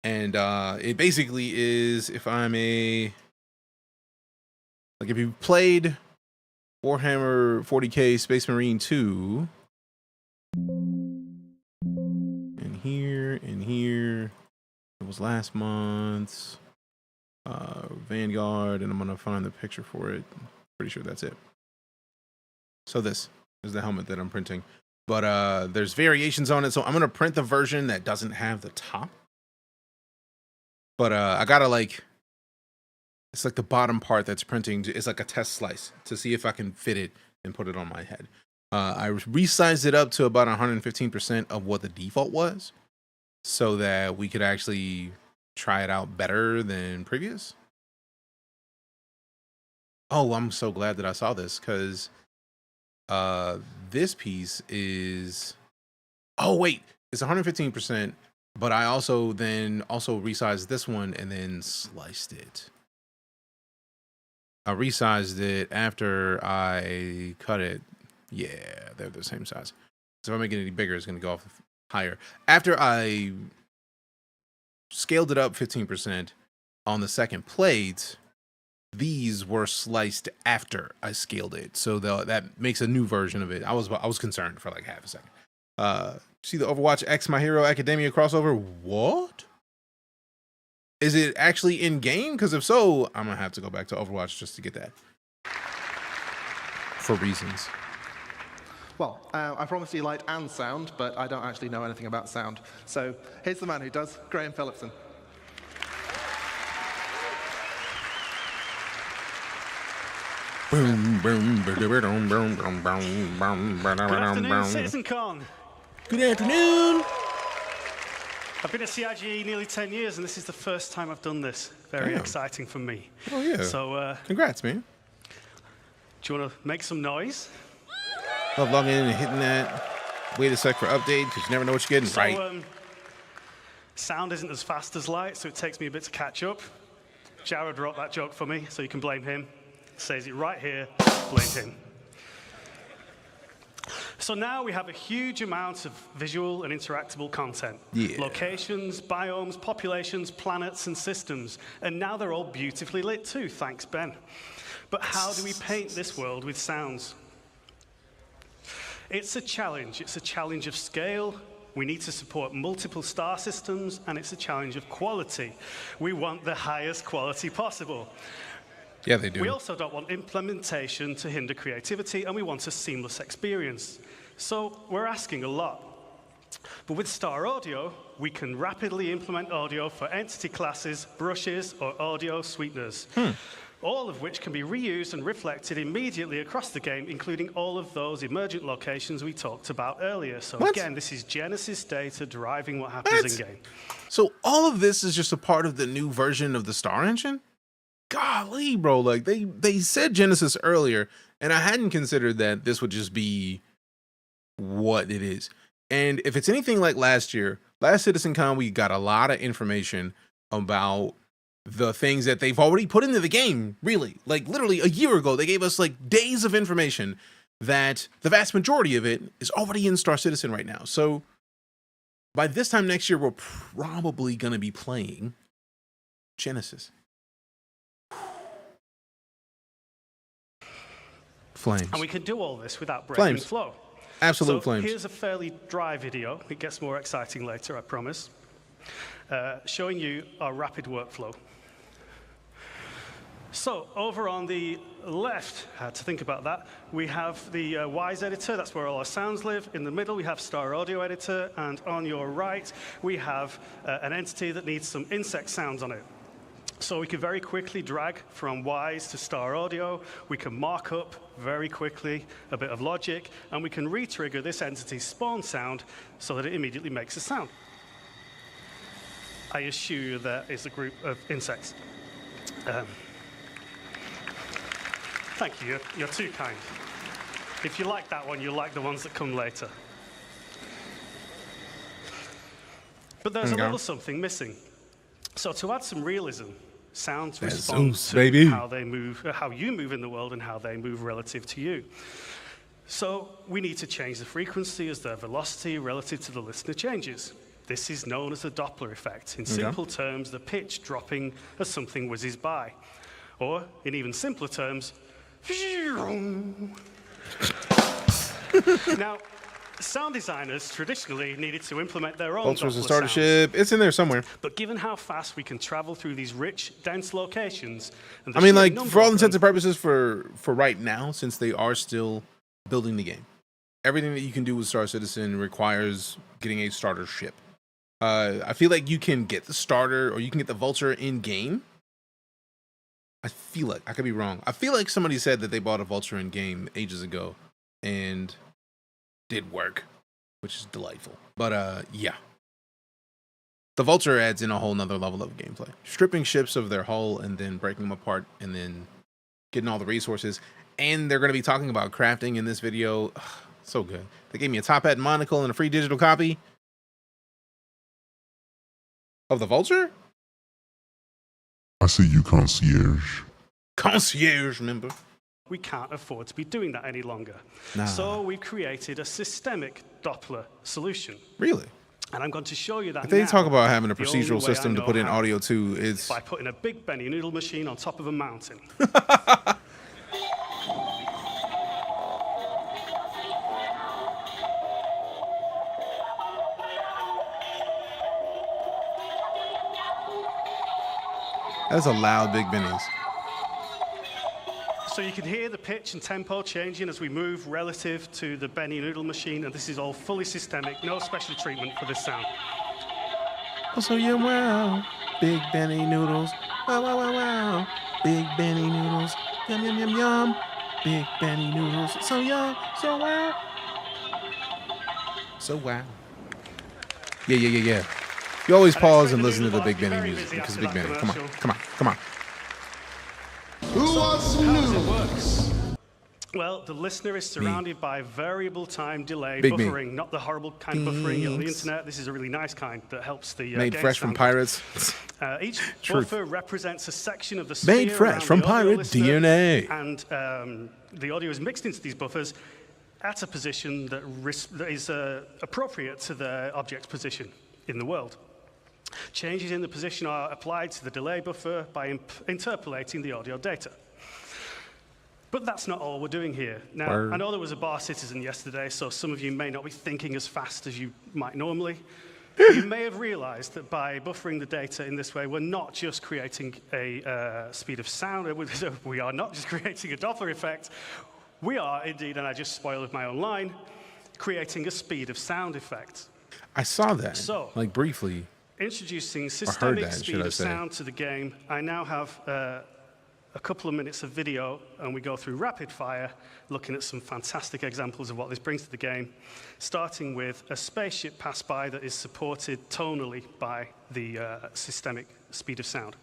And it basically is, if you played Warhammer 40K Space Marine 2, and here, it was last month's Vanguard, and I'm going to find the picture for it. Pretty sure that's it. So this is the helmet that I'm printing. But there's variations on it, so I'm going to print the version that doesn't have the top. But I got to it's like the bottom part that's printing. It's like a test slice to see if I can fit it and put it on my head. I resized it up to about 115% of what the default was so that we could actually try it out better than previous. Oh, I'm so glad that I saw this because this piece is, oh wait, it's 115%, but I also resized this one and then sliced it. I resized it after I cut it. Yeah, they're the same size. So if I make it any bigger, it's going to go off higher. After I scaled it up 15% on the second plate, these were sliced after I scaled it. So that makes a new version of it. I was concerned for like half a second. See the Overwatch X My Hero Academia crossover? What? Is it actually in game? Because if so, I'm gonna have to go back to Overwatch just to get that. For reasons. Well, I promised you light and sound, but I don't actually know anything about sound. So here's the man who does, Graham Phillipson. Good afternoon, CitizenCon. Good afternoon. I've been at CIG nearly 10 years, and this is the first time I've done this. Very exciting for me. Oh, yeah. So, congrats, man. Do you want to make some noise? Love logging in and hitting that. Wait a sec for update, because you never know what you're getting right. Sound isn't as fast as light, so it takes me a bit to catch up. Jared wrote that joke for me, so you can blame him. Says it right here, blame him. So now we have a huge amount of visual and interactable content. Yeah. Locations, biomes, populations, planets, and systems. And now they're all beautifully lit too, thanks, Ben. But how do we paint this world with sounds? It's a challenge. It's a challenge of scale. We need to support multiple star systems, and it's a challenge of quality. We want the highest quality possible. Yeah, they do. We also don't want implementation to hinder creativity, and we want a seamless experience. So we're asking a lot. But with Star Audio, we can rapidly implement audio for entity classes, brushes, or audio sweeteners, all of which can be reused and reflected immediately across the game, including all of those emergent locations we talked about earlier. So again, this is Genesis data driving what happens in-game. So all of this is just a part of the new version of the Star Engine? Golly, bro, like they said Genesis earlier, and I hadn't considered that this would just be what it is. And if it's anything like last year, last CitizenCon, we got a lot of information about the things that they've already put into the game, really. Like, literally a year ago, they gave us, like, days of information that the vast majority of it is already in Star Citizen right now. So, by this time next year, we're probably going to be playing Genesis. Flames. And we can do all this without breaking flow. Absolute flames. Here's a fairly dry video. It gets more exciting later, I promise. Showing you our rapid workflow. So over on the left, had to think about that, we have the Wise editor. That's where all our sounds live. In the middle, we have Star Audio editor. And on your right, we have an entity that needs some insect sounds on it. So we can very quickly drag from Wise to Star Audio. We can mark up very quickly a bit of logic, and we can re-trigger this entity's spawn sound so that it immediately makes a sound. I assure you there is a group of insects. Thank you, you're too kind. If you like that one, you'll like the ones that come later. But there's a little something missing. So to add some realism, sounds respond to how they move, how you move in the world and how they move relative to you. So we need to change the frequency as their velocity relative to the listener changes. This is known as the Doppler effect. In simple terms, the pitch dropping as something whizzes by. Or, in even simpler terms, now, sound designers traditionally needed to implement their own Ultra's a Doppler starter sounds. ship. It's in there somewhere. But given how fast we can travel through these rich, dense locations, and I mean, like, for all intents and purposes, for right now, since they are still building the game, everything that you can do with Star Citizen requires getting a starter ship. I feel like you can get the starter, or you can get the Vulture in game. I feel like, I could be wrong. I feel like somebody said that they bought a Vulture in game ages ago and did work, which is delightful. But yeah, the Vulture adds in a whole nother level of gameplay. Stripping ships of their hull and then breaking them apart and then getting all the resources. And they're going to be talking about crafting in this video. Ugh, so good. They gave me a top hat and monocle and a free digital copy of the Vulture. I see you, concierge. Concierge member. We can't afford to be doing that any longer. Nah. So we've created a systemic Doppler solution. Really? And I'm going to show you that If they now. talk about having a The only procedural way I system to know put in how audio too, it's by putting a big Benny noodle machine on top of a mountain. that's a loud Big Bennies. So you can hear the pitch and tempo changing as we move relative to the Benny noodle machine, and this is all fully systemic, no special treatment for this sound. Oh, so yeah, wow. Big Benny noodles. Wow, wow, wow, wow. Big Benny noodles. Yum, yum, yum, yum. Big Benny noodles. So yum, so wow. So wow. Yeah, yeah, yeah, yeah. You always pause and listen to the Big Benny music because Big Benny. Come on, come on, come on. Who wants some noodles? Well, the listener is surrounded by variable time delay Big buffering, not the horrible kind of buffering on the internet. This is a really nice kind that helps the Made game fresh from standard. pirates. Each Truth. buffer represents a section of the sphere Made fresh around from the audio pirate listener, DNA. and the audio is mixed into these buffers at a position that is appropriate to the object's position in the world. Changes in the position are applied to the delay buffer by interpolating the audio data. But that's not all we're doing here. Now, I know there was a bar citizen yesterday, so some of you may not be thinking as fast as you might normally. You may have realized that by buffering the data in this way, we're not just creating a speed of sound. We are not just creating a Doppler effect. We are indeed, and I just spoiled my own line, creating a speed of sound effect. I saw that, So, like briefly. Introducing systemic that, speed of sound to the game, I now have a couple of minutes of video, and we go through rapid fire, looking at some fantastic examples of what this brings to the game, starting with a spaceship pass by that is supported tonally by the systemic speed of sound.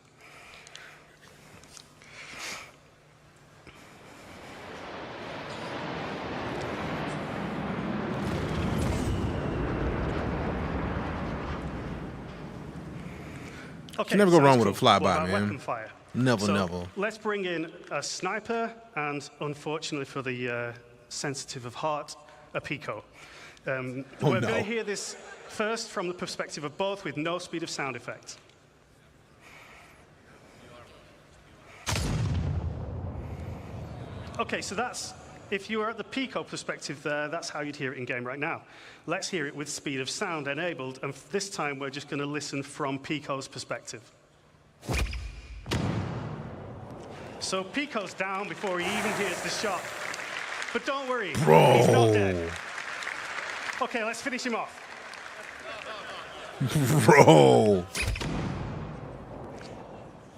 Okay, You never go sounds wrong with a cool. What flyby, about man. weapon fire? Never, So never. let's bring in a sniper and, unfortunately for the sensitive of heart, a Pico. We're going to hear this first from the perspective of both with no speed of sound effects. Okay, so that's, if you were at the Pico perspective there, that's how you'd hear it in game right now. Let's hear it with speed of sound enabled, and this time we're just going to listen from Pico's perspective. So Pico's down before he even hears the shot. But don't worry, he's not dead. Okay, let's finish him off. Bro.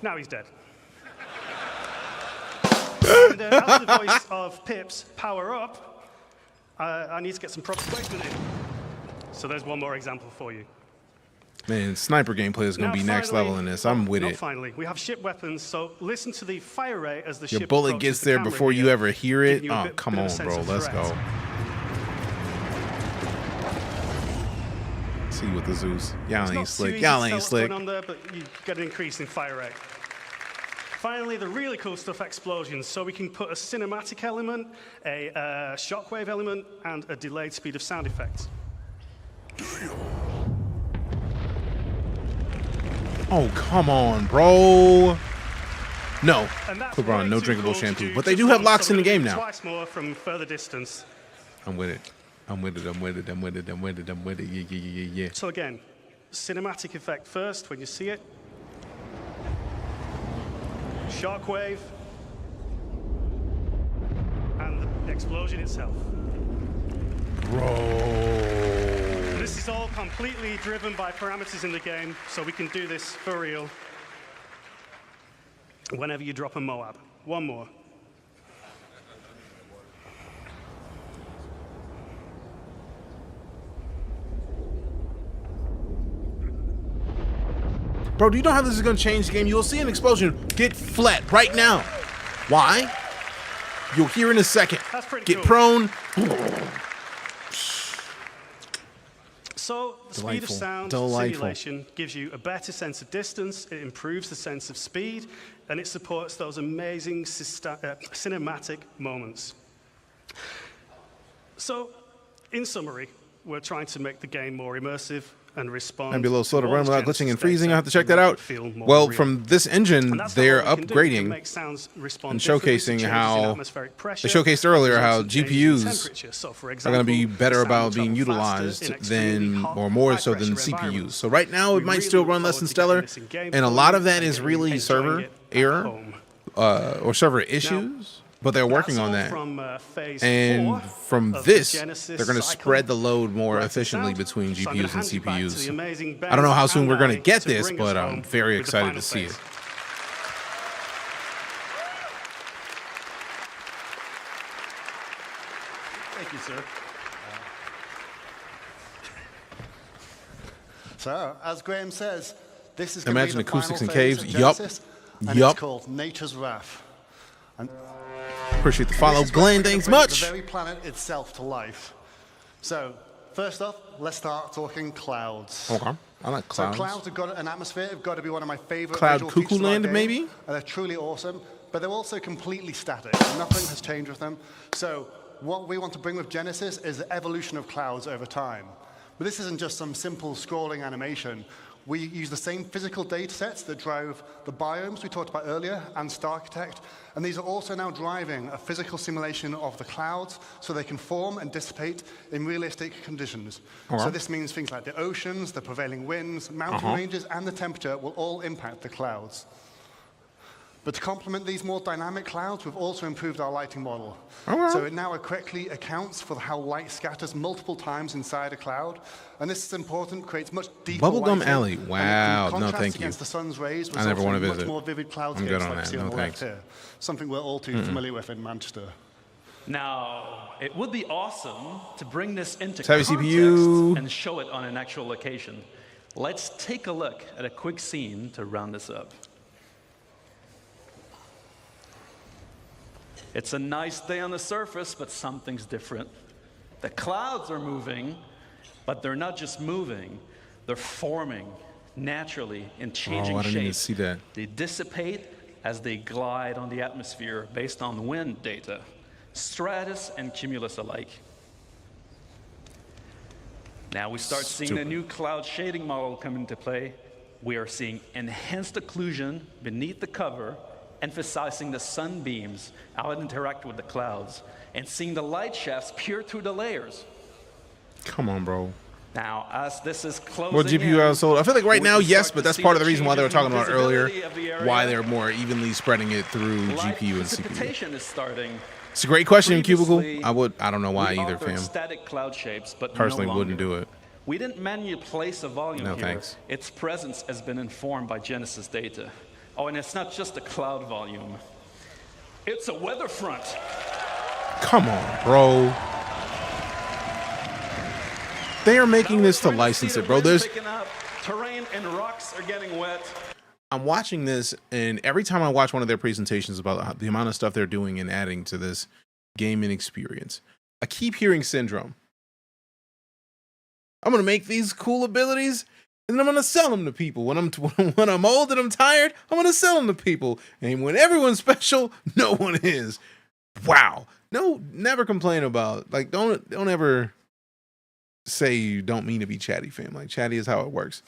Now he's dead. And as the voice of Pip's Power Up, I need to get some proper placement in. So there's one more example for you. Man, sniper gameplay is going to be next level in this. I'm with it. Finally, we have ship weapons, so listen to the fire rate as the Your ship bullet approaches gets the there camera before you here, ever hear it. giving you a Oh, bit come of a on, sense bro. of Let's threat. go. See you with the Zeus. Y'all ain't slick. Y'all ain't slick. On there, but you get an increase in fire rate. Finally, the really cool stuff, explosions. So we can put a cinematic element, a shockwave element, and a delayed speed of sound effects. Oh, come on, bro. No. And Clip on, no drinkable cool shampoo. do But they just do have once, locks so in the we're gonna game do now. Twice more from further distance. I'm with it. I'm with it. I'm with it. I'm with it. I'm with it. I'm with it. Yeah, yeah, yeah, yeah. So again, cinematic effect first when you see it. Shockwave. And the explosion itself. Bro. This is all completely driven by parameters in the game, so we can do this for real whenever you drop a Moab. One more. Bro, do you know how this is going to change the game? You'll see an explosion get flat right now. Why? You'll hear in a second. That's pretty Get cool. prone. So the speed of sound simulation gives you a better sense of distance, it improves the sense of speed, and it supports those amazing cinematic moments. So, in summary, we're trying to make the game more immersive and respond. Might be a little slow to all run the without glitching and Genesis freezing. I have to check that data out. to feel more Well, real. from this engine, And that's they're all we can do. We can upgrading make sounds respond and differently to showcasing changes in how atmospheric pressure, they showcased earlier how results in changes in GPUs temperature. So, for are going to be example, better sound will about being travel faster utilized in extremely than, hot, or more so than high-pressure CPUs. environments. So right now it We might really still look run less than forward to stellar, getting this in game and a for lot you of that and is getting really enjoying server it at error home. or server issues. But they're working on that. And from this, they're going to spread the load more efficiently between GPUs and CPUs. I don't know how soon we're going to get this, but I'm very excited to see it. Thank you, sir. So, as Graham says, this is going to be Imagine the acoustics final in phase caves. of Genesis, and Yup. it's called Nature's Wrath. And Appreciate the follow, this is where Glenn. we're gonna Thanks bring much. The very planet itself to life. So, first off, let's start talking clouds. Okay. I like clouds. So clouds have got an atmosphere. Have got to be one of my favorite. Cloud visual Cuckoo features of our Land, game, maybe? And they're truly awesome, but they're also completely static. Nothing has changed with them. So what we want to bring with Genesis is the evolution of clouds over time. But this isn't just some simple scrolling animation. We use the same physical data sets that drove the biomes we talked about earlier and Starchitect, and these are also now driving a physical simulation of the clouds so they can form and dissipate in realistic conditions. So this means things like the oceans, the prevailing winds, mountain ranges, and the temperature will all impact the clouds. But to complement these more dynamic clouds, we've also improved our lighting model. So it now correctly accounts for how light scatters multiple times inside a cloud. And this is important, creates much deeper Bubblegum lighting. Alley. And Wow. in No, contrast thank you. against the sun's rays, I never want to results in visit. much more vivid cloudscapes I'm good on like that. you see No, on the left thanks. here. Something we're all too familiar with in Manchester. Now, it would be awesome to bring this into Savvy context CPU. and show it on an actual location. Let's take a look at a quick scene to round this up. It's a nice day on the surface, but something's different. The clouds are moving, but they're not just moving, they're forming naturally in changing I didn't even shape. see that. They dissipate as they glide on the atmosphere based on wind data, stratus and cumulus alike. Now we start seeing a new cloud shading model come into play. We are seeing enhanced occlusion beneath the cover, emphasizing the sunbeams how it interact with the clouds, and seeing the light shafts peer through the layers. Come on, bro. Now, as this is closing More GPU household. I feel like right now, yes, but that's part of the reason why they were talking about earlier, earlier, why they're more evenly spreading it through GPU and CPU. precipitation is starting. It's a great question, Previously, Cubicle. I don't know why we either, offered fam. Static cloud shapes, but Personally, no wouldn't longer. do it. We didn't manually place a volume No, here. thanks. Its presence has been informed by Genesis data. Oh, and it's not just a cloud volume. It's a weather front. Come on, bro. They are making this to license it, bro. There's. Picking up, terrain and rocks are getting wet. I'm watching this, and every time I watch one of their presentations about the amount of stuff they're doing and adding to this gaming experience, I keep hearing Syndrome. I'm gonna make these cool abilities, and then I'm gonna sell them to people. When I'm old and I'm tired, I'm gonna sell them to people. And when everyone's special, no one is. Wow. No, never complain about, like, don't ever say you don't mean to be chatty, fam. Like, chatty is how it works.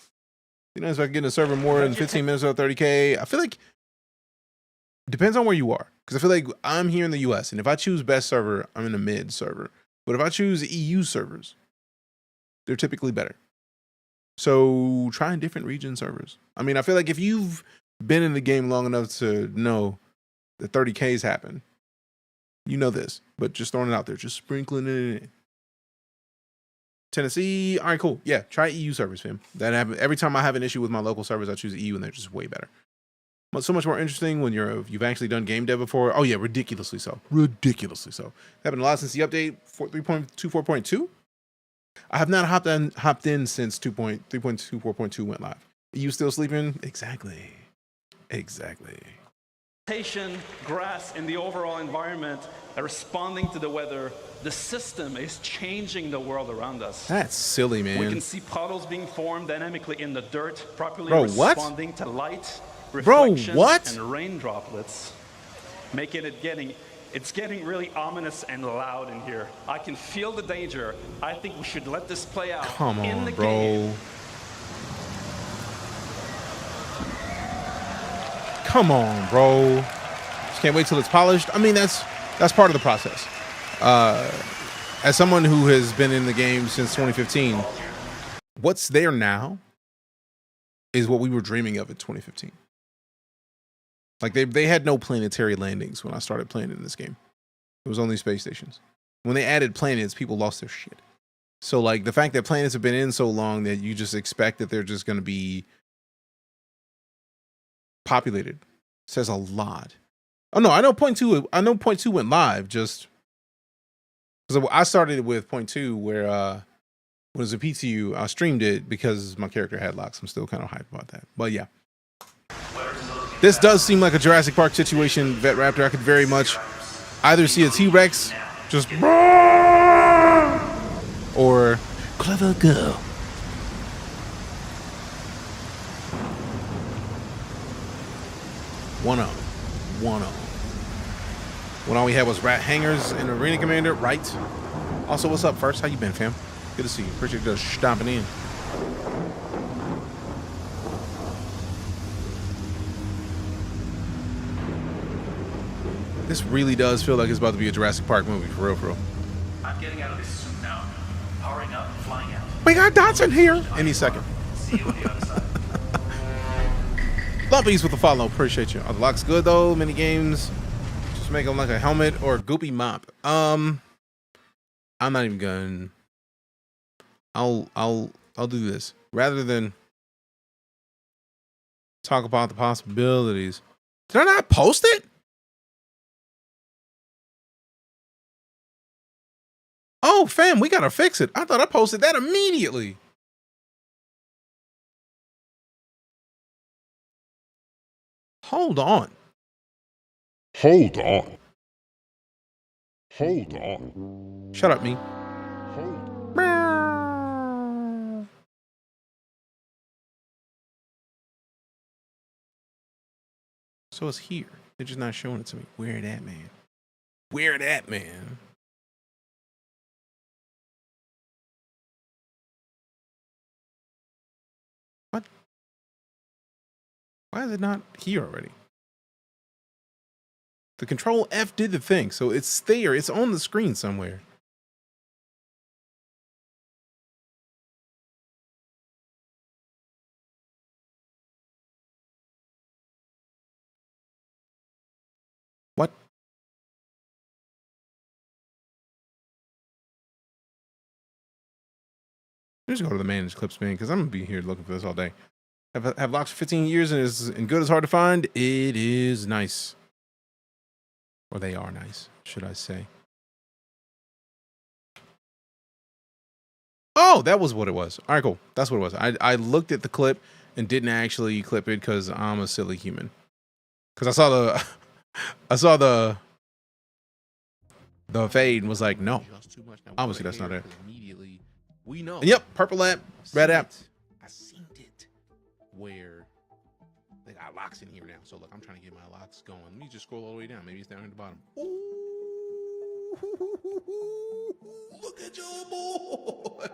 You know, if I get in a server more than 15 minutes or 30K, I feel like it depends on where you are. Because I feel like I'm here in the US, and if I choose best server, I'm in the mid server. But if I choose EU servers, they're typically better. So trying different region servers. I mean, I feel like if you've been in the game long enough to know that 30Ks happen, you know this. But just throwing it out there, just sprinkling it in. Tennessee, all right, cool. Yeah, try EU servers, fam. That happens every time I have an issue with my local servers. I choose EU, and they're just way better. But so much more interesting when you've actually done game dev before. Oh yeah, ridiculously so. Ridiculously so. Happened a lot since the update 3.24.2. I have not hopped in since 3.24.2 went live. Are you still sleeping? Exactly. Vegetation, grass, and the overall environment are responding to the weather. The system is changing the world around us. That's silly, man. We can see puddles being formed dynamically in the dirt, properly Bro, what? responding to light, Bro, reflection, what? and rain droplets, making it it's getting really ominous and loud in here. I can feel the danger. I think we should let this play out Come in on, the bro. game. Come on, bro. Just can't wait till it's polished. I mean, that's part of the process. As someone who has been in the game since 2015, what's there now is what we were dreaming of in 2015. Like they had no planetary landings when I started playing in this game. It was only space stations. When they added planets, people lost their shit. So like the fact that planets have been in so long that you just expect that they're just going to be populated says a lot. Oh no, I know point two went live just because I started it with point 2 where when it was a PTU, I streamed it because my character had locks. I'm still kind of hyped about that. But yeah. This does seem like a Jurassic Park situation, Vet Raptor. I could very much either see a T-Rex just or clever girl. One up. When all we had was rat hangers and arena commander, right? Also, what's up, First? How you been, fam? Good to see you. Appreciate you just stomping in. This really does feel like it's about to be a Jurassic Park movie, for real, for real. I'm getting out of this suit now. Powering up, flying out. We got Dotson here any second. See you on the other side. Lumpies with the follow. Appreciate you. Oh, the lock's good though. Mini games. Just make them like a helmet or a goopy mop. I'm not even gonna. I'll do this rather than talk about the possibilities. Did I not post it? Oh, fam, we gotta fix it. I thought I posted that immediately. Hold on. Shut up, me. So it's here. They're just not showing it to me. Where it at, man? Where it at, man? What? Why is it not here already? The Control F did the thing, so it's there. It's on the screen somewhere. What? Let's go to the managed clips, man, because I'm gonna be here looking for this all day. Have locks for 15 years and is and good is hard to find. It is nice. Or they are nice, should I say. Oh, that was what it was. All right, cool. That's what it was. I looked at the clip and didn't actually clip it because I'm a silly human. Because I saw the fade and was like, no. Obviously, that's not it. Immediately, we know. And yep, purple app, red app. I seen it. Where they got locks in here now. So look, I'm trying to get my locks going. Let me just scroll all the way down. Maybe it's down at the bottom. Ooh, look at your boy.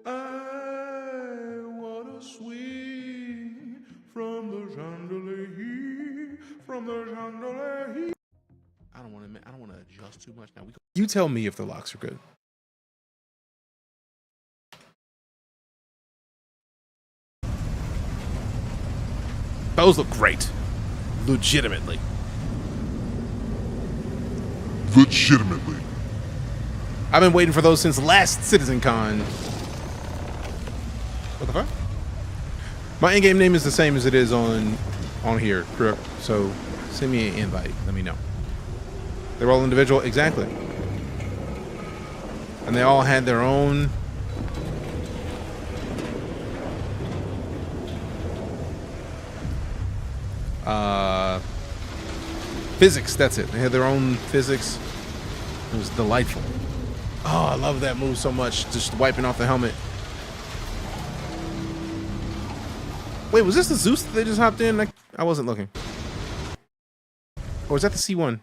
I wanna swing from the chandelier, from the chandelier. I don't want to adjust too much now. You tell me if the locks are good. Those look great. Legitimately. Legitimately. I've been waiting for those since last CitizenCon. What the fuck? My in-game name is the same as it is on here, correct? So send me an invite. Let me know. They're all individual, exactly. And they all had their own. Physics, that's it. They had their own physics. It was delightful. Oh, I love that move so much. Just wiping off the helmet. Wait, was this the Zeus that they just hopped in? I wasn't looking. Or was that the C1?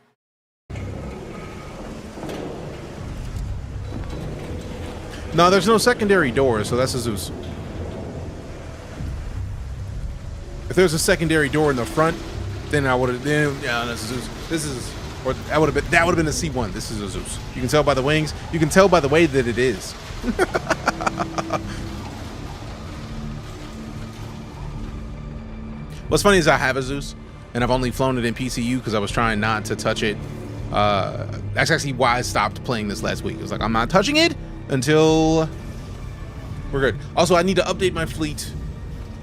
No, there's no secondary door, so that's a Zeus. If there's a secondary door in the front, then I would have. Yeah, that's a Zeus. This is, or that would have been a C1. This is a Zeus. You can tell by the wings. You can tell by the way that it is. What's funny is I have a Zeus, and I've only flown it in PCU because I was trying not to touch it. That's actually why I stopped playing this last week. It was like, I'm not touching it until we're good. Also, I need to update my fleet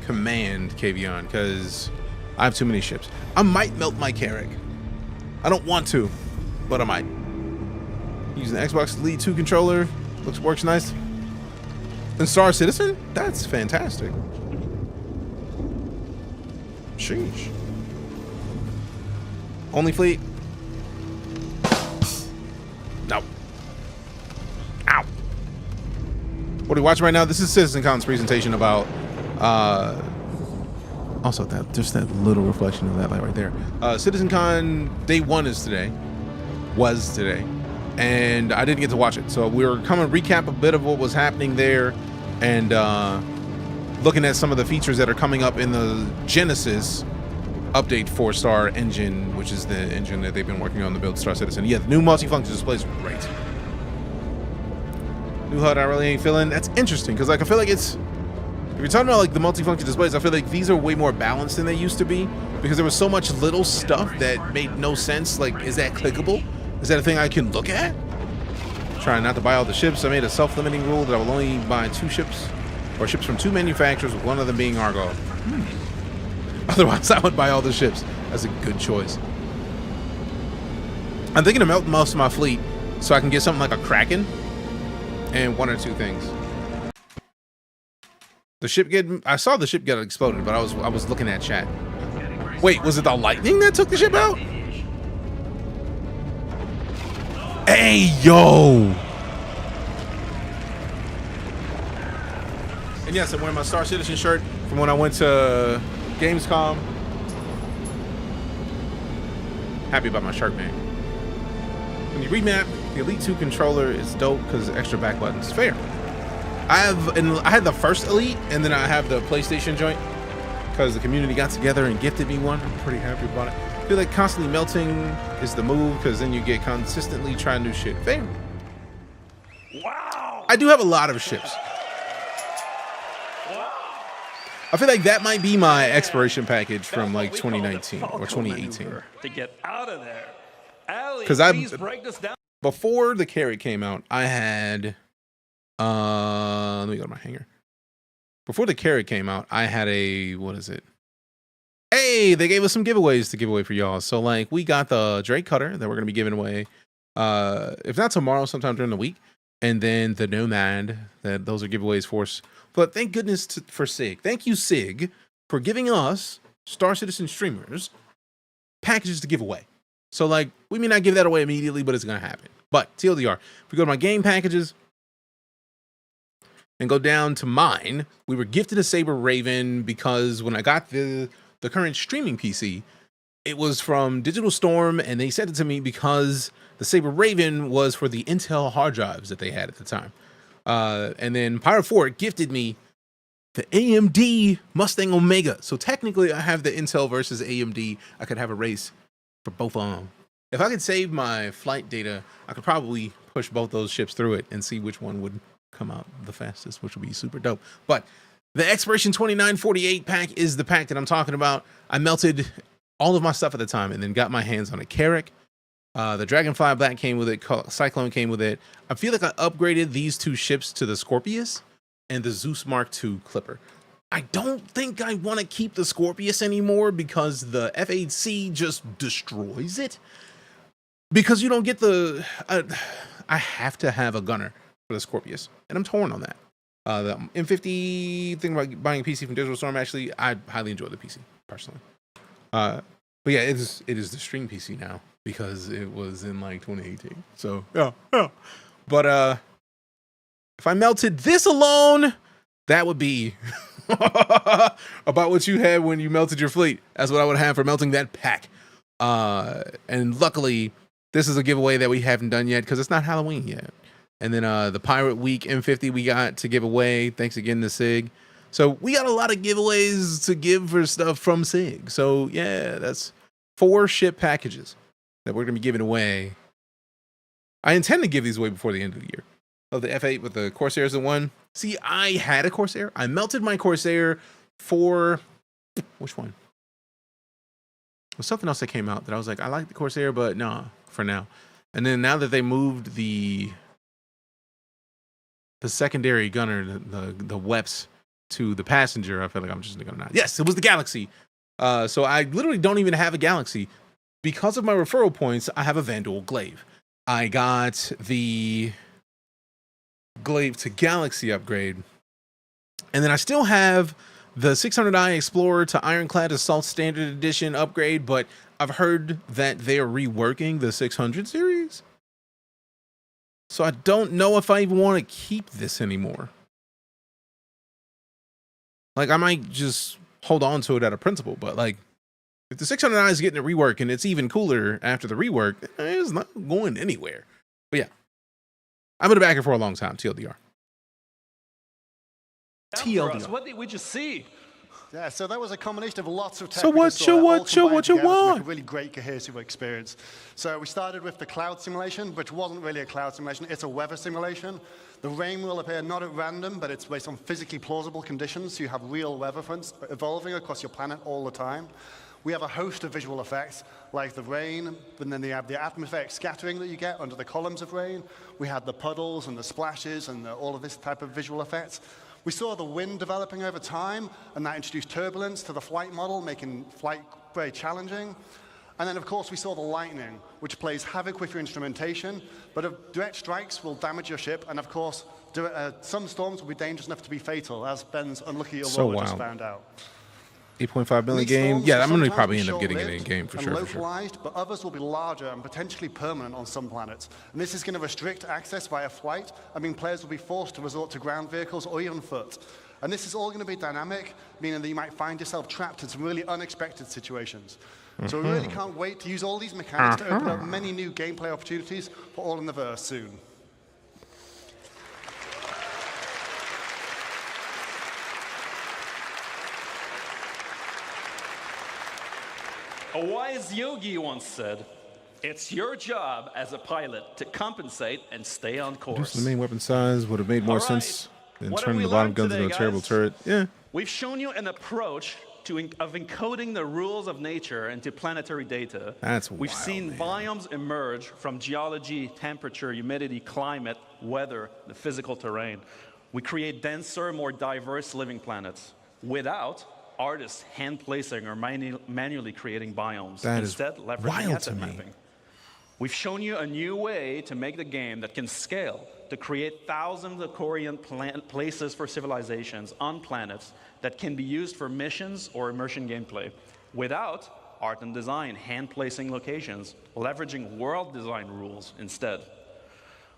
command, Kavion, because I have too many ships. I might melt my Carrack. I don't want to, but I might. Using the Xbox Elite 2 controller. Works nice. And Star Citizen? That's fantastic. Sheesh. Only fleet. No. Ow. What are we watching right now? This is CitizenCon's presentation about also that just that little reflection of that light right there. CitizenCon day 1 is today. Was today. And I didn't get to watch it. So we were coming to recap a bit of what was happening there and looking at some of the features that are coming up in the Genesis update 4-star engine, which is the engine that they've been working on to build Star Citizen. Yeah, the new multifunction display is great. New HUD I really ain't feeling. That's interesting because like I feel like it's, if you're talking about like the multifunction displays, I feel like these are way more balanced than they used to be because there was so much little stuff that made no sense. Like, is that clickable? Is that a thing I can look at? Trying not to buy all the ships. I made a self-limiting rule that I will only buy 2 ships or ships from 2 manufacturers, with one of them being Argo. Otherwise, I would buy all the ships. That's a good choice. I'm thinking of melting most of my fleet so I can get something like a Kraken and 1 or 2 things. The ship I saw the ship get exploded, but I was looking at chat. Wait, was it the lightning that took the ship out? Hey, yo! And yes, I'm wearing my Star Citizen shirt from when I went to Gamescom. Happy about my shirt, man. When you remap, the Elite 2 controller is dope because extra back buttons. Fair. I had the first Elite, and then I have the PlayStation joint because the community got together and gifted me one. I'm pretty happy about it. I feel like constantly melting is the move because then you get consistently trying new shit. Fair. Wow. I do have a lot of ships. I feel like that might be my expiration package from like 2019 or 2018. To get out of there. Because before the carry came out, I had let me go to my hanger. Before the carry came out, I had a, what is it? Hey, they gave us some giveaways to give away for y'all. So like we got the Drake Cutter that we're gonna be giving away. If not tomorrow, sometime during the week. And then the Nomad, those are giveaways for us. But thank goodness for SIG. Thank you, SIG, for giving us, Star Citizen streamers, packages to give away. So, like, we may not give that away immediately, but it's going to happen. But, TLDR, if we go to my game packages and go down to mine, we were gifted a Saber Raven because when I got the current streaming PC, it was from Digital Storm, and they sent it to me because the Saber Raven was for the Intel hard drives that they had at the time. And then Pirate Fort gifted me the AMD Mustang Omega. So technically I have the Intel versus AMD. I could have a race for both of them. If I could save my flight data, I could probably push both those ships through it and see which one would come out the fastest, which would be super dope. But the Expiration 2948 pack is the pack that I'm talking about. I melted all of my stuff at the time and then got my hands on a Carrack. The Dragonfly Black came with it. Cyclone came with it. I feel like I upgraded these two ships to the Scorpius and the Zeus Mark II Clipper. I don't think I want to keep the Scorpius anymore because the F8C just destroys it. Because you don't get the... I have to have a gunner for the Scorpius, and I'm torn on that. The M50 thing about buying a PC from Digital Storm, actually, I highly enjoy the PC, personally. But yeah, it is the stream PC now. Because it was in like 2018. So yeah. But if I melted this alone, that would be about what you had when you melted your fleet. That's what I would have for melting that pack. And luckily, this is a giveaway that we haven't done yet because it's not Halloween yet. And then the Pirate Week M50 we got to give away. Thanks again to SIG. So we got a lot of giveaways to give for stuff from SIG. So yeah, that's 4 ship packages that we're going to be giving away. I intend to give these away before the end of the year. Oh, the F8 with the Corsairs in one. See, I had a Corsair. I melted my Corsair for... Which one? It was something else that came out that I was like, I like the Corsair, but no, for now. And then now that they moved the secondary gunner, the WEPs, to the passenger, I feel like I'm just going to not. Yes, it was the Galaxy. So I literally don't even have a Galaxy. Because of my referral points, I have a Vanduul Glaive. I got the Glaive to Galaxy upgrade. And then I still have the 600i Explorer to Ironclad Assault Standard Edition upgrade, but I've heard that they are reworking the 600 series. So I don't know if I even want to keep this anymore. Like, I might just hold on to it out of principle, but like, if the 600i is getting a rework and it's even cooler after the rework, it's not going anywhere. But yeah, I'm going to back it for a long time, TLDR. TLDR. What did we just see? Yeah, so that was a combination of lots of tech. So what you want? A really great cohesive experience. So we started with the cloud simulation, which wasn't really a cloud simulation. It's a weather simulation. The rain will appear not at random, but it's based on physically plausible conditions. So you have real weather fronts evolving across your planet all the time. We have a host of visual effects, like the rain, and then you have the atmospheric scattering that you get under the columns of rain. We had the puddles and the splashes and all of this type of visual effects. We saw the wind developing over time, and that introduced turbulence to the flight model, making flight very challenging. And then, of course, we saw the lightning, which plays havoc with your instrumentation, but direct strikes will damage your ship, and of course, some storms will be dangerous enough to be fatal, as Ben's unlucky Aurora just found out. 8.5 million game. Yeah, I'm going to probably end up getting it in game for sure. Localized, but others will be larger and potentially permanent on some planets. And this is going to restrict access via flight. I mean, players will be forced to resort to ground vehicles or even foot. And this is all going to be dynamic, meaning that you might find yourself trapped in some really unexpected situations. So we really can't wait to use all these mechanics to open up many new gameplay opportunities for All in the Verse soon. A wise yogi once said, "It's your job as a pilot to compensate and stay on course." Reducing the main weapon size would have made more sense than turning the bottom guns into a terrible turret. Yeah. We've shown you an approach of encoding the rules of nature into planetary data. That's We've seen biomes emerge from geology, temperature, humidity, climate, weather, the physical terrain. We create denser, more diverse living planets without artists hand placing or manually creating biomes. That Instead, is leveraging wild asset to me. mapping. We've shown you a new way to make the game that can scale, to create thousands of Korean places for civilizations on planets that can be used for missions or immersion gameplay without art and design, hand-placing locations, leveraging world design rules instead.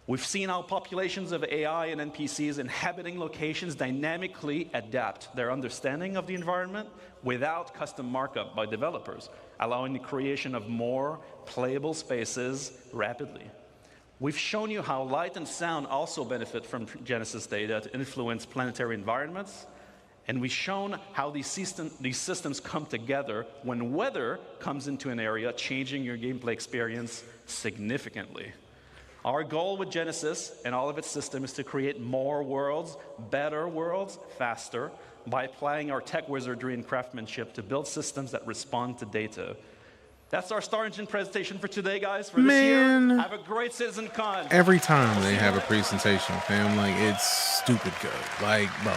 We've seen how populations of AI and NPCs inhabiting locations dynamically adapt their understanding of the environment without custom markup by developers, allowing the creation of more playable spaces rapidly. We've shown you how light and sound also benefit from Genesis data to influence planetary environments, and we've shown how these systems come together when weather comes into an area, changing your gameplay experience significantly. Our goal with Genesis and all of its systems is to create more worlds, better worlds, faster, by applying our tech wizardry and craftsmanship to build systems that respond to data. That's our Star Engine presentation for today, guys, for this year. Have a great CitizenCon. Every time they have a presentation, fam, like, it's stupid good. Like, bro.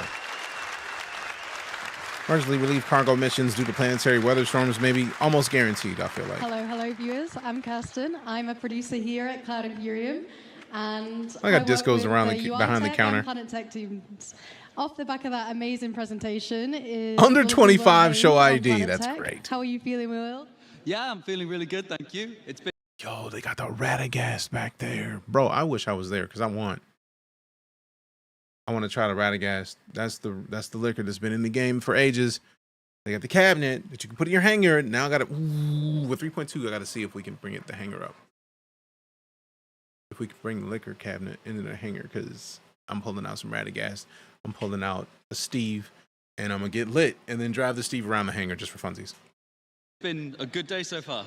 Largely relief cargo missions due to planetary weather storms may be almost guaranteed, I feel like. Hello, viewers. I'm Kirsten. I'm a producer here at Cloud Imperium. And I got work discos with around the behind the UI Tech counter. and Planet Tech teams. Off the back of that amazing presentation is Under Will 25 show from ID. Planet That's Tech. great. How are you feeling, Will? Yeah, I'm feeling really good, thank you. It's been Yo, they got the Radagast back there. Bro, I wish I was there because I want to try the Radagast. That's the liquor that's been in the game for ages. They got the cabinet that you can put in your hangar. Now I got to, with 3.2, I got to see if we can bring the hangar up. If we can bring the liquor cabinet into the hangar, because I'm pulling out some Radagast. I'm pulling out a Steve, and I'm going to get lit and then drive the Steve around the hangar just for funsies. been a good day so far.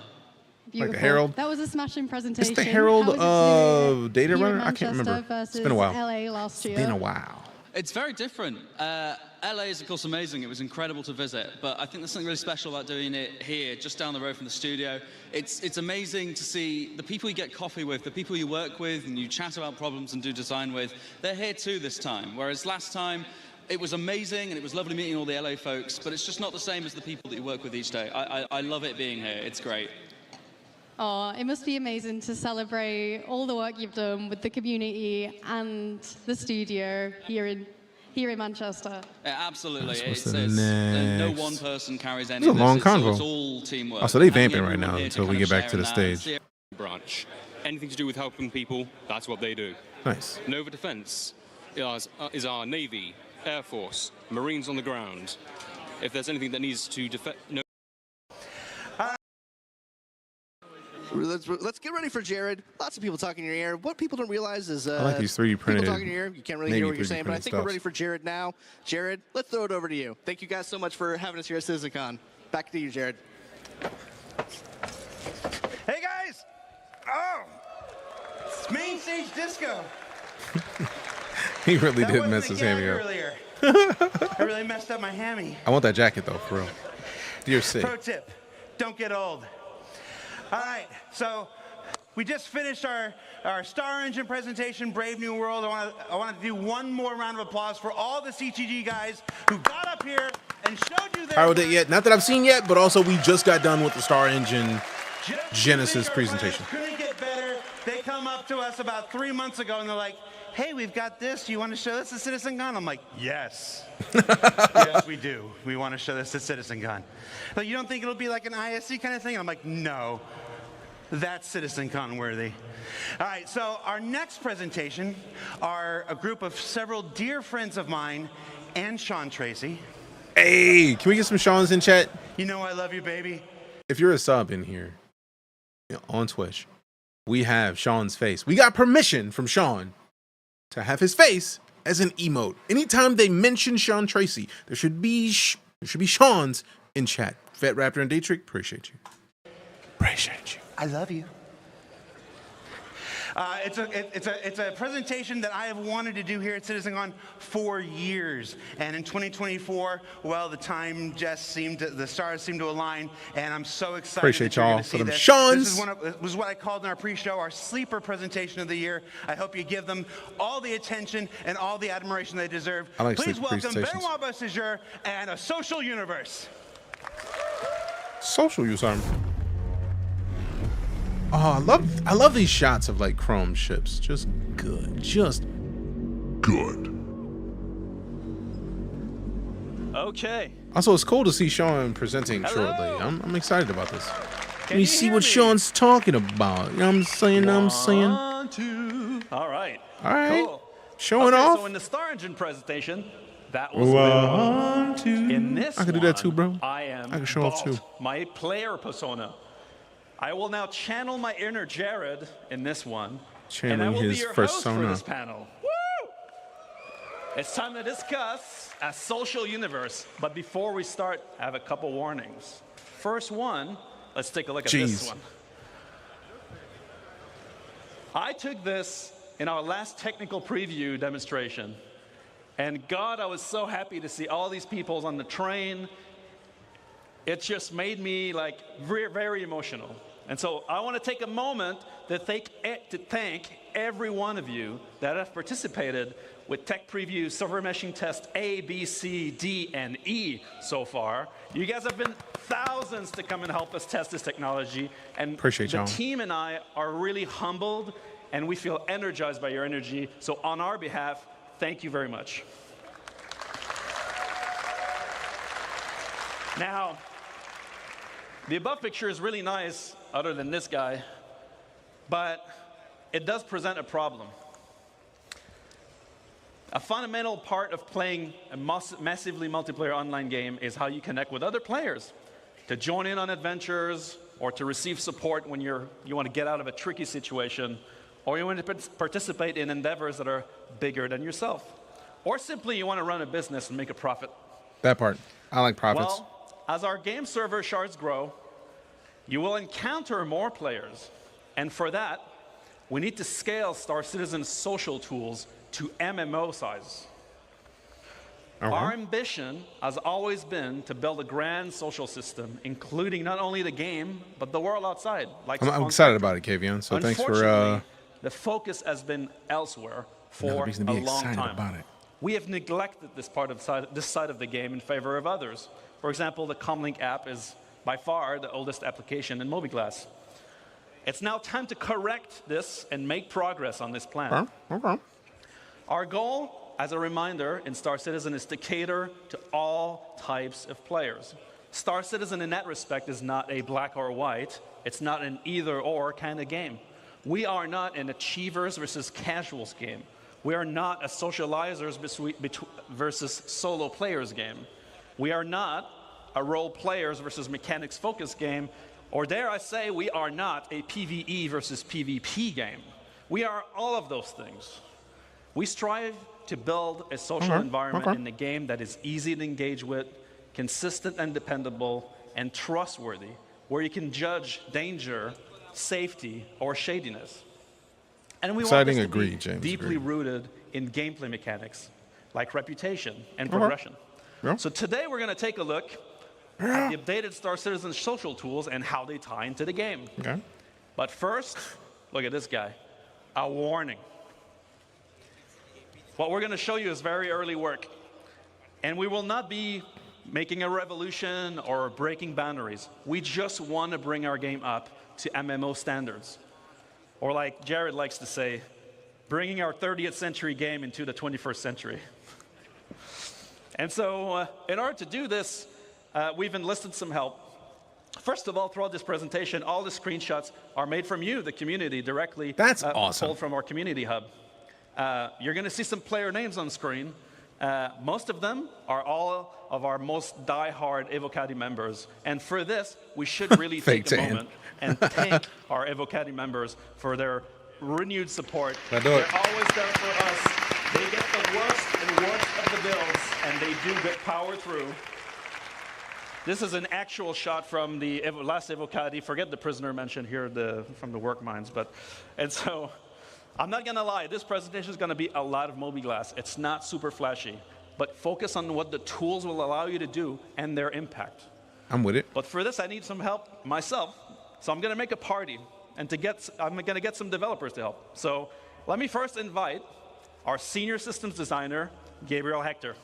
Beautiful. Like the Herald. That was a smashing presentation. It's the Herald How was it of Data here in Runner? I can't remember. Manchester It's been a while. LA last year. It's been a while. It's very different. LA is, of course, amazing. It was incredible to visit. But I think there's something really special about doing it here, just down the road from the studio. It's amazing to see the people you get coffee with, the people you work with, and you chat about problems and do design with. They're here too this time. Whereas last time, it was amazing, and it was lovely meeting all the LA folks, but it's just not the same as the people that you work with each day. I love it being here. It's great. Oh, it must be amazing to celebrate all the work you've done with the community and the studio here in Manchester. Yeah, absolutely. What's It's the no next? one person carries any It's a of this. long It's convo. all teamwork. Oh, so they And vamping yet right we're now here to until we kind get of back share to the in that and stage. Branch. Anything to do with helping people, that's what they do. Nice. Nova Defense is our Navy, Air Force, Marines on the ground. If there's anything that needs to defend... Let's get ready for Jared. Lots of people talking in your ear. What people don't realize is I like these 3D printed. people talking in your ear. You can't really Navy hear what you're 3D saying, but I printed think we're stuffs. ready for Jared now. Jared, let's throw it over to you. Thank you guys so much for having us here at CitizenCon. Back to you, Jared. Hey guys! Oh! It's main stage disco. He really That did wasn't mess a his gag hammy up. earlier. I really messed up my hammy. I want that jacket though, for real. Dear Sid. Pro tip, don't get old. All right, so we just finished our Star Engine presentation, Brave New World. I want to do one more round of applause for all the CTG guys who got up here and showed you their Powered it yet? Not that I've seen yet, but also we just got done with the Star Engine Genesis presentation. Couldn't get better. They come up to us about 3 months ago and they're like, hey, we've got this. You want to show this at CitizenCon? I'm like, yes. Yes, we do. We want to show this at CitizenCon. But you don't think it'll be like an ISC kind of thing? I'm like, no. That's CitizenCon worthy. All right, so our next presentation are a group of several dear friends of mine and Sean Tracy. Hey, can we get some Sean's in chat? You know I love you, baby. If you're a sub in here, on Twitch, we have Sean's face. We got permission from Sean to have his face as an emote. Anytime they mention Sean Tracy, there should be Sean's in chat. Vet Raptor and Dietrich, appreciate you. Appreciate you. I love you. It's a presentation that I have wanted to do here at CitizenCon for years, and in 2024, well, the stars seemed to align, and I'm so excited. Appreciate y'all for them this. Sean's. This was what I called in our pre-show our sleeper presentation of the year. I hope you give them all the attention and all the admiration they deserve. I like Please sleeper welcome presentations. Benoit Bastageur and A Social Universe. Social use arm. Oh, I love these shots of like chrome ships. Just good. Just good. Okay. Also, it's cool to see Sean presenting shortly. I'm excited about this. Let me see what me? Sean's talking about. You know what I'm saying? One, two. All right. All right. Cool. Showing okay, off. So in the Star Engine presentation, that was One, two. In this I can do that too, bro. I can show off too. My player persona. I will now channel my inner Jared in this one. Channeling and I will his be your host for persona. this panel. Woo! It's time to discuss a social universe. But before we start, I have a couple warnings. First one, let's take a look at this one. I took this in our last technical preview demonstration. And God, I was so happy to see all these people on the train. It just made me like very, very emotional. And so I want to take a moment to thank every one of you that have participated with Tech Preview Server Meshing Test A, B, C, D, and E so far. You guys have been thousands to come and help us test this technology. And Appreciate the y'all. team and I are really humbled, and we feel energized by your energy. So on our behalf, thank you very much. Now, the above picture is really nice, other than this guy, but it does present a problem. A fundamental part of playing a massively multiplayer online game is how you connect with other players, to join in on adventures, or to receive support when you want to get out of a tricky situation, or you want to participate in endeavors that are bigger than yourself, or simply you want to run a business and make a profit. That part. I like profits. Well, as our game server shards grow, you will encounter more players. And for that, we need to scale Star Citizen's social tools to MMO size. Our ambition has always been to build a grand social system, including not only the game, but the world outside. I'm excited about it, Kavion. So thanks for... the focus has been elsewhere for no reason to be a long excited time. about it. We have neglected this side of the game in favor of others. For example, the Comlink app is by far the oldest application in Mobiglass. It's now time to correct this and make progress on this plan. Okay. Our goal, as a reminder, in Star Citizen is to cater to all types of players. Star Citizen in that respect is not a black or white. It's not an either-or kind of game. We are not an achievers versus casuals game. We are not a socializers versus solo players game. We are not a role players versus mechanics focused game, or dare I say, we are not a PvE versus PvP game. We are all of those things. We strive to build a social environment in the game that is easy to engage with, consistent and dependable, and trustworthy, where you can judge danger, safety, or shadiness. And we want this to be deeply rooted in gameplay mechanics, like reputation and progression. So today we're going to take a look at the updated Star Citizen social tools and how they tie into the game. But first, look at this guy. A warning. What we're going to show you is very early work. And we will not be making a revolution or breaking boundaries. We just want to bring our game up to MMO standards. Or like Jared likes to say, bringing our 30th century game into the 21st century. And so in order to do this, we've enlisted some help. First of all, throughout this presentation, all the screenshots are made from you, the community, directly. That's awesome. Pulled from our community hub. You're going to see some player names on screen. Most of them are all of our most die-hard Evocati members. And for this, we should really take a moment and thank our Evocati members for their renewed support. They're always there for us. They get the worst and worst of the builds, and they do get power through. This is an actual shot from the last Evocati. Forget the prisoner mentioned here from the work mines. And so, I'm not going to lie. This presentation is going to be a lot of mobiGlas. It's not super flashy. But focus on what the tools will allow you to do and their impact. I'm with it. But for this, I need some help myself. So I'm going to make a party. And I'm going to get some developers to help. So let me first invite our senior systems designer, Gabriel Hector.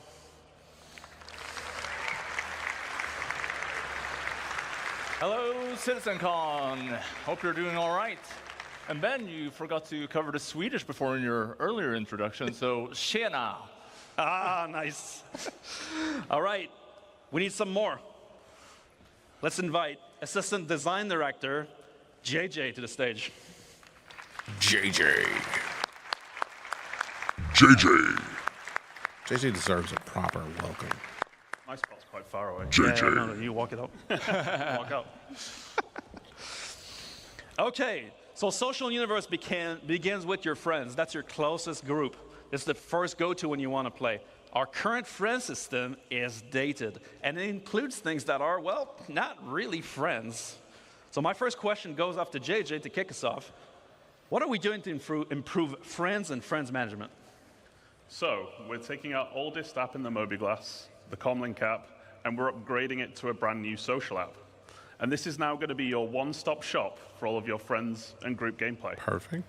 Hello, CitizenCon. Hope you're doing all right. And Ben, you forgot to cover the Swedish before in your earlier introduction, so tjena. Ah, nice. All right, we need some more. Let's invite Assistant Design Director, JJ, to the stage. JJ. JJ deserves a proper welcome. My spot's quite far away. JJ. Yeah, no, you walk it up. Walk up. Okay, so social universe begins with your friends. That's your closest group. It's the first go-to when you want to play. Our current friend system is dated, and it includes things that are, well, not really friends. So my first question goes off to JJ to kick us off. What are we doing to improve friends and friends management? So we're taking our oldest app in the mobiGlas, the Comlink app, and we're upgrading it to a brand new social app. And this is now going to be your one-stop shop for all of your friends and group gameplay. Perfect.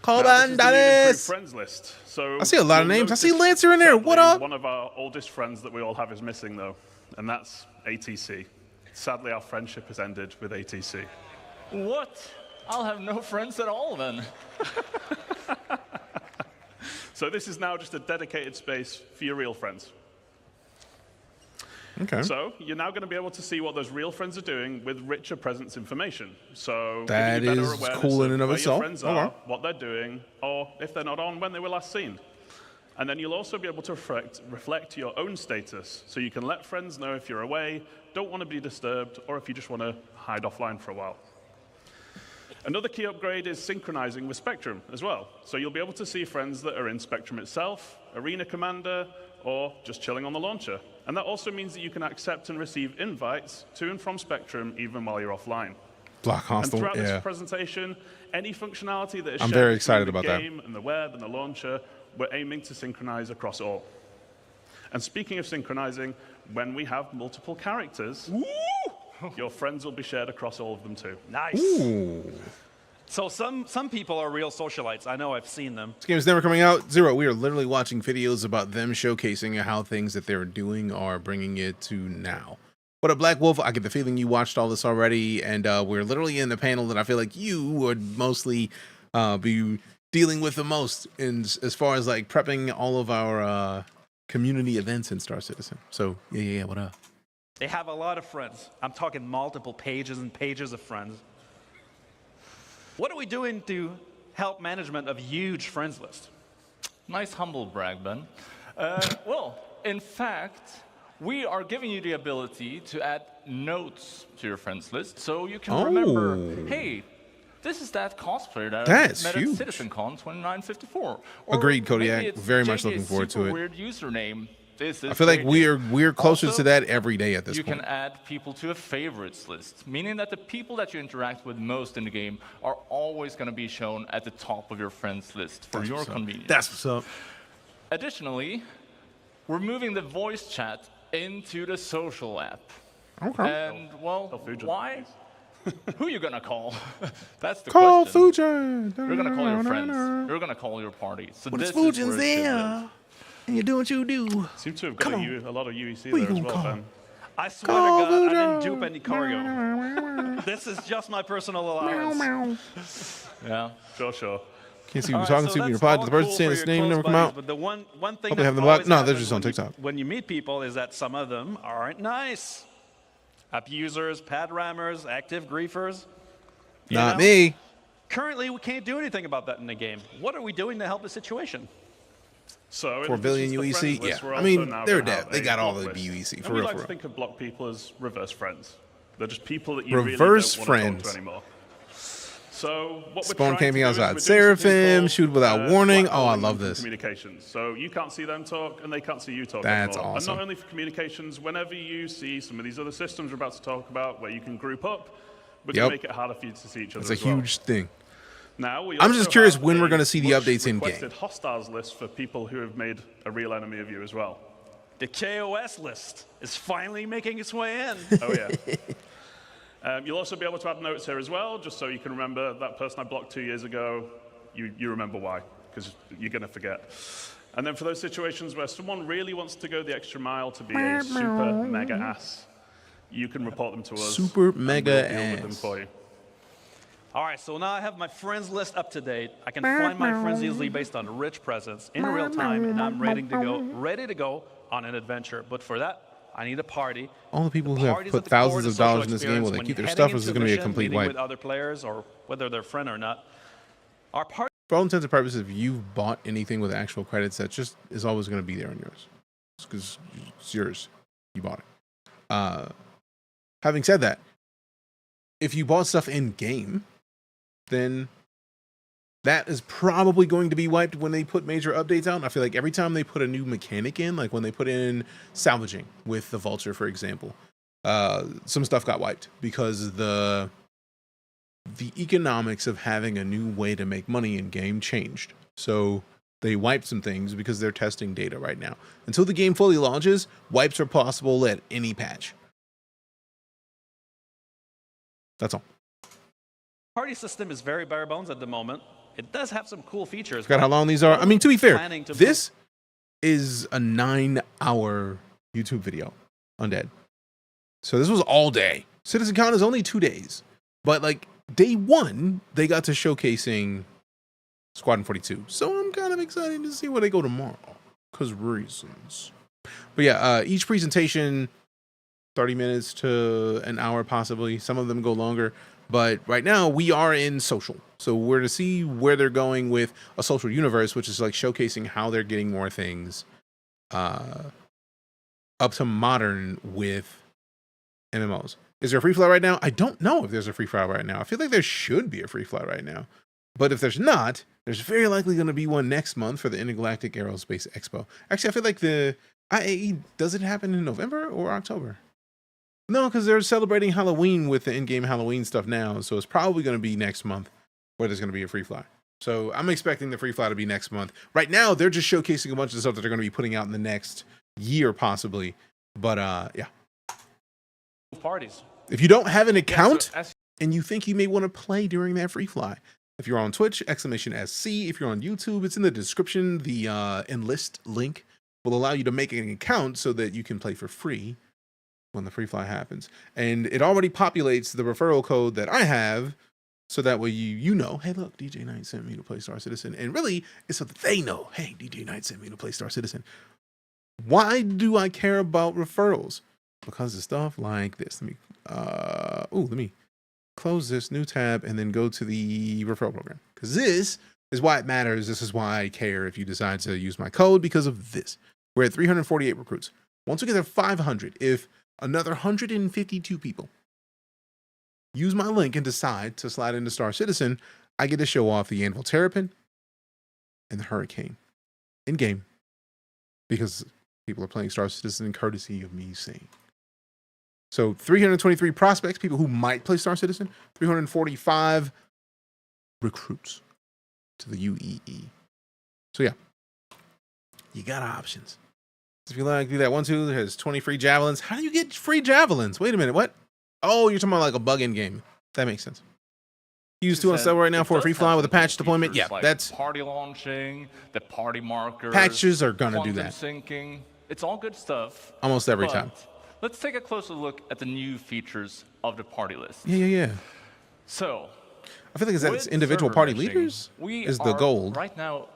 Friends list. So I see a lot of names. I see Lancer in there. What up? One of our oldest friends that we all have is missing, though, and that's ATC. Sadly, our friendship has ended with ATC. What? I'll have no friends at all then. So this is now just a dedicated space for your real friends. Okay. So you're now going to be able to see what those real friends are doing with richer presence information. So that giving you better is awareness cool in and of where itself. your friends are, what they're doing, or if they're not on, when they were last seen. And then you'll also be able to reflect your own status. So you can let friends know if you're away, don't want to be disturbed, or if you just want to hide offline for a while. Another key upgrade is synchronizing with Spectrum as well. So you'll be able to see friends that are in Spectrum itself, Arena Commander, or just chilling on the launcher. And that also means that you can accept and receive invites to and from Spectrum even while you're offline. Block And hostile, throughout yeah. this presentation, any functionality that is I'm shared very between excited the about that. game and the web and the launcher, we're aiming to synchronize across all. And speaking of synchronizing, when we have multiple characters, your friends will be shared across all of them too. Nice. So some people are real socialites. I know, I've seen them. This game is never coming out. Zero. We are literally watching videos about them showcasing how things that they're doing are bringing it to now. What up, Black Wolf? I get the feeling you watched all this already, and we're literally in the panel that I feel like you would mostly be dealing with the most as far as like prepping all of our community events in Star Citizen. So yeah, what up? They have a lot of friends. I'm talking multiple pages and pages of friends. What are we doing to help management of huge friends list? Nice humble brag, Ben. Well, in fact, we are giving you the ability to add notes to your friends list, so you can remember, hey, this is that cosplayer that I met huge. at CitizenCon 2954. Agreed, Kodiak. Maybe it's Very much JJ's looking forward to super it. Weird username. This is I feel like JJ. we're closer Also, to that every day at this you point. can add people to a favorites list, meaning that the people that you interact with most in the game are always going to be shown at the top of your friends list for your convenience. That's what's up. Additionally, we're moving the voice chat into the social app. Okay. And, well, why? Who are you going to call? That's the Call question. Fujan. You're going to call your friends. You're going to call your party. So What this if is Fujan's where it should there? live. And you're doing what you do. Seem to have got a lot of UEC Who you there as gonna well, call? Ben. I swear to God, I didn't dupe any cargo. This is just my personal allowance. Yeah, sure. Can't see who you're talking to when you reply to the person saying his name never come out. But the one thing Hope they have that them blocked. always No, they're happens just on when TikTok. when you meet people is that some of them aren't nice. Abusers, pad rammers, active griefers. You Not know? me. Currently, we can't do anything about that in the game. What are we doing to help the situation? So in 4 billion addition to the UEC? friends Yeah. list, we're I also mean, now they're gonna have dead. They a got all block the list. UEC, And for we real, like for to real. think of block people as reverse friends. They're just people that you Reverse really don't want to talk friends. to anymore. So what we're Spawn trying to camping do is outside we're doing something Seraphim, called, shoot without warning. Oh, I blackballing love them from this. Communications. So you can't see them talk, and they can't see you talk That's anymore. awesome. And not only for communications, whenever you see some of these other systems we're about to talk about, where you can group up, we're going to make it harder for you to see each other That's a as well. huge thing. Now, we I'm also just curious have when we're a going to see the much updates in game. requested hostiles list for people who have made a real enemy of you as well. The KOS list is finally making its way in. Oh, yeah. You'll also be able to add notes here as well, just so you can remember that person I blocked 2 years ago. You remember why, because you're going to forget. And then for those situations where someone really wants to go the extra mile to be a super mega ass, you can report them to us. Super and mega we'll deal with them ass. for you. All right, so now I have my friends list up to date. I can find my friends easily based on rich presence in real time, and I'm ready to go on an adventure. But for that, I need a party. All the people who have Party's put at the core thousands the of dollars social in this game, will they experience keep when their heading stuff, or into is it a going to be a mission, complete meeting wipe? with other players, or whether they're friend or not. Our party. For all intents and purposes, if you've bought anything with actual credits, that just is always going to be there on yours. Because it's yours. You bought it. Having said that, if you bought stuff in game, then that is probably going to be wiped when they put major updates out. And I feel like every time they put a new mechanic in, like when they put in salvaging with the Vulture, for example, some stuff got wiped because the economics of having a new way to make money in game changed. So they wiped some things because they're testing data right now. Until the game fully launches, wipes are possible at any patch. That's all. Party system is very bare bones at the moment. It does have some cool features. Forgot how long these are. I mean, to be fair, Planning to this is a 9-hour YouTube video, Undead. So this was all day. CitizenCon is only 2 days. But like day one, they got to showcasing Squadron 42. So I'm kind of excited to see where they go tomorrow. Because reasons. But yeah, each presentation, 30 minutes to an hour possibly. Some of them go longer. But right now, we are in social. So we're to see where they're going with a social universe, which is like showcasing how they're getting more things up to modern with MMOs. Is there a free fly right now? I don't know if there's a free fly right now. I feel like there should be a free fly right now. But if there's not, there's very likely going to be one next month for the Intergalactic Aerospace Expo. Actually, I feel like the IAE, does it happen in November or October? No, because they're celebrating Halloween with the in-game Halloween stuff now. So it's probably going to be next month where there's going to be a free fly. So I'm expecting the free fly to be next month. Right now, they're just showcasing a bunch of stuff that they're going to be putting out in the next year, possibly. But yeah. Parties. If you don't have an account and you think you may want to play during that free fly, if you're on Twitch, !SC. If you're on YouTube, it's in the description. The enlist link will allow you to make an account so that you can play for free when the free fly happens. And it already populates the referral code that I have, so that way you know, hey, look, DeejayKnight sent me to play Star Citizen. And really, it's so that they know, hey, DeejayKnight sent me to play Star Citizen. Why do I care about referrals? Because of stuff like this. Let me close this new tab and then go to the referral program. Because this is why it matters. This is why I care if you decide to use my code, because of this. We're at 348 recruits. Once we get to 500, if another 152 people use my link and decide to slide into Star Citizen, I get to show off the Anvil Terrapin and the Hurricane in-game. Because people are playing Star Citizen courtesy of me saying. So 323 prospects, people who might play Star Citizen, 345 recruits to the UEE. So yeah, you got options. If you like do that 1, 2, there's 20 free javelins. How do you get free javelins? Wait a minute, what? Oh, you're talking about like a bug in game. That makes sense. Use 2 on sale right now for a free fly with a patch deployment. Yeah, like that's party launching, the party markers. patches are gonna do that. Syncing. It's all good stuff. Almost every time. Let's take a closer look at the new features of the party list. Yeah. So, I feel like it's individual server party meshing, leaders we is the are goal. Right now,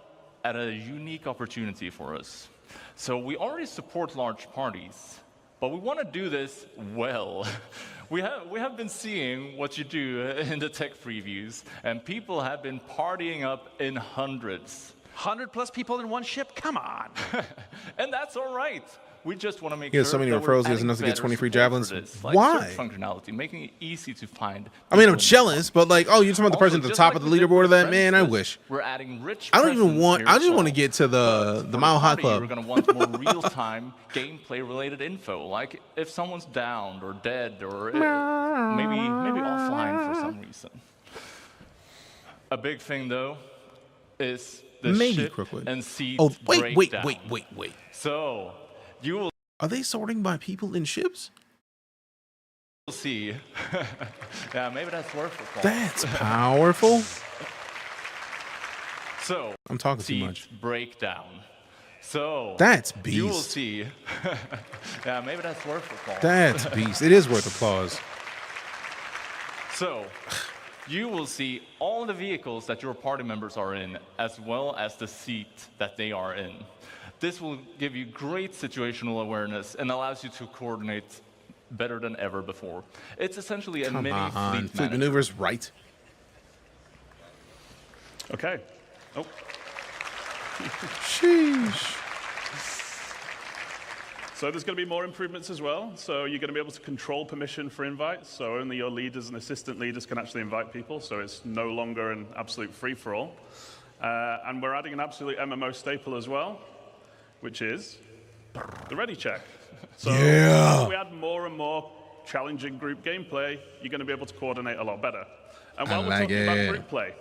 at a unique opportunity for us. So we already support large parties, but we want to do this well. We have been seeing what you do in the tech previews, and people have been partying up in hundreds. 100+ people in one ship? Come on. And that's all right. We just want to make He sure has so many that referrals, we're he has enough to get adding 23 better javelins. support for this, like Why? search functionality, making it easy to find. I mean, I'm people. jealous, but like, oh, you're talking about the person at the Also, top just of the like we did leaderboard of with that? Man, I Friends wish. List, we're adding rich I don't even presence want, here I as just want to well. get to the For Mile High party, Club. You're going to want more real-time gameplay-related info, like if someone's downed or dead or maybe offline for some reason. A big thing, though, is the Maybe ship Crookwood. and seat Oh, wait. breakdown. So, you will Are they sorting by people in ships? see. Yeah, maybe that's worth it. That's powerful. So, I'm talking too seat much. breakdown. So, That's you will beast. see. Yeah, maybe that's worth it. That's beast. It is worth applause. So, you will see all the vehicles that your party members are in, as well as the seat that they are in. This will give you great situational awareness and allows you to coordinate better than ever before. It's essentially a Come mini on. fleet Fleet manager. maneuvers, right? Okay. Oh. Sheesh. So there's going to be more improvements as well. So you're going to be able to control permission for invites. So only your leaders and assistant leaders can actually invite people. So it's no longer an absolute free-for-all. And we're adding an absolute MMO staple as well, which is the ready check. So Yeah. as we add more and more challenging group gameplay, you're going to be able to coordinate a lot better. And while I we're like talking about it. group play,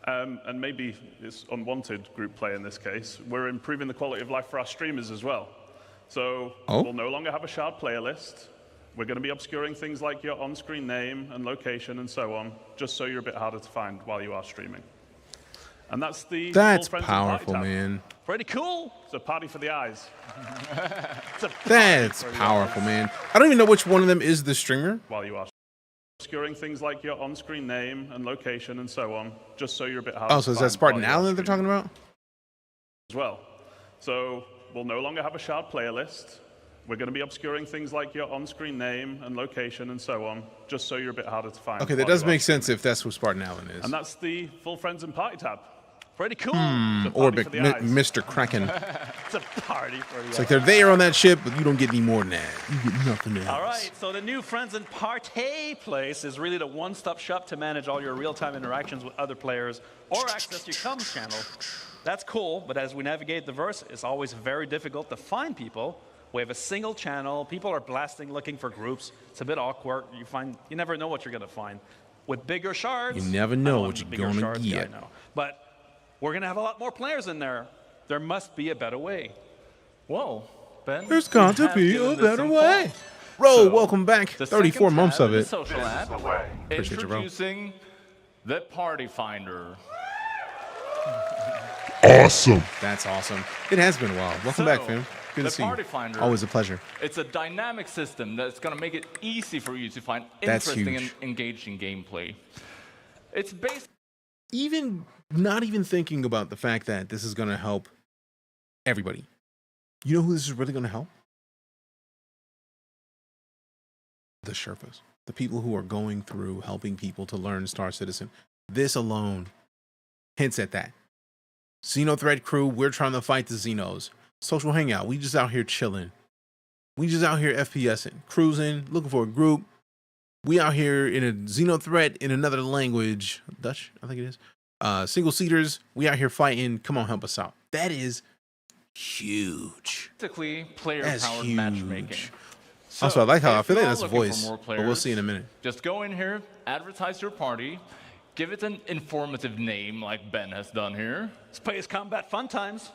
and maybe it's unwanted group play in this case, we're improving the quality of life for our streamers as well. So we'll no longer have a shared player list. We're going to be obscuring things like your on-screen name and location and so on, just so you're a bit harder to find while you are streaming. And that's the That's full friends and party powerful, tab. man. Pretty cool. It's a party for the eyes. It's a party That's for the powerful, eyes. man. I don't even know which one of them is the streamer. While you are obscuring things like your on-screen name and location and so on, just so you're a bit harder Oh, to so is find that Spartan while you are Allen that they're talking about? as well. So we'll no longer have a shared player list. We're going to be obscuring things like your on-screen name and location and so on, just so you're a bit harder to find. Okay, that while does you are make sense if that's who Spartan Allen is. And that's the full friends and party tab. Pretty cool. It's a party Orbit, for the eyes. Mr. Kraken. It's a party for you. It's like they're there on that ship, but you don't get any more than that. You get nothing else. All right, so the new Friends and Party place is really the one-stop shop to manage all your real-time interactions with other players or access your comms channel. That's cool, but as we navigate the verse, it's always very difficult to find people. We have a single channel. People are blasting, looking for groups. It's a bit awkward. You never know what you're going to find. With bigger shards, You never I know don't what want you're bigger gonna shards, yeah, get. I know. But we're going to have a lot more players in there. There must be a better way. Whoa, Ben. There's got to be a better way. Ro, welcome back. The 34 second months tab of in it. the social app, Appreciate you, bro. introducing the Party Finder. Awesome. That's awesome. It has been a while. Welcome back, fam. Good the to see Party you. Finder, Always a pleasure. It's a dynamic system that's going to make it easy for you to find That's interesting and huge. engaging gameplay. It's based Not even thinking about the fact that this is going to help everybody. You know who this is really going to help? The Sherpas. The people who are going through helping people to learn Star Citizen. This alone hints at that. Xeno Threat Crew, we're trying to fight the Xenos. Social Hangout, we just out here chilling. We just out here FPSing, cruising, looking for a group. We out here in a Xeno Threat in another language. Dutch, I think it is. Single seaters, we out here fighting. Come on, help us out. That is huge. basically player-powered That's huge. matchmaking. Also, I like how I if feel you like are that's a looking for voice, more but we'll players, see in a minute. Just go in here, advertise your party, give it an informative name like Ben has done here. Space Combat Fun Times.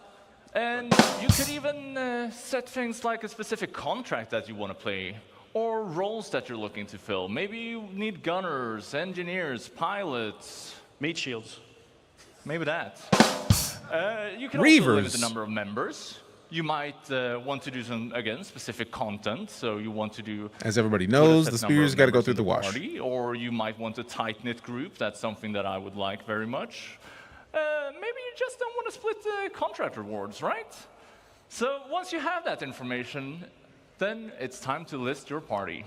And you could even set things like a specific contract that you want to play, or roles that you're looking to fill. Maybe you need gunners, engineers, pilots. Meat shields. Maybe that. You can also limit the Reavers. number of members. You might want to do some, again, specific content. So you want to do... As everybody with a knows, set the number of spears got to go members through in the wash. party, or you might want a tight-knit group. That's something that I would like very much. Maybe you just don't want to split the contract rewards, right? So once you have that information, then it's time to list your party.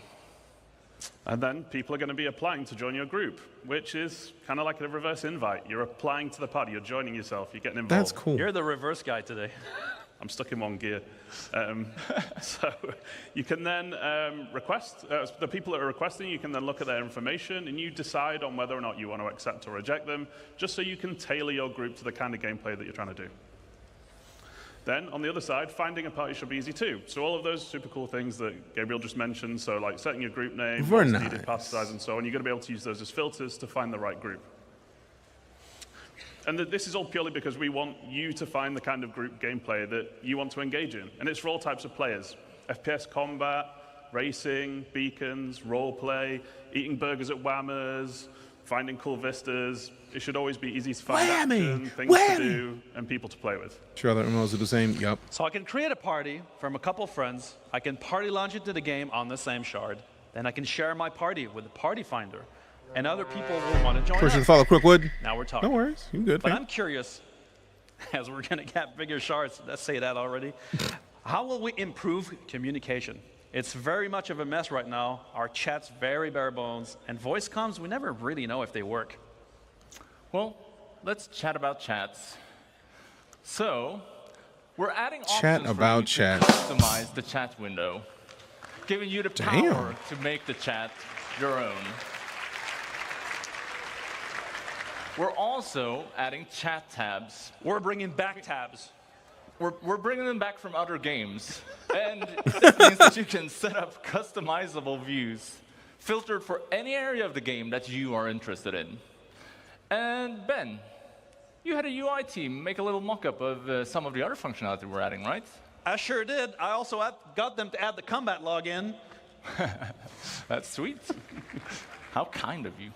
And then people are going to be applying to join your group, which is kind of like a reverse invite. You're applying to the party. You're joining yourself. You're getting involved. That's cool. You're the reverse guy today. I'm stuck in one gear. So you can then request, the people that are requesting, you can then look at their information and you decide on whether or not you want to accept or reject them, just so you can tailor your group to the kind of gameplay that you're trying to do. Then, on the other side, finding a party should be easy too. So all of those super cool things that Gabriel just mentioned, so like setting your group name, Very what's needed, nice. party size, and so on, you're going to be able to use those as filters to find the right group. And this is all purely because we want you to find the kind of group gameplay that you want to engage in. And it's for all types of players. FPS combat, racing, beacons, role play, eating burgers at Whammers, finding cool vistas. It should always be easy to find action, things to do, and people to play with. Sure, other MMOs are the same. Yep. So I can create a party from a couple friends. I can party launch into the game on the same shard. Then I can share my party with the party finder. And other people will want to join Question us. to follow, Crookwood. Now we're talking. No worries. You good, But fam. I'm curious, as we're going to get bigger shards, let's say that already, how will we improve communication? It's very much of a mess right now. Our chat's very bare bones. And voice comms, we never really know if they work. Well, let's chat about chats. So, we're adding Chat options about for you chat. to customize the chat window, giving you the Damn. power to make the chat your own. We're also adding chat tabs. We're bringing back tabs. We're bringing them back from other games. And this means that you can set up customizable views, filtered for any area of the game that you are interested in. And Ben, you had a UI team make a little mock-up of some of the other functionality we're adding, right? I sure did. I also got them to add the combat login. That's sweet. How kind of you.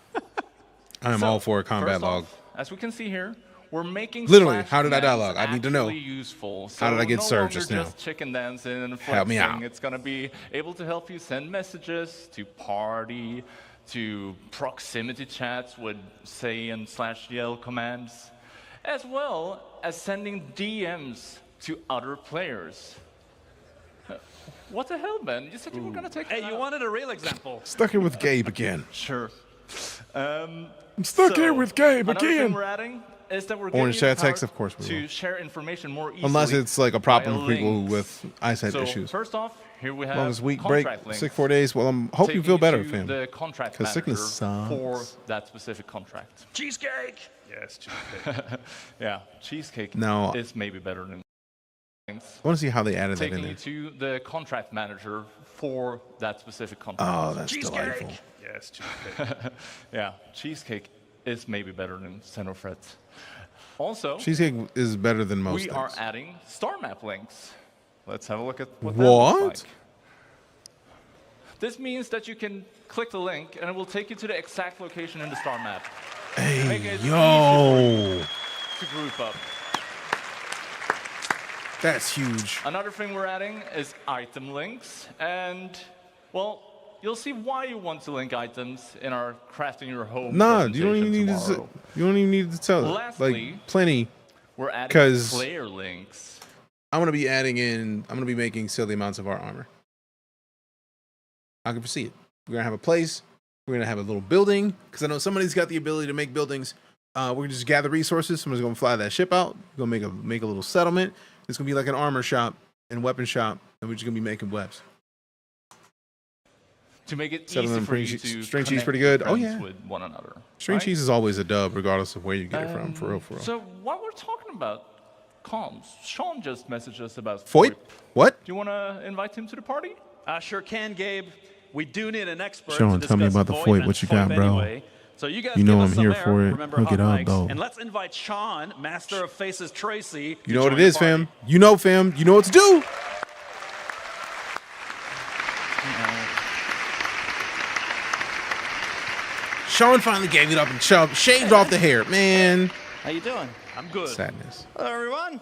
I am all for a combat First log. off, as we can see here, we're making Literally, slash how did I commands dialogue? I need to know. actually useful. How did I get no served longer just now? Just chicken dancing and Help me flexing. out. It's going to be able to help you send messages to party, to proximity chats with say and /yell commands, as well as sending DMs to other players. What the hell, Ben? You said you were going to take Hey, you wanted a real example. Stuck here with Gabe again. Sure. I'm stuck here with Gabe Another again. thing we're adding is that we're Orange giving you chat the power text, of course we to will. share information more easily. Unless it's like a problem via for people links. with eyesight So issues. first off, here we have Longest week break, contract links, 6 4 days. Well, I hope you taking feel better, to fam. The contract Because sickness manager for sucks. that specific contract. Cheesecake. Yes, cheesecake. Yeah, cheesecake Now- is maybe better than things. I want to see how they added that in Taking there. you to the contract manager for that specific contract. Oh, that's delightful. Yes, cheesecake. Yeah, cheesecake is maybe better than Xenofret. Also, Cheesecake is better than most we things. are adding star map links. Let's have a look at what that What? looks like. This means that you can click the link and it will take you to the exact location in the star map. Making it Hey, easy yo. to group up. That's huge. Another thing we're adding is item links. And, well, you'll see why you want to link items in our Crafting Your Home Nah, you don't even presentation need to. tomorrow. You don't even need to tell it. Lastly, Like plenty. We're adding 'Cause player links. I'm gonna be adding in. I'm gonna be making silly amounts of our armor. I can foresee it. We're gonna have a place. We're gonna have a little building because I know somebody's got the ability to make buildings. We're gonna just gather resources. Somebody's gonna fly that ship out. We're gonna make a little settlement. It's gonna be like an armor shop and weapon shop, and we're just gonna be making webs. To make it Settlement easy and for you String to Cheese connect pretty your good. Oh, friends yeah. with one another. String right? cheese is always a dub, regardless of where you get it from. For real, for real. So while we're talking about comms, Sean just messaged us about Foyt? What? Do you want to invite him to the party? I sure can, Gabe. We do need an expert Sean, to tell me discuss about the VoIP Foyt. and What you got, FOIP bro? anyway. So you guys You know give us I'm some here air. for it. Remember, Hook it hot up, mics. though. And let's invite Sean, Master of Faces Tracy. You know what it is, fam. You know, fam. You know what to do. Sean finally gave it up and shaved off the hair, man. How you doing? I'm good. Sadness. Hello, everyone.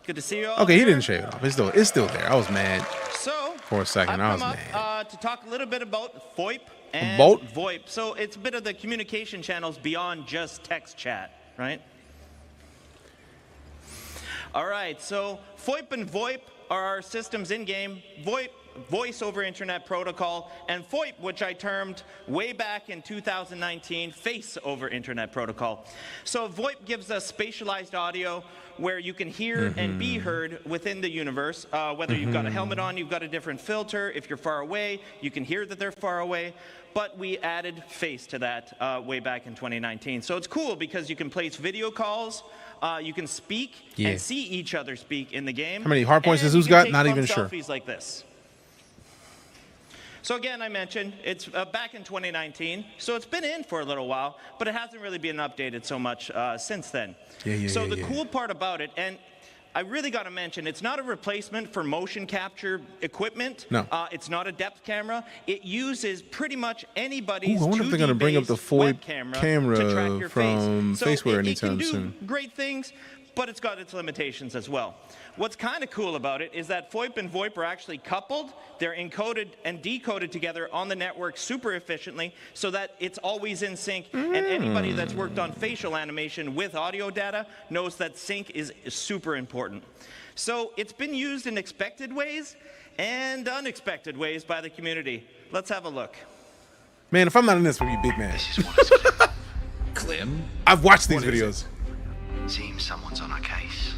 Good to see you all. Okay, he here. didn't shave it off. It's still there. I was mad So, for a second. I I've was come mad. up to talk a little bit about FOIP and About? VoIP. So it's a bit of the communication channels beyond just text chat, right? All right, so FOIP and VoIP are our systems in-game. VoIP Voice over Internet Protocol, and VoIP, which I termed way back in 2019, Face over Internet Protocol. So VoIP gives us spatialized audio where you can hear and be heard within the universe. Whether you've got a helmet on, you've got a different filter. If you're far away, you can hear that they're far away. But we added Face to that way back in 2019. So it's cool because you can place video calls, you can speak and see each other speak in the game. How many hard points has Zeus got? Not even sure. Selfies like this. So again, I mentioned it's back in 2019, so it's been in for a little while, but it hasn't really been updated so much since then. So the cool part about it, and I really got to mention, it's not a replacement for motion capture equipment. No. It's not a depth camera. It uses pretty much anybody's 2D-based I wonder if they're going to bring up the VoIP camera to track your from face. Faceware So anytime it can soon. do great things, but it's got its limitations as well. What's kind of cool about it is that VoIP and VoIP are actually coupled. They're encoded and decoded together on the network super efficiently so that it's always in sync. And anybody that's worked on facial animation with audio data knows that sync is super important. So it's been used in expected ways and unexpected ways by the community. Let's have a look. Man, if I'm not in this, we'll be big man. Clem? I've watched these videos. Seems someone's on our case.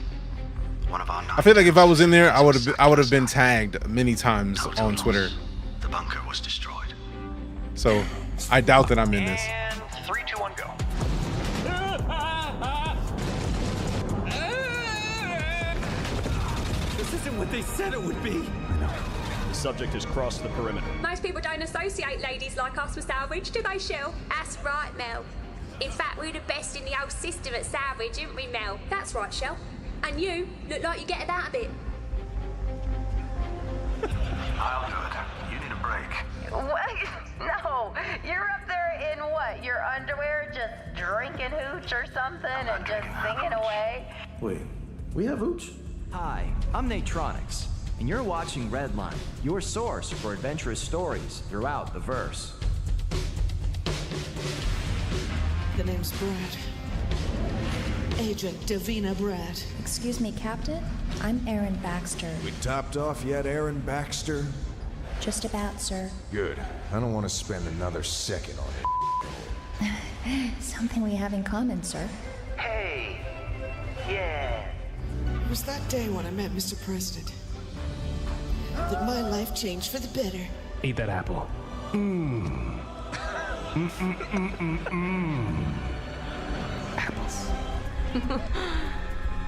One of our I feel like if I was in there, I would have been tagged many times on Twitter. The bunker was destroyed. So I doubt that I'm in this. And 3, 2, 1, go. This isn't what they said it would be. The subject has crossed the perimeter. Most people don't associate ladies like us with salvage, do they, Shell? That's right, Mel. In fact, we're the best in the whole system at salvage, aren't we, Mel? That's right, Shell. And you look like you get about a bit. I'll do it. You need a break. What? No. You're up there in what? Your underwear just drinking hooch or something and just singing away? Wait, we have hooch? Hi, I'm Natronics, and you're watching Redline, your source for adventurous stories throughout the verse. The name's Brad. Agent Davina Brad. Excuse me, Captain? I'm Aaron Baxter. We topped off yet, Aaron Baxter? Just about, sir. Good. I don't want to spend another second on it. Something we have in common, sir. Hey. Yeah. It was that day when I met Mr. President that my life changed for the better. Eat that apple. Apples.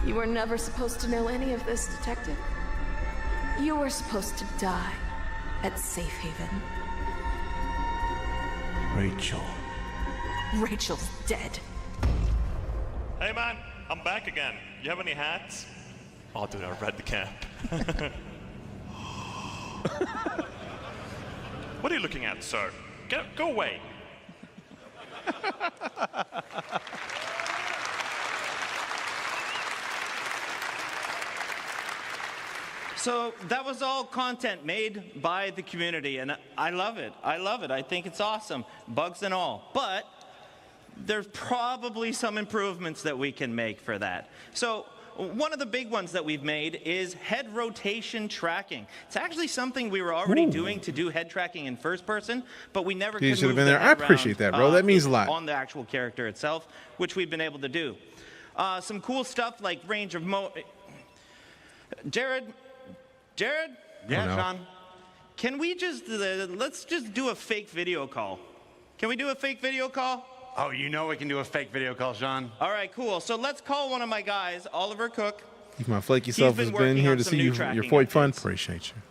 You were never supposed to know any of this, Detective. You were supposed to die at Safe Haven. Rachel. Rachel's dead. Hey man, I'm back again. You have any hats? Oh dude, I read the cap. What are you looking at, sir? Go away. So that was all content made by the community, and I love it. I love it. I think it's awesome, bugs and all. But there's probably some improvements that we can make for that. So one of the big ones that we've made is head rotation tracking. It's actually something we were already doing to do head tracking in first person, but we never could You should have move been the there. I head appreciate around, that, bro. That means a lot. On the actual character itself, which we've been able to do. Some cool stuff like range of Jared? Yeah, Sean? Can we just, let's just do a fake video call. Can we do a fake video call? Oh, you know we can do a fake video call, Sean. All right, cool. So let's call one of my guys, Oliver Cook. You my flaky self has been working here on to some see new you. tracking Your Foyt fun. updates. Appreciate you.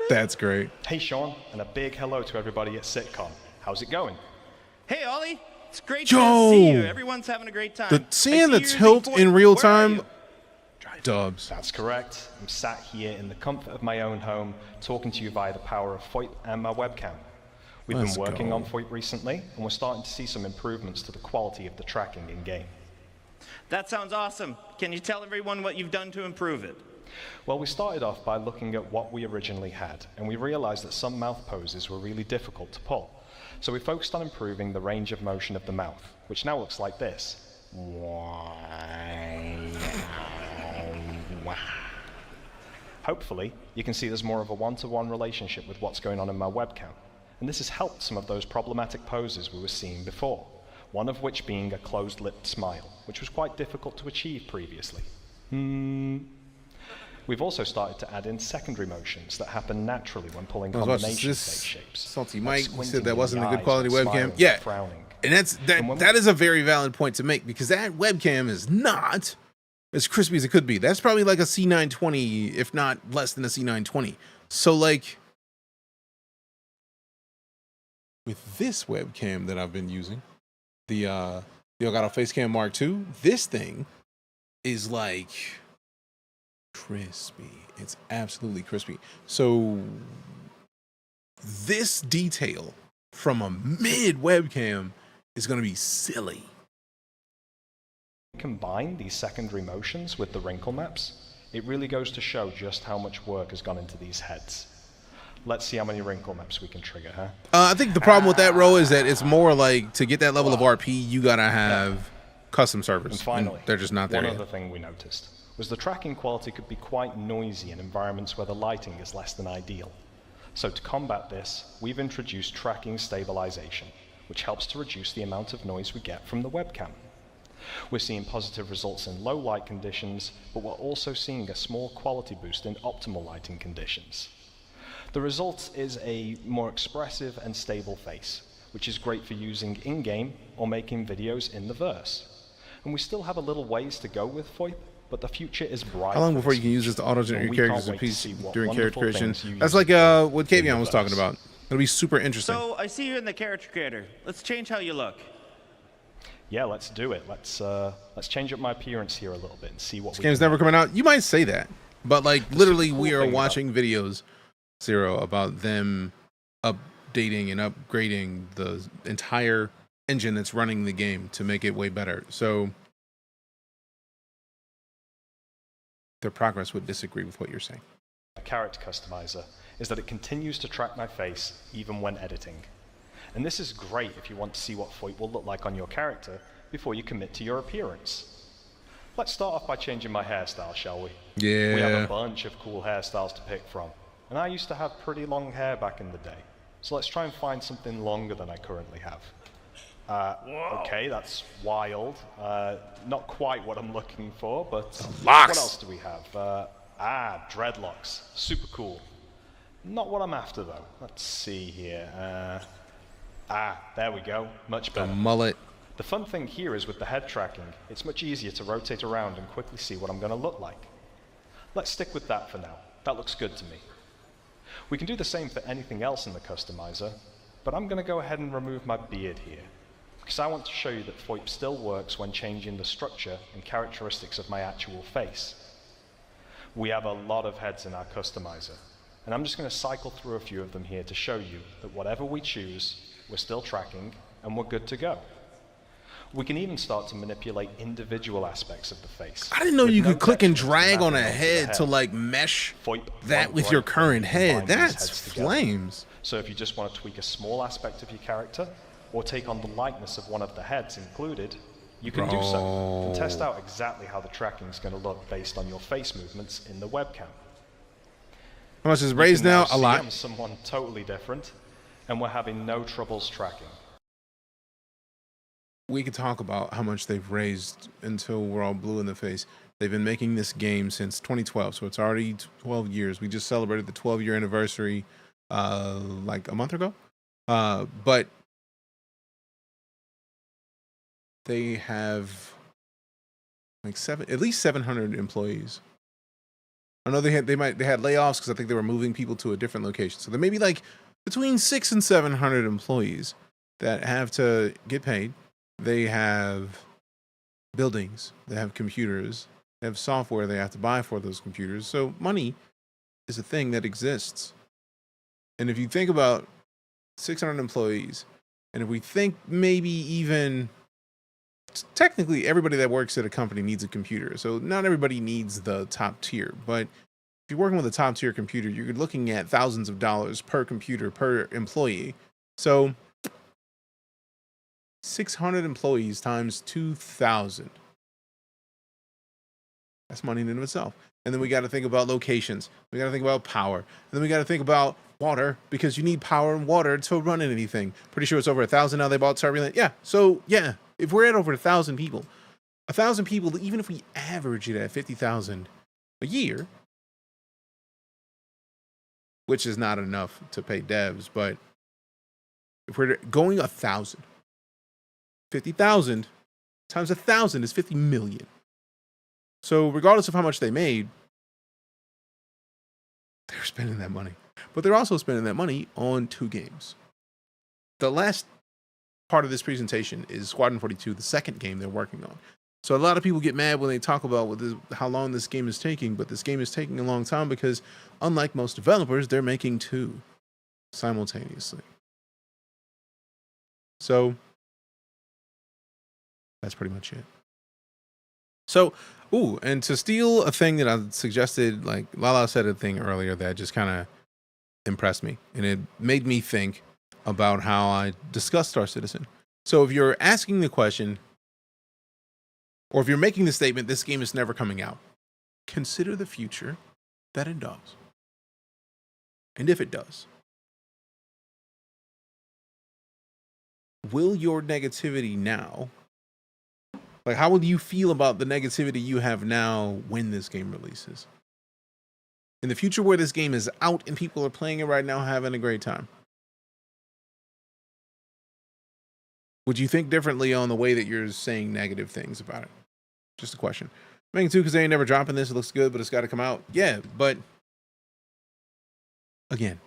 That's great. Hey Sean, and a big hello to everybody at CitizenCon. How's it going? Hey, Ollie. It's great Yo! to see you. Everyone's having a great time. Seeing the tilt in real time, dubs. That's correct. I'm sat here in the comfort of my own home, talking to you via the power of Foyt and my webcam. We've Let's been working go. on Foyt recently, and we're starting to see some improvements to the quality of the tracking in-game. That sounds awesome. Can you tell everyone what you've done to improve it? Well, we started off by looking at what we originally had, and we realized that some mouth poses were really difficult to pull. So we focused on improving the range of motion of the mouth, which now looks like this. Hopefully, you can see there's more of a one-to-one relationship with what's going on in my webcam. And this has helped some of those problematic poses we were seeing before, one of which being a closed-lipped smile, which was quite difficult to achieve previously. We've also started to add in secondary motions that happen naturally when pulling combination face shapes. Salty Mike said that wasn't a good quality webcam. Yeah, and that is a very valid point to make, because that webcam is not as crispy as it could be. That's probably like a C920, if not less than a C920. So like with this webcam that I've been using, the Elgato Facecam Mark II, this thing is like crispy. It's absolutely crispy. So this detail from a mid webcam is going to be silly. Combine these secondary motions with the wrinkle maps, it really goes to show just how much work has gone into these heads. Let's see how many wrinkle maps we can trigger, huh? I think the problem with that, Ro, is that it's more like to get that level of RP, you gotta have custom servers. And finally, they're just not there one yet. other thing we noticed was the tracking quality could be quite noisy in environments where the lighting is less than ideal. So to combat this, we've introduced tracking stabilization, which helps to reduce the amount of noise we get from the webcam. We're seeing positive results in low light conditions, but we're also seeing a small quality boost in optimal lighting conditions. The result is a more expressive and stable face, which is great for using in-game or making videos in the verse. And we still have a little ways to go with VoIP, but the future is bright. How long before you can use this to auto-generate your characters in peace during character creation? That's like what Kavion was talking about. It'll be super interesting. So I see you in the character creator. Let's change how you look. Yeah, let's do it. Let's change up my appearance here a little bit and see what this game's never coming out. You might say that, but like literally we are watching videos, Zero, about them updating and upgrading the entire engine that's running the game to make it way better. So their progress would disagree with what you're saying. A character customizer is that it continues to track my face even when editing. And this is great if you want to see what VoIP will look like on your character before you commit to your appearance. Let's start off by changing my hairstyle, shall we? Yeah. We have a bunch of cool hairstyles to pick from. And I used to have pretty long hair back in the day. So let's try and find something longer than I currently have. Okay, that's wild. Not quite what I'm looking for, but what else do we have? Dreadlocks. Super cool. Not what I'm after, though. Let's see here. There we go. Much better. The mullet. The fun thing here is with the head tracking, it's much easier to rotate around and quickly see what I'm going to look like. Let's stick with that for now. That looks good to me. We can do the same for anything else in the customizer, but I'm going to go ahead and remove my beard here, because I want to show you that VoIP still works when changing the structure and characteristics of my actual face. We have a lot of heads in our customizer, and I'm just going to cycle through a few of them here to show you that whatever we choose, we're still tracking, and we're good to go. We can even start to manipulate individual aspects of the face. I didn't know you could click and drag on a head to like mesh that with your current head. That's flames. So if you just want to tweak a small aspect of your character, or take on the likeness of one of the heads included, you can do so, and test out exactly how the tracking is going to look based on your face movements in the webcam. How much is raised now? A lot. I'm someone totally different, and we're having no troubles tracking. We could talk about how much they've raised until we're all blue in the face. They've been making this game since 2012, so it's already 12 years. We just celebrated the 12-year anniversary like a month ago. But they have like at least 700 employees. I know they had layoffs because I think they were moving people to a different location. So there may be like between 600 and 700 employees that have to get paid. They have buildings, they have computers, they have software they have to buy for those computers. So money is a thing that exists. And if you think about 600 employees, and if we think maybe even technically everybody that works at a company needs a computer. So not everybody needs the top tier, but if you're working with a top tier computer, you're looking at thousands of dollars per computer per employee. So 600 employees times 2,000. That's money in and of itself. And then we got to think about locations. We got to think about power. And then we got to think about water, because you need power and water to run anything. Pretty sure it's over 1,000 now. They bought Turbulent. Yeah. So yeah, if we're at over 1,000 people, even if we average it at 50,000 a year, which is not enough to pay devs, but if we're going 1,000, 50,000 times 1,000 is 50 million. So regardless of how much they made, they're spending that money. But they're also spending that money on 2 games. The last part of this presentation is Squadron 42, the second game they're working on. So a lot of people get mad when they talk about how long this game is taking, but this game is taking a long time because, unlike most developers, they're making 2 simultaneously. So that's pretty much it. So, and to steal a thing that I suggested, like Lala said a thing earlier that just kind of impressed me, and it made me think about how I discuss Star Citizen. So if you're asking the question, or if you're making the statement, this game is never coming out, consider the future that it does. And if it does, will your negativity now, like how will you feel about the negativity you have now when this game releases? In the future where this game is out and people are playing it right now, having a great time, would you think differently on the way that you're saying negative things about it? Just a question. Making 2 because they ain't never dropping this. It looks good, but it's got to come out. Yeah, but again,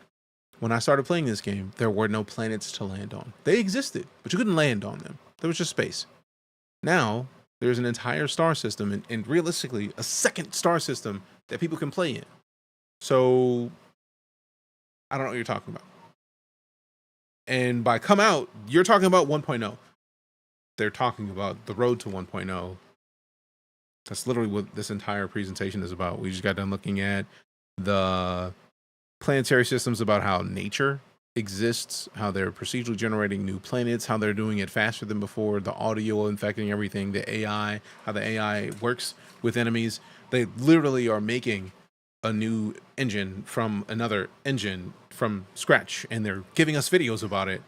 when I started playing this game, there were no planets to land on. They existed, but you couldn't land on them. There was just space. Now, there's an entire star system, and realistically, a second star system that people can play in. So, I don't know what you're talking about. And by come out, you're talking about 1.0. They're talking about the road to 1.0. That's literally what this entire presentation is about. We just got done looking at the planetary systems, about how nature exists, how they're procedurally generating new planets, how they're doing it faster than before, the audio infecting everything, the AI, how the AI works with enemies. They literally are making a new engine from another engine from scratch, and they're giving us videos about it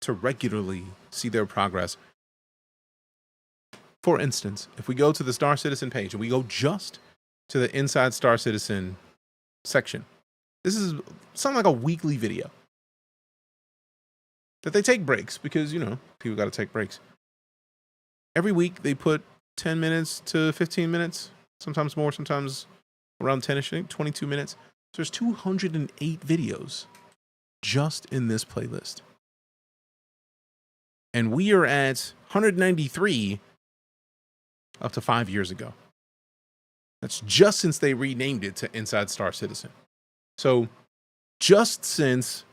to regularly see their progress. For instance, if we go to the Star Citizen page and we go just to the Inside Star Citizen section, this is something like a weekly video that they take breaks because, you know, people got to take breaks. Every week they put 10 minutes to 15 minutes, sometimes more, sometimes around 10-ish, 22 minutes. So there's 208 videos just in this playlist. And we are at 193 up to 5 years ago. That's just since they renamed it to Inside Star Citizen. So just since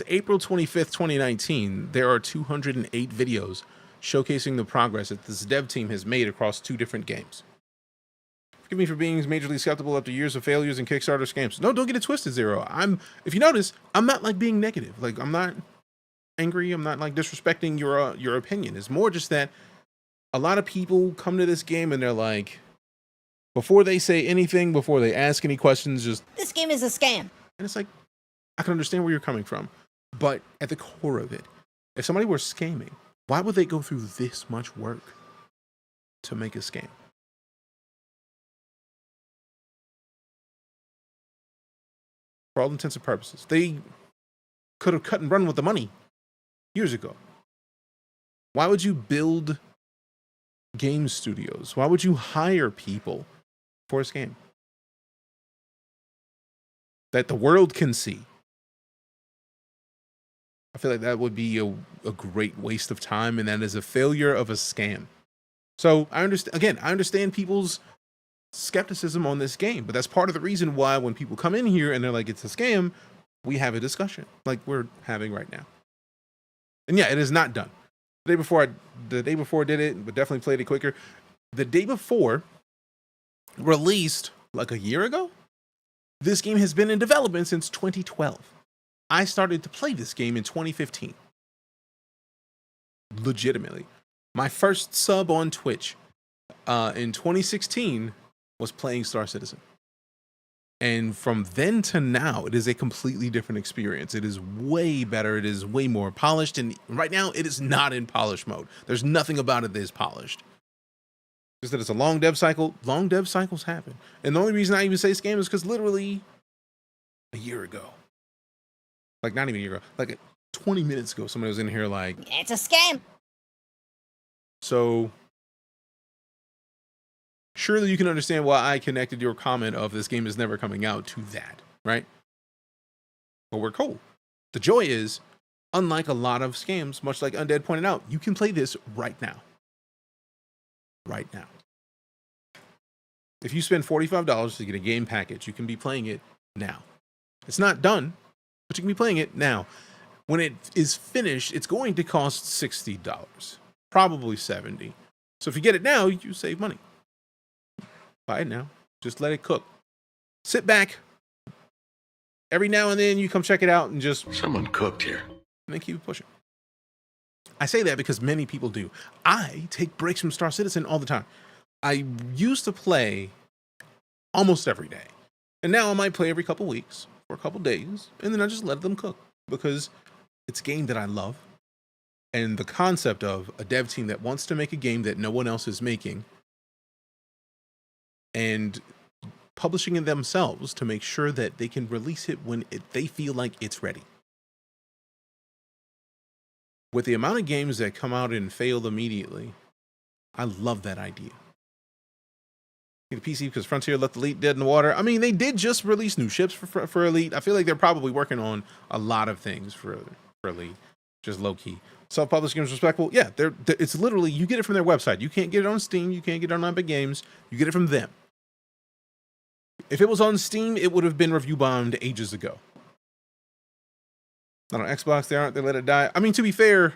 April 25th, 2019, there are 208 videos showcasing the progress that this dev team has made across 2 different games. Forgive me for being majorly skeptical after years of failures in Kickstarter scams. No, don't get it twisted, Zero. If you notice, I'm not like being negative. Like, I'm not angry. I'm not like disrespecting your opinion. It's more just that a lot of people come to this game and they're like, before they say anything, before they ask any questions, just, this game is a scam. And it's like, I can understand where you're coming from, but at the core of it, if somebody were scamming, why would they go through this much work to make a scam? For all intents and purposes, they could have cut and run with the money years ago. Why would you build game studios? Why would you hire people for a scam that the world can see? I feel like that would be a great waste of time, and that is a failure of a scam. So I understand people's skepticism on this game, but that's part of the reason why when people come in here and they're like, it's a scam, we have a discussion like we're having right now. And yeah, it is not done. The day before I did it, but definitely played it quicker. The day before released like a year ago, this game has been in development since 2012. I started to play this game in 2015. legitimately. My first sub on Twitch in 2016 was playing Star Citizen. And from then to now, it is a completely different experience. It is way better. It is way more polished. And right now, it is not in polish mode. There's nothing about it that is polished. Just that it's a long dev cycle. Long dev cycles happen. And the only reason I even say scam is because literally a year ago, like not even a year ago, like 20 minutes ago, somebody was in here like, it's a scam. So surely you can understand why I connected your comment of this game is never coming out to that, right? But we're cool. The joy is, unlike a lot of scams, much like Undead pointed out, you can play this right now. Right now. If you spend $45 to get a game package, you can be playing it now. It's not done, but you can be playing it now. When it is finished, it's going to cost $60, probably $70. So if you get it now, you save money. Buy it now. Just let it cook. Sit back. Every now and then you come check it out and just... Someone cooked here. And then keep it pushing. I say that because many people do. I take breaks from Star Citizen all the time. I used to play almost every day. And now I might play every couple weeks for a couple days. And then I just let them cook. Because it's a game that I love. And the concept of a dev team that wants to make a game that no one else is making. And publishing it themselves to make sure that they can release it when they feel like it's ready. With the amount of games that come out and fail immediately, I love that idea. The PC because Frontier left Elite dead in the water. I mean, they did just release new ships for Elite. I feel like they're probably working on a lot of things for Elite, just low key. Self-published games respectful. Yeah, it's literally, you get it from their website. You can't get it on Steam. You can't get it on Epic Games. You get it from them. If it was on Steam, it would have been review bombed ages ago. Not on Xbox, they let it die. I mean, to be fair,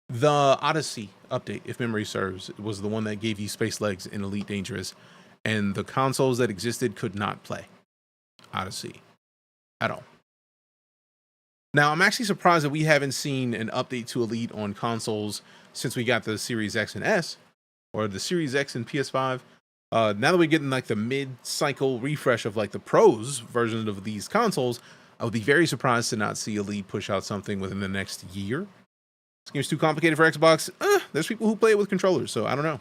the Odyssey update, if memory serves, was the one that gave you Space Legs in Elite Dangerous, and the consoles that existed could not play Odyssey at all. Now, I'm actually surprised that we haven't seen an update to Elite on consoles since we got the Series X and S, or the Series X and PS5. Now that we're getting like the mid-cycle refresh of like the pros version of these consoles, I would be very surprised to not see Elite push out something within the next year. This game's too complicated for Xbox. There's people who play it with controllers, so I don't know.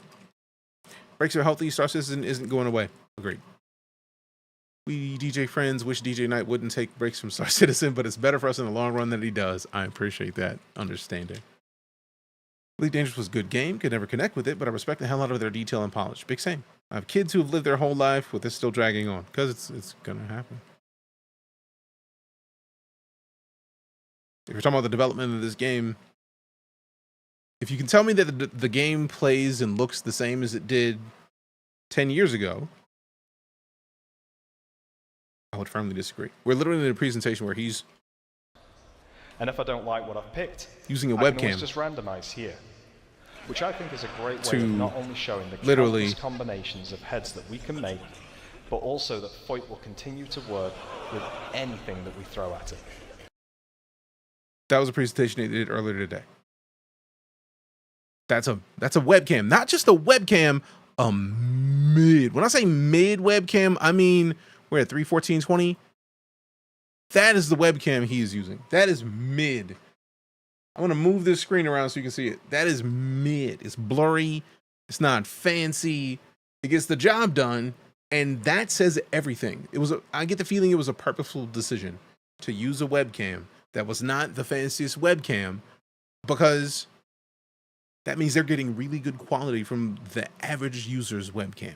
Breaks are healthy. Star Citizen isn't going away. Agreed. We DJ friends wish DeejayKnight wouldn't take breaks from Star Citizen, but it's better for us in the long run than he does. I appreciate that understanding. Elite Dangerous was a good game. Could never connect with it, but I respect the hell out of their detail and polish. Big same. I have kids who have lived their whole life with this still dragging on, because it's going to happen. If you're talking about the development of this game, if you can tell me that the game plays and looks the same as it did 10 years ago, I would firmly disagree. We're literally in a presentation where he's... And if I don't like what I've picked, using a I can webcam always just randomize here, which I think is a great way of not only showing the literally countless combinations of heads that we can make, but also that FOIP will continue to work with anything that we throw at it. That was a presentation they did earlier today. That's a webcam, not just a webcam, a mid. When I say mid webcam, I mean we're at 31420. That is the webcam he is using. That is mid. I want to move this screen around so you can see it. That is mid. It's blurry. It's not fancy. It gets the job done, and that says everything. I get the feeling it was a purposeful decision to use a webcam that was not the fanciest webcam, because that means they're getting really good quality from the average user's webcam.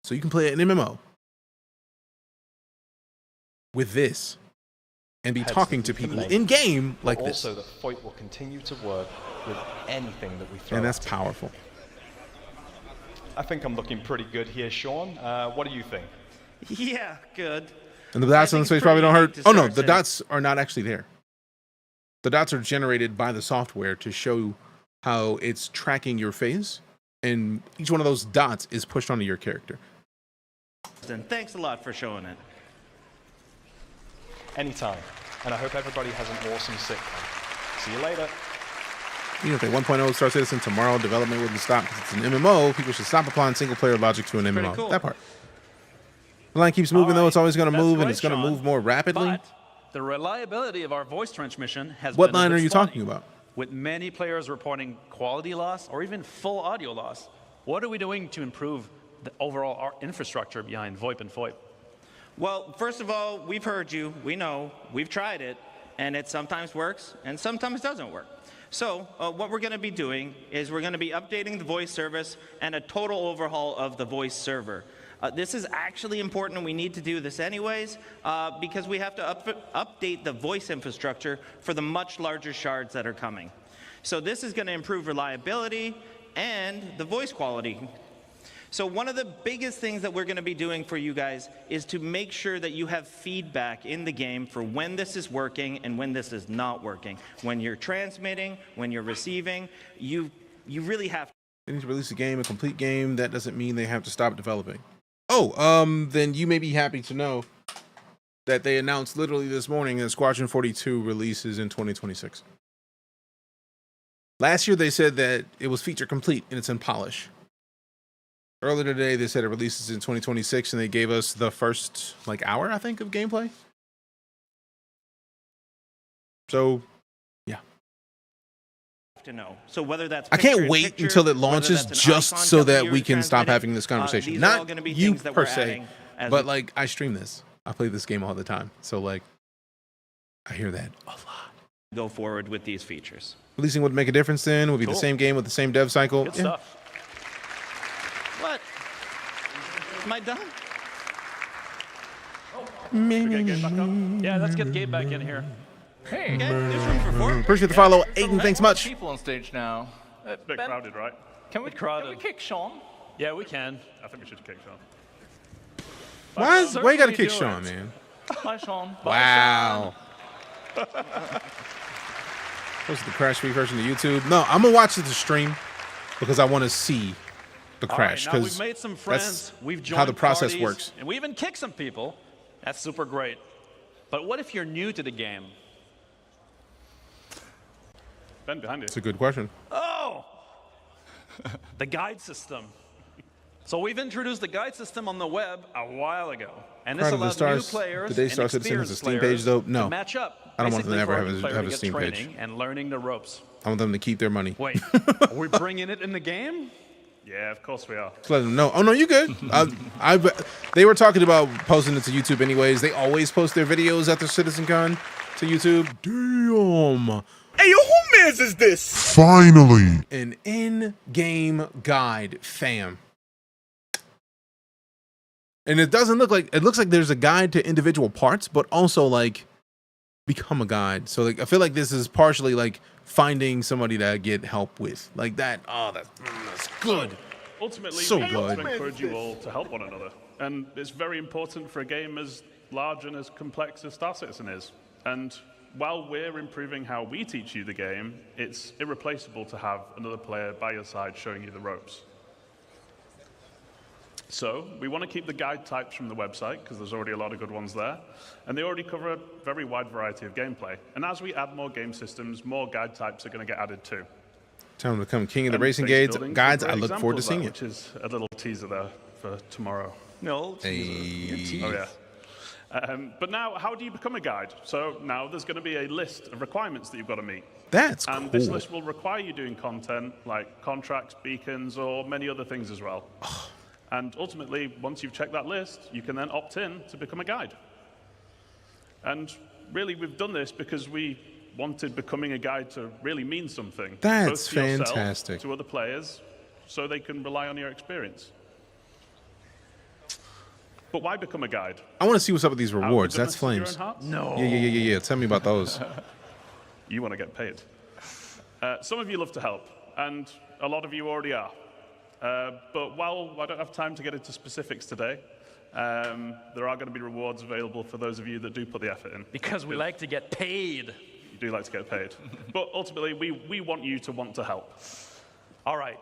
So you can play an MMO with this and be talking to people in game like this. Also, that FOIP will continue to work with anything that we throw. And that's powerful. I think I'm looking pretty good here, Sean. What do you think? Yeah, good. And the dots on the face probably don't hurt. Oh no, the dots are not actually there. The dots are generated by the software to show how it's tracking your face, and each one of those dots is pushed onto your character. And thanks a lot for showing it. Anytime. And I hope everybody has an awesome sitcom. See you later. You know, if 1.0 Star Citizen tomorrow, development wouldn't stop because it's an MMO. People should stop applying single-player logic to an MMO. Cool. That part. The line keeps moving, though. It's always going to move, and great, it's going to Sean, move more rapidly. But the reliability of our voice transmission has What been a line bit are you spotty, talking about? with many players reporting quality loss or even full audio loss. What are we doing to improve the overall infrastructure behind VoIP and FOIP? Well, first of all, we've heard you. We know. We've tried it. And it sometimes works and sometimes doesn't work. So what we're going to be doing is we're going to be updating the voice service and a total overhaul of the voice server. This is actually important, and we need to do this anyways, because we have to update the voice infrastructure for the much larger shards that are coming. So this is going to improve reliability and the voice quality. So one of the biggest things that we're going to be doing for you guys is to make sure that you have feedback in the game for when this is working and when this is not working. When you're transmitting, when you're receiving, you really have to. They need to release a game, a complete game. That doesn't mean they have to stop developing. Oh, then you may be happy to know that they announced literally this morning that Squadron 42 releases in 2026. Last year they said that it was feature complete and it's in polish. Earlier today, they said it releases in 2026, and they gave us the first, hour, I think, of gameplay. So, yeah. To know. So whether that's I can't wait until it launches just so that we can stop having this conversation. Not you per se, but, I stream this. I play this game all the time. So, I hear that a lot. Go forward with these features. Releasing would make a difference then. Would be the same game with the same dev cycle. Good stuff. What? Am I done? Yeah, let's get Gabe back in here. Hey. Okay, there's room for 4. Appreciate the follow. Aiden, thanks much. People on stage now. A bit crowded, right? Can we kick Sean? Yeah, we can. I think we should kick Sean. Why you gotta kick Sean, man? Bye, Sean. Wow. Post the crash free version to YouTube. No, I'm gonna watch the stream because I want to see the crash. All right, now we've made some friends. We've joined how the process parties, works. and we even kicked some people. That's super great. But what if you're new to the game? Ben, behind you. It's a good question. Oh, the guide system. So we've introduced the guide system on the web a while ago, and this allows new players Today's Star and Citizen has a experienced Steam players page, though. to No, match up. I don't want them to ever Basically, for have new a player to Steam get page. training and learning the ropes. I want them to keep their money. Wait, are we bringing it in the game? Yeah, of course we are. Just let them know. Oh no, you good? They were talking about posting it to YouTube anyways. They always post their videos after CitizenCon to YouTube. Damn. Hey, yo, who mans is this? Finally. An in-game guide, fam. And it doesn't look like, it looks like there's a guide to individual parts, but also become a guide. So I feel like this is partially finding somebody to get help with. That, oh, that's good. Ultimately, so we want good. to encourage you all to help one another. And it's very important for a game as large and as complex as Star Citizen is. And while we're improving how we teach you the game, it's irreplaceable to have another player by your side showing you the ropes. So we want to keep the guide types from the website, because there's already a lot of good ones there. And they already cover a very wide variety of gameplay. And as we add more game systems, more guide types are going to get added too. Time to become king of the And racing base guides. building is a I great look forward to example seeing of that, it. Which is a little teaser there for tomorrow. No, Hey. Oh, yeah. But now, how do you become a guide? So now there's going to be a list of requirements that you've got to meet. That's And cool. this list will require you doing content like contracts, beacons, or many other things as well. And ultimately, once you've checked that list, you can then opt in to become a guide. And really, we've done this because we wanted becoming a guide to really mean something. That's both to yourself, fantastic. to other players, so they can rely on your experience. But why become a guide? I want to see what's up with these Out of the rewards. That's goodness of your flames. own hearts? No. Yeah. Tell me about those. You want to get paid. Some of you love to help, and a lot of you already are. But while I don't have time to get into specifics today, there are going to be rewards available for those of you that do put the effort in. Because we like to get paid. You do like to get paid. But ultimately, we want you to want to help. All right.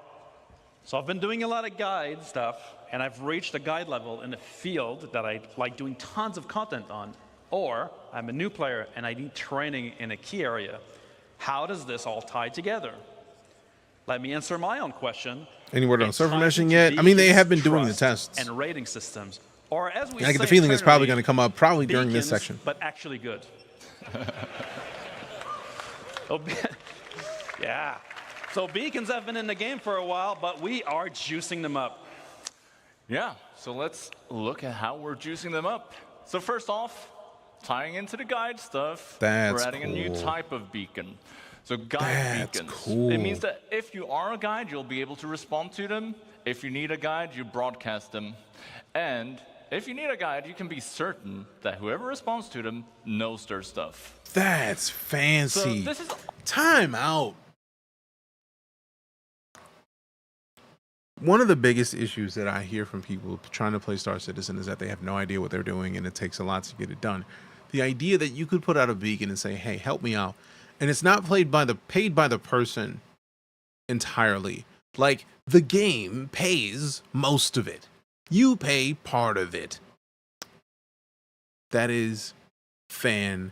So I've been doing a lot of guide stuff, and I've reached a guide level in a field that I like doing tons of content on. Or I'm a new player, and I need training in a key area. How does this all tie together? Let me answer my own question. Any word on server meshing yet? I mean, they have been doing the tests. And rating systems. Or as we I get the say feeling it's probably internally, going to come up probably during this beacons, section. But actually good. Yeah. So beacons have been in the game for a while, but we are juicing them up. Yeah, so let's look at how we're juicing them up. So first off, tying into the guide stuff, we're adding a new type of beacon. So guide beacons. Cool. It means that if you are a guide, you'll be able to respond to them. If you need a guide, you broadcast them. And if you need a guide, you can be certain that whoever responds to them knows their stuff. That's fancy. So this is time out. One of the biggest issues that I hear from people trying to play Star Citizen is that they have no idea what they're doing and it takes a lot to get it done. The idea that you could put out a beacon and say, hey, help me out. And it's not paid by the person entirely. Like, the game pays most of it. You pay part of it. That is fantastic.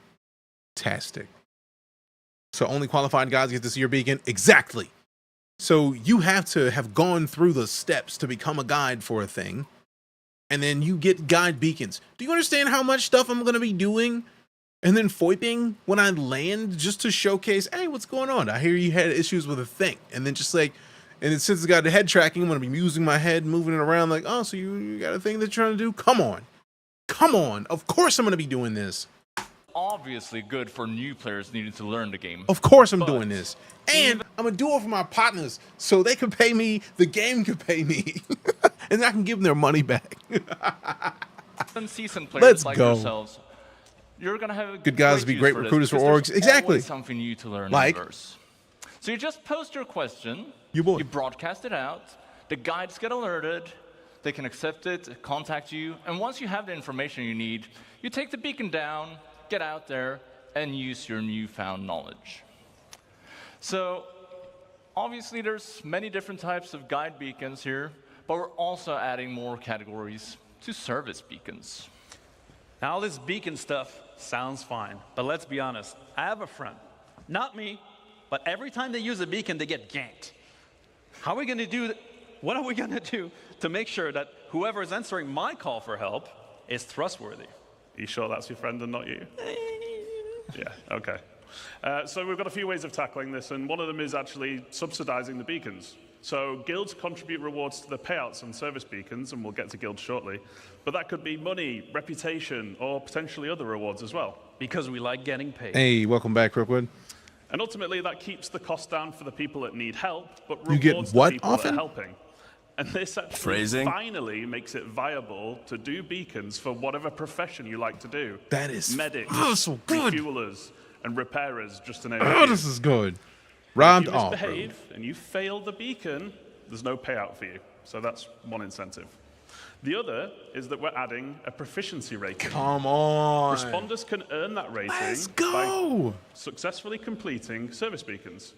So only qualified guys get to see your beacon? Exactly. So you have to have gone through the steps to become a guide for a thing. And then you get guide beacons. Do you understand how much stuff I'm going to be doing? And then foiping when I land just to showcase, hey, what's going on? I hear you had issues with a thing. And then just like, and then since it's got the head tracking, I'm going to be using my head, moving it around like, oh, so you got a thing that you're trying to do? Come on. Come on. Of course I'm going to be doing this. obviously good for new players needing to learn the game. Of course I'm doing this. And I'm going to do it for my partners so they can pay me, the game can pay me, and I can give them their money back. Seasoned players Let's like go. yourselves, you're going to have Good guys be great recruiters for orgs. Exactly. Something new to learn like, in verse. So you just post your question, you broadcast it out, the guides get alerted, they can accept it, contact you, and once you have the information you need, you take the beacon down, get out there, and use your newfound knowledge. So obviously there's many different types of guide beacons here, but we're also adding more categories to service beacons. Now all this beacon stuff sounds fine, but let's be honest, I have a friend, not me, but every time they use a beacon, they get ganked. How are we going to do that? What are we going to do to make sure that whoever is answering my call for help is trustworthy? Are you sure that's your friend and not you? Yeah, okay. So we've got a few ways of tackling this, and one of them is actually subsidizing the beacons. So guilds contribute rewards to the payouts on service beacons, and we'll get to guilds shortly. But that could be money, reputation, or potentially other rewards as well. Because we like getting paid. Hey, welcome back, Rookwood. And ultimately, that keeps the cost down for the people that need help, but You get rewards what the people often? that are helping. And this actually finally makes it viable to do beacons for whatever profession you like to do. That is medics, so good. refuelers, and repairers, just to name a Oh, few. this is good. Robbed If you off. misbehave and you fail the beacon, there's no payout for you. So that's one incentive. The other is that we're adding a proficiency rating. Come on. Responders can earn that rating by successfully completing service beacons.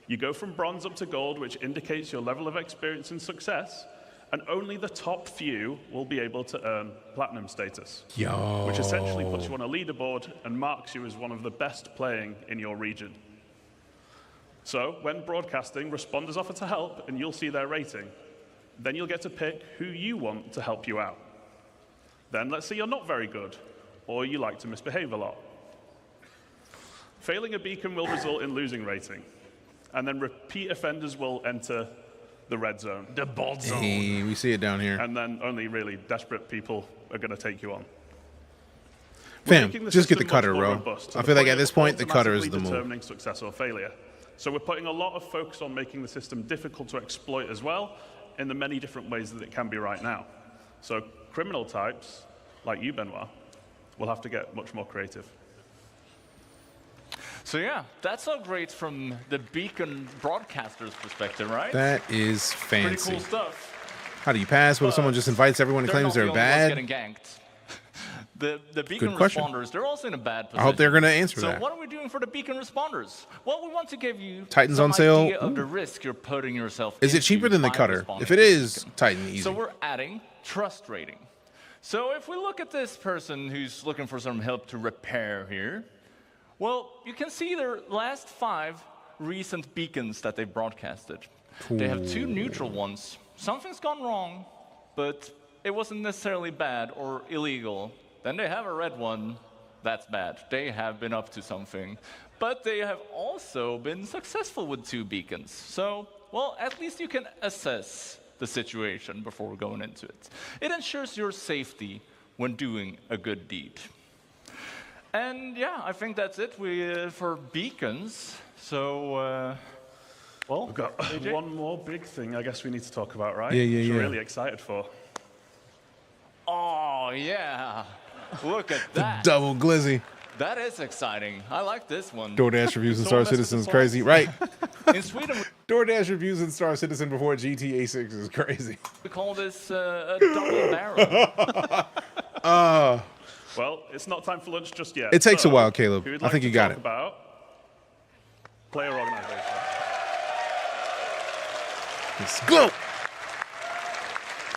You go from bronze up to gold, which indicates your level of experience and success, and only the top few will be able to earn platinum status, which essentially puts you on a leaderboard and marks you as one of the best playing in your region. So when broadcasting, responders offer to help, and you'll see their rating. Then you'll get to pick who you want to help you out. Then let's say you're not very good, or you like to misbehave a lot. Failing a beacon will result in losing rating, and then repeat offenders will enter the red zone. The bald zone. Hey, we see it down here. And then only really desperate people are going to take you on. Fam, just get the cutter, bro. I feel like at this point, the cutter is the move. Determining success or failure. So we're putting a lot of focus on making the system difficult to exploit as well, in the many different ways that it can be right now. So criminal types, like you, Benoit, will have to get much more creative. So yeah, that's all great from the beacon broadcaster's perspective, right? That is fancy. Pretty cool stuff. How do you pass? What if someone just invites everyone and claims they're bad? Getting ganked. The beacon Good question. responders, they're also in a bad position. I hope they're going to answer so that. So what are we doing for the beacon responders? Well, we want to give you Titan's some on sale. idea of the risk you're putting yourself Is it into cheaper than the by cutter? responding If it to the is, beacon. Titan easy. So we're adding trust rating. So if we look at this person who's looking for some help to repair here, Well, you can see their last 5 recent beacons that they broadcasted. They have 2 neutral ones. Something's gone wrong, but it wasn't necessarily bad or illegal. Then they have a red one. That's bad. They have been up to something. But they have also been successful with 2 beacons. So, well, at least you can assess the situation before going into it. It ensures your safety when doing a good deed. And yeah, I think that's it for beacons. So, well, we've got one more big thing I guess we need to talk about, right? Yeah. We're really excited for. Oh, yeah. Look at that. The double glizzy. That is exciting. I like this one. DoorDash reviews in Star Citizen is crazy, right? In Sweden, DoorDash reviews in Star Citizen before GTA 6 is crazy. we call this a double barrel. Well, it's not time for lunch just yet. It takes a while, Caleb. Who would I think like you to got talk it. About player organization. Let's go.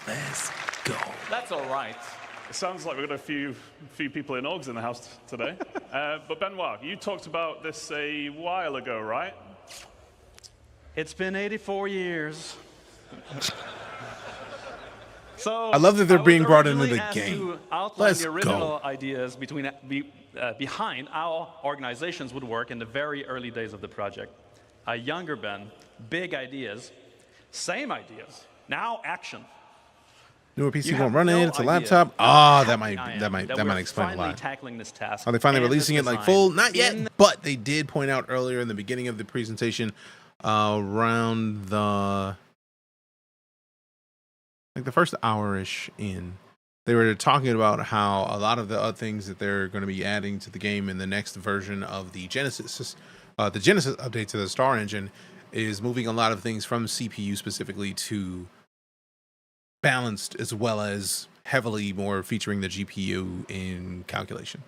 Let's go. That's all right. It sounds like we've got a few people in orgs in the house today. But Benoit, you talked about this a while ago, right? It's been 84 years. So I love that they're I was being brought into originally the asked game. to outline Let's the original go. ideas behind how organizations would work in the very early days of the project. A younger Ben, big ideas, same ideas, now action. Newer PC You won't have run no it. It's a idea laptop. how Ah, that happy might I am that might that that might we're explain a finally lot. tackling this task. Are they finally and releasing this it like design full? Not yet, in but they did point out earlier in the beginning of the presentation, around the first hour-ish in, they were talking about how a lot of the other things that they're going to be adding to the game in the next version of the Genesis update to the Star Engine is moving a lot of things from CPU specifically to balanced, as well as heavily more featuring the GPU in calculation.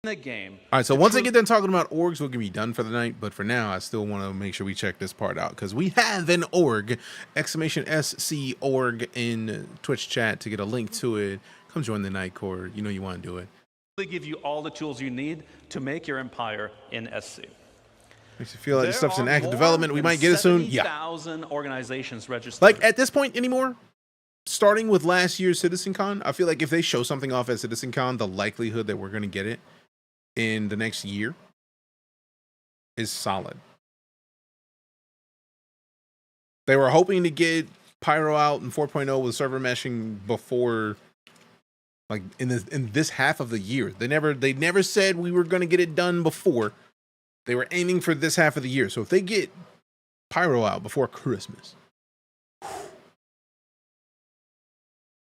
the game. All right, so once I get done talking about orgs, we're going to be done for the night. But for now, I still want to make sure we check this part out because we have an org, !SC org in Twitch chat to get a link to it. Come join the Night Court. You know you want to do it. They give you all the tools you need to make your empire in SC. Makes you feel like this There stuff's in are active more development. We than might get it soon. Yeah. 70,000 organizations registered. Like at this point anymore, starting with last year's CitizenCon, I feel like if they show something off at CitizenCon, the likelihood that we're going to get it in the next year is solid. They were hoping to get Pyro out in 4.0 with server meshing before, like in this half of the year. They never said we were going to get it done before. They were aiming for this half of the year. So if they get Pyro out before Christmas,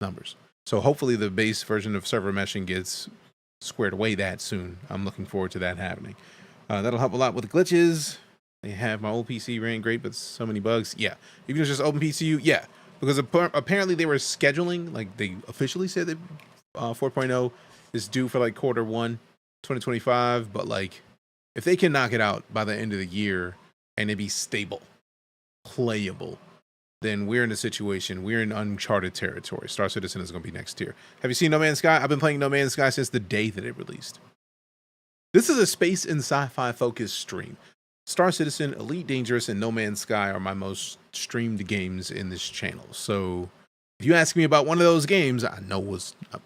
numbers. So hopefully the base version of server meshing gets squared away that soon. I'm looking forward to that happening. That'll help a lot with the glitches. They have my old PC ran great, but so many bugs. Yeah, even if it's just OpenPCU, yeah. Because apparently they were scheduling, like they officially said that 4.0 is due for like Q1 2025, but like if they can knock it out by the end of the year and it be stable, playable, then we're in a situation, we're in uncharted territory. Star Citizen is going to be next tier. Have you seen No Man's Sky? I've been playing No Man's Sky since the day that it released. This is a space and sci-fi focused stream. Star Citizen, Elite Dangerous, and No Man's Sky are my most streamed games in this channel. So if you ask me about one of those games, I know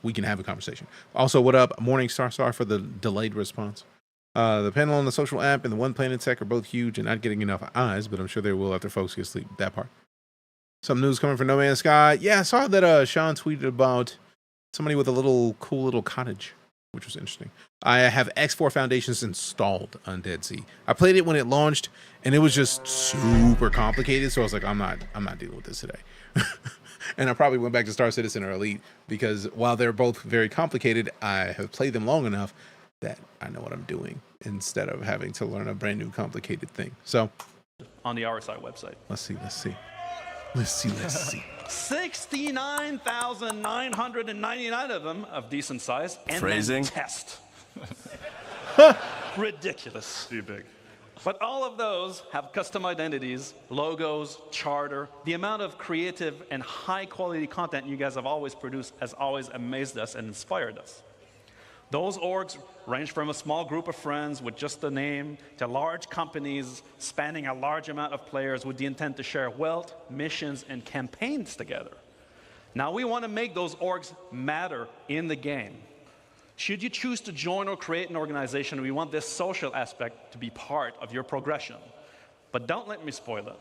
we can have a conversation. Also, what up? Morning Star, sorry for the delayed response. The panel on the social app and the One Planet Tech are both huge and not getting enough eyes, but I'm sure they will after folks get sleep. That part. Some news coming from No Man's Sky. Yeah, I saw that Sean tweeted about somebody with a cool little cottage, which was interesting. I have X4 Foundations installed on Dead Sea. I played it when it launched, and it was just super complicated. So I was like, I'm not dealing with this today. And I probably went back to Star Citizen or Elite because while they're both very complicated, I have played them long enough that I know what I'm doing instead of having to learn a brand new complicated thing. So on the RSI website. Let's see. 69,999 of them of decent size and Phrasing. then test. Ridiculous. Too big. But all of those have custom identities, logos, charter. The amount of creative and high quality content you guys have always produced has always amazed us and inspired us. Those orgs range from a small group of friends with just the name to large companies spanning a large amount of players with the intent to share wealth, missions, and campaigns together. Now we want to make those orgs matter in the game. Should you choose to join or create an organization, we want this social aspect to be part of your progression. But don't let me spoil it.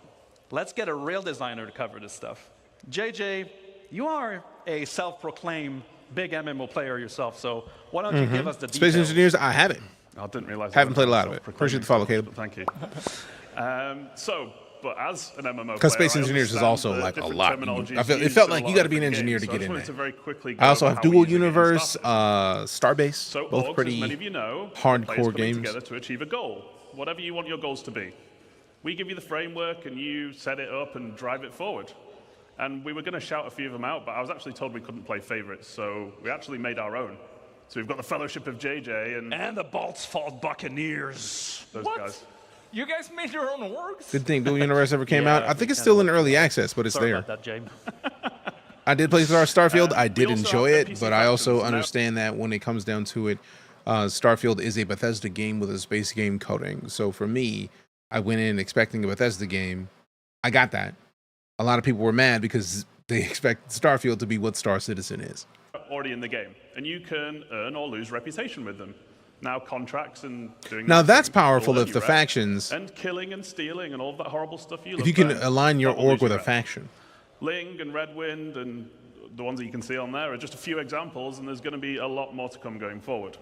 Let's get a real designer to cover this stuff. JJ, you are a self-proclaimed big MMO player yourself, so why don't you give us the details? Space Engineers, I haven't. I didn't realize. Haven't played a lot of it. Appreciate the follow, Caleb. Thank you. But as an MMO player, because Space Engineers is also like a lot. It felt like you got to be an engineer to get in there. I also have Dual Universe, Starbase, So both orgs, pretty as many of you know, hardcore games. Together to achieve a goal, whatever you want your goals to be. We give you the framework, and you set it up and drive it forward. And we were going to shout a few of them out, but I was actually told we couldn't play favorites, so we actually made our own. So we've got the Fellowship of JJ and the Balt's Fault Buccaneers. Those guys. You guys made your own orgs? Good thing Dual Universe ever came out. I think it's still in early access, but it's Sorry there. about that, James. I did play Starfield. I did enjoy it, but I also understand that when it comes down to it, Starfield is a Bethesda game with a space game coding. So for me, I went in expecting a Bethesda game. I got that. A lot of people were mad because they expect Starfield to be what Star Citizen is. Already in the game, and you can earn or lose reputation with them. Now contracts and doing. Now that's powerful if the factions and killing and stealing and all of that horrible stuff you. If you can align your org with a faction. Ling and Redwind and the ones that you can see on there are just a few examples, and there's going to be a lot more to come going forward.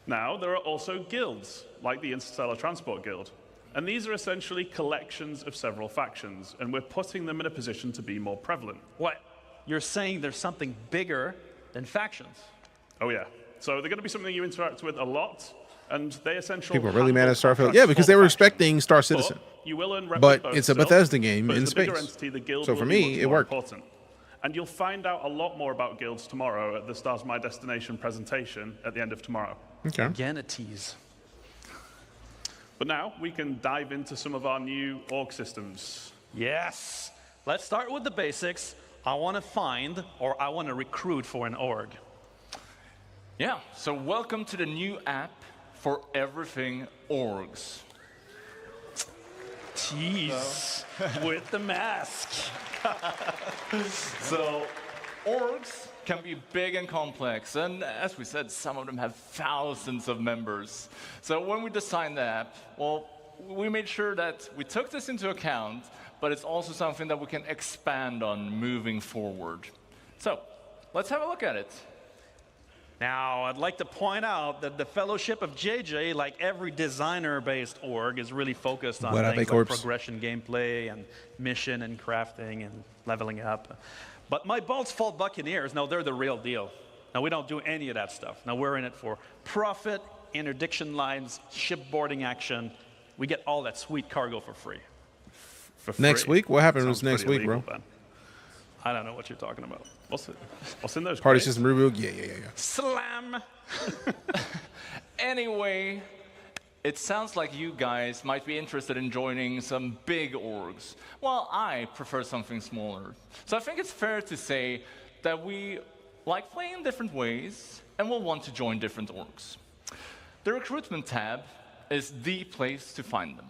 Now there are also guilds like the Interstellar Transport Guild. And these are essentially collections of several factions, and we're putting them in a position to be more prevalent. What? You're saying there's something bigger than factions? Oh, yeah. So they're going to be something you interact with a lot, and they essentially. People are really mad at Starfield. Yeah, because they were expecting Star Citizen. You will earn but it's a Bethesda game in space. Entity, the guild so for me, it worked. Important. And you'll find out a lot more about guilds tomorrow at the Stars My Destination presentation at the end of tomorrow. Okay. Again, a tease. But now we can dive into some of our new org systems. Yes. Let's start with the basics. I want to find or I want to recruit for an org. Yeah, so welcome to the new app for everything orgs. Tease with the mask. So orgs can be big and complex, and as we said, some of them have thousands of members. So when we designed the app, well, we made sure that we took this into account, but it's also something that we can expand on moving forward. So let's have a look at it. Now, I'd like to point out that the Fellowship of JJ, like every designer-based org, is really focused on things like progression gameplay and mission and crafting and leveling up. But my Balt's Fault Buccaneers, no, they're the real deal. Now, we don't do any of that stuff. Now, we're in it for profit, interdiction lines, shipboarding action. We get all that sweet cargo for free. Next week? What happens next week, bro? I don't know what you're talking about. What's in those Party crates? system review? Yeah. Slam! Anyway, it sounds like you guys might be interested in joining some big orgs. Well, I prefer something smaller. So I think it's fair to say that we like playing in different ways and will want to join different orgs. The recruitment tab is the place to find them.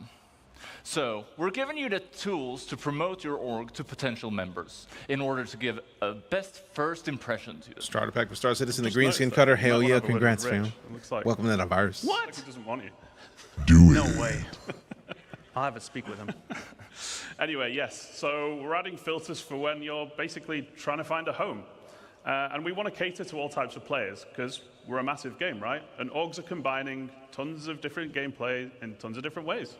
So we're giving you the tools to promote your org to potential members in order to give a best first impression to them. Starter pack for Star Citizen, the green skin cutter. Hell yeah, congrats, fam. Welcome to that virus. What? Like he doesn't want you. Do it. No way. I'll have to speak with him. Anyway, yes. So we're adding filters for when you're basically trying to find a home. And we want to cater to all types of players because we're a massive game, right? And orgs are combining tons of different gameplay in tons of different ways.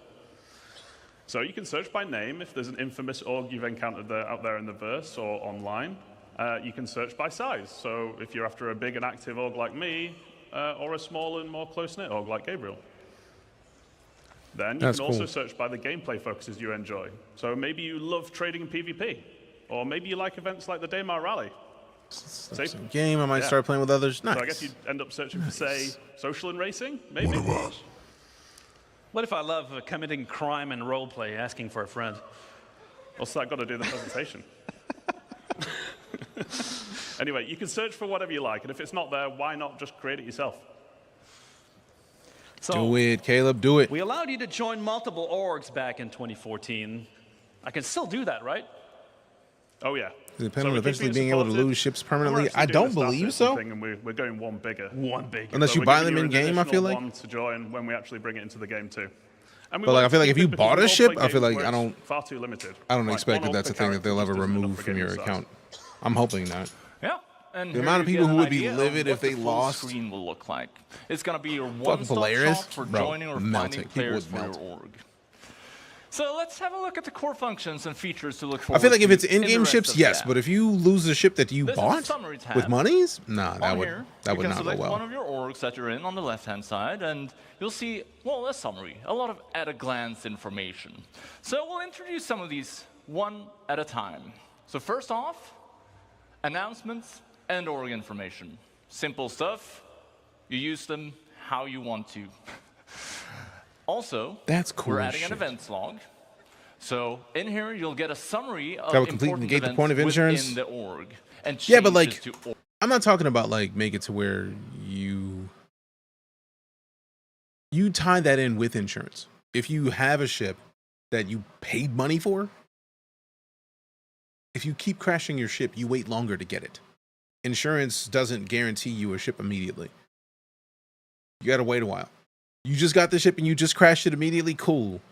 So you can search by name if there's an infamous org you've encountered out there in the verse or online. You can search by size. So if you're after a big and active org like me, or a small and more close-knit org like Gabriel. Then you can also search by the gameplay focuses you enjoy. So maybe you love trading in PvP, or maybe you like events like the Daymar Rally. Some game, I might start playing with others. Nice. So I guess you'd end up searching for, say, social and racing, maybe? What if I love committing crime and roleplay, asking for a friend? What's that got to do with the presentation? Anyway, you can search for whatever you like, and if it's not there, why not just create it yourself? So, do it, Caleb, do it. We allowed you to join multiple orgs back in 2014. I can still do that, right? Oh, yeah. Depending on eventually being able to lose ships permanently. I don't believe so. And we're going one bigger. One bigger. Unless you buy them in game, I feel like. One to join when we actually bring it into the game too. But like, I feel like if you bought a ship, I feel like far too limited. I don't expect that that's a thing that they'll ever remove from your account. I'm hoping not. Yeah. And the amount of people who would be livid if they the lost. Screen will look like. It's gonna be your one-stop shop for joining or finding players for your org. So let's have a look at the core functions and features to look for. I feel like if it's in-game ships, yes, but if you lose a ship that you bought with monies, nah, that would not go well. You can select one of your orgs that you're in on the left-hand side, and you'll see, well, a summary, a lot of at-a-glance information. So we'll introduce some of these one at a time. So first off, announcements and org information. Simple stuff. You use them how you want to. Also, that's cool. We're adding an events log. So in here, you'll get a summary of important negate the point of insurance within the org. And yeah, but like, I'm not talking about like make it to where you tie that in with insurance. If you have a ship that you paid money for, if you keep crashing your ship, you wait longer to get it. Insurance doesn't guarantee you a ship immediately. You got to wait a while. You just got the ship and you just crashed it immediately. Cool.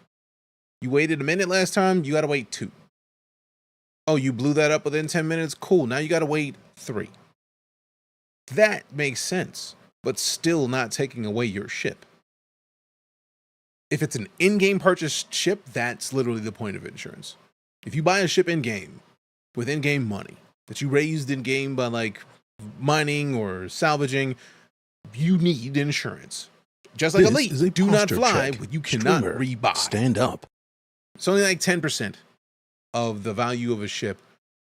You waited a minute last time. You got to wait 2. Oh, you blew that up within 10 minutes. Cool. Now you got to wait 3. That makes sense, but still not taking away your ship. If it's an in-game purchased ship, that's literally the point of insurance. If you buy a ship in-game with in-game money that you raised in-game by like mining or salvaging, you need insurance. Just like Elite, do not fly, but you cannot rebuy. Stand up. It's only like 10% of the value of a ship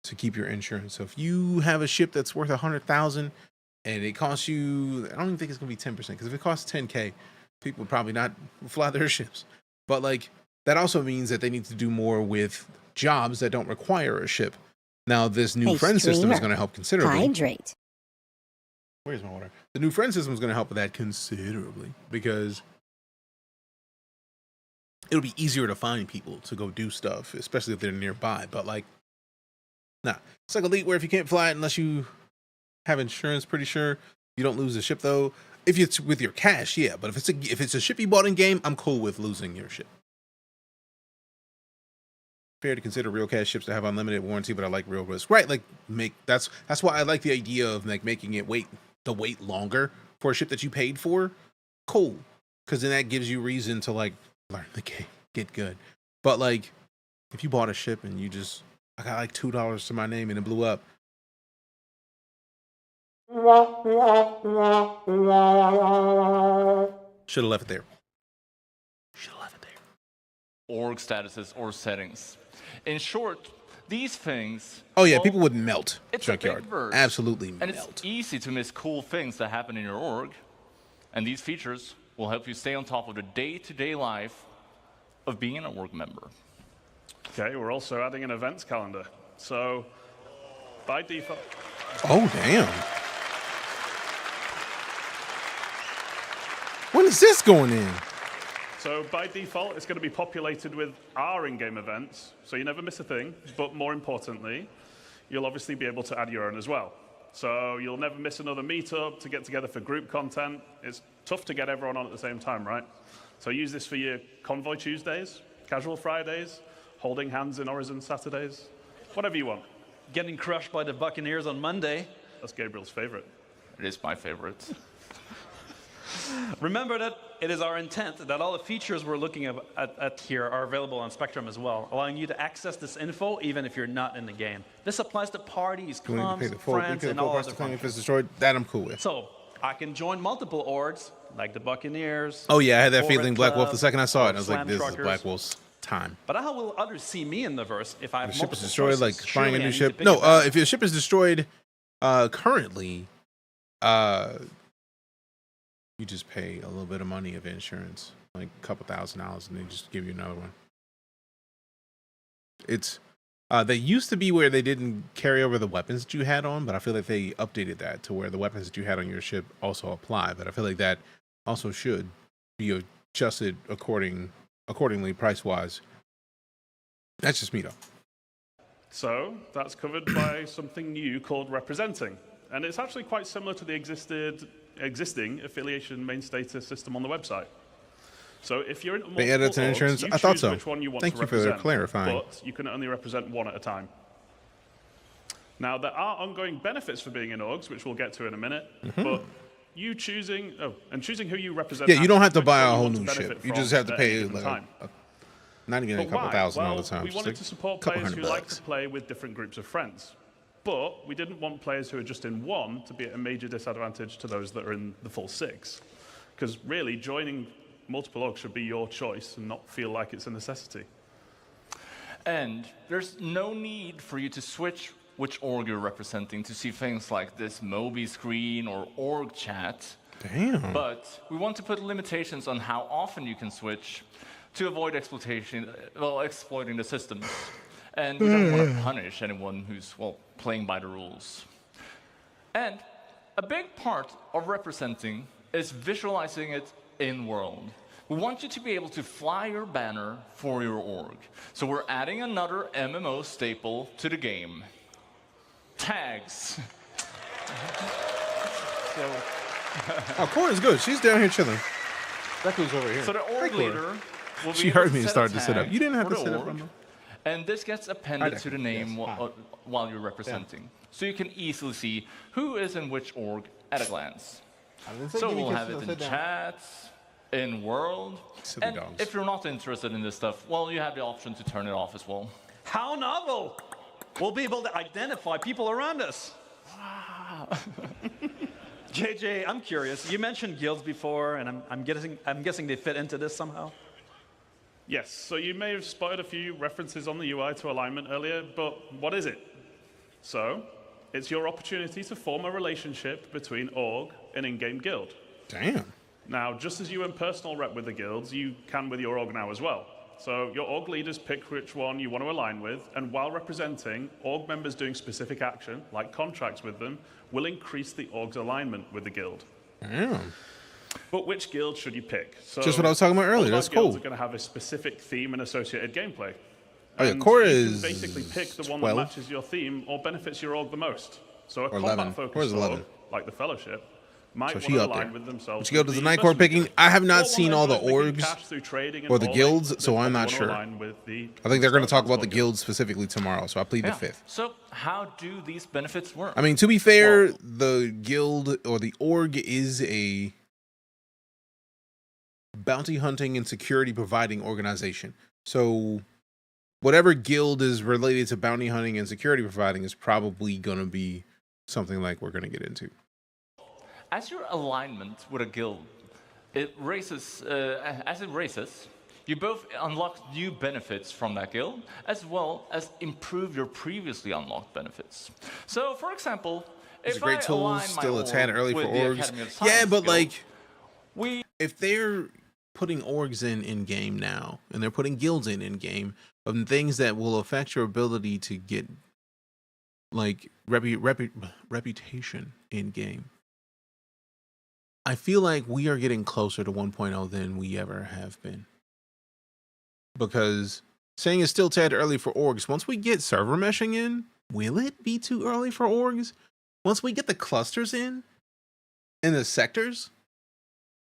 to keep your insurance. So if you have a ship that's worth $100,000 and it costs you, I don't even think it's gonna be 10%, because if it costs 10K, people would probably not fly their ships. But like, that also means that they need to do more with jobs that don't require a ship. Now, this new friend system is going to help considerably. Hydrate. Where's my water? The new friend system is going to help with that considerably, because it'll be easier to find people to go do stuff, especially if they're nearby. But like, nah, it's like Elite, where if you can't fly it unless you have insurance, pretty sure you don't lose the ship though. If it's with your cash, yeah. But if it's a ship you bought in game, I'm cool with losing your ship. Fair to consider real cash ships to have unlimited warranty, but I like real risk. Right, like that's why I like the idea of like making it wait longer for a ship that you paid for. Cool, because then that gives you reason to like learn the game, get good. But like, if you bought a ship and you just, I got like $2 to my name and it blew up. Should have left it there. Org statuses or settings. In short, these things... Oh yeah, people would melt. It's Junkyard. a big verse. Absolutely and melt. It's easy to miss cool things that happen in your org. And these features will help you stay on top of the day-to-day life of being an org member. Okay, we're also adding an events calendar. So, by default... Oh, damn. When is this going in? So by default, it's going to be populated with our in-game events, so you never miss a thing. But more importantly, you'll obviously be able to add your own as well. So you'll never miss another meetup to get together for group content. It's tough to get everyone on at the same time, right? So use this for your Convoy Tuesdays, Casual Fridays, holding hands in Horizon Saturdays, whatever you want. Getting crushed by the Buccaneers on Monday. That's Gabriel's favorite. It is my favorite. Remember that it is our intent that all the features we're looking at here are available on Spectrum as well, allowing you to access this info even if you're not in the game. This applies to parties, clubs, friends, and all other functions. If it's destroyed, that I'm cool with. So I can join multiple orgs, like the Buccaneers. Oh yeah, I had that feeling, Black Wolf, the second I saw it. I was like, this is Black Wolf's time. But how will others see me in the verse if I have multiple ship is destroyed, sources? like buying a new ship? Pick No, if your ship is destroyed currently, you just pay a little bit of money of insurance, like a couple $1,000, and they just give you another one. It's They used to be where they didn't carry over the weapons that you had on, but I feel like they updated that to where the weapons that you had on your ship also apply. But I feel like that also should be adjusted accordingly price-wise. That's just me, though. So that's covered by something new called representing. And it's actually quite similar to the existing affiliation main status system on the website. So if you're in multiple They added to insurance. you I thought choose so. which one you want Thank to you for represent, clarifying. but you can only represent one at a time. Now, there are ongoing benefits for being in orgs, which we'll get to in a minute, but you choosing who you represent. Yeah, you don't have to which buy one a you whole want to new benefit ship. You from just have to at any pay given like time. not even a But couple why? thousand all Well, the time. we Just wanted like to support couple players who $100 like to play with different groups of friends. But we didn't want players who are just in one to be at a major disadvantage to those that are in the full 6. Because really, joining multiple orgs should be your choice and not feel like it's a necessity. And there's no need for you to switch which org you're representing to see things like this Moby screen or org chat. Damn. But we want to put limitations on how often you can switch to avoid exploiting the systems. And we don't want to punish anyone who's, playing by the rules. And a big part of representing is visualizing it in-world. We want you to be able to fly your banner for your org. So we're adding another MMO staple to the game. Tags. Cora's good. She's down here chilling. That over here. So the org leader will be She heard me and started to sit up. You didn't have to sit up. And this gets appended to the name while you're representing. So you can easily see who is in which org at a glance. So we'll have it in chats, in world. And if you're not interested in this stuff, you have the option to turn it off as well. How novel! We'll be able to identify people around us. Wow. JJ, I'm curious. You mentioned guilds before, and I'm guessing they fit into this somehow. Yes, so you may have spotted a few references on the UI to alignment earlier, but what is it? So, it's your opportunity to form a relationship between org and in-game guild. Damn. Now, just as you in personal rep with the guilds, you can with your org now as well. So your org leaders pick which one you want to align with, and while representing, org members doing specific action, like contracts with them, will increase the org's alignment with the guild. Damn. But which guild should you pick? So just what I was talking about earlier. That's cool. Guilds are going to have a specific theme and associated gameplay. Oh yeah, Cora is you can basically pick the 12. one that matches your theme or benefits your org the most. So a combat-focused org, like the Fellowship, might want to align with themselves. Which guild is the Night Court picking? I have not seen all the orgs or the guilds, so I'm not sure. I think they're going to talk about the guilds specifically tomorrow, so I plead the fifth. So how do these benefits work? I mean, to be fair, the guild or the org is a bounty hunting and security providing organization. So whatever guild is related to bounty hunting and security providing is probably going to be something like we're going to get into. As your alignment with a guild, as it raises, you both unlock new benefits from that guild, as well as improve your previously unlocked benefits. So, for example, it's a great tool, still a tad early for orgs. Yeah, but like, if they're putting orgs in game now, and they're putting guilds in game, of things that will affect your ability to get like reputation in game. I feel like we are getting closer to 1.0 than we ever have been. Because saying it's still tad early for orgs, once we get server meshing in, will it be too early for orgs? Once we get the clusters in the sectors,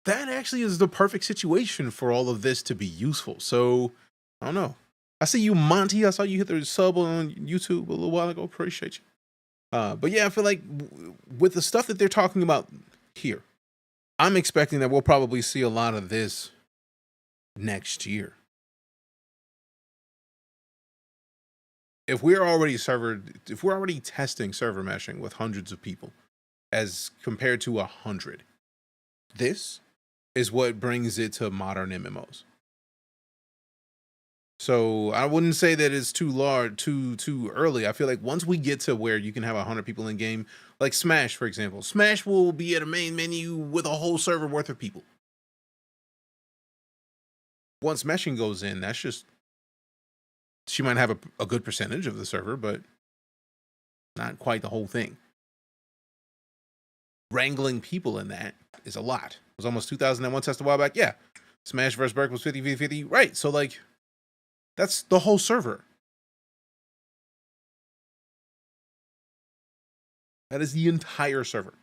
that actually is the perfect situation for all of this to be useful. So, I don't know. I see you, Monty. I saw you hit the sub on YouTube a little while ago. Appreciate you. But yeah, I feel like with the stuff that they're talking about here, I'm expecting that we'll probably see a lot of this next year. If we're already testing server meshing with hundreds of people as compared to 100, this is what brings it to modern MMOs. So I wouldn't say that it's too early. I feel like once we get to where you can have 100 people in game, like Smash, for example, Smash will be at a main menu with a whole server worth of people. Once meshing goes in, that's just She might have a good percentage of the server, but not quite the whole thing. Wrangling people in that is a lot. It was almost 2,001 tests a while back. Yeah. Smash vs. Burke was 50-50. Right. So, like, that's the whole server. That is the entire server.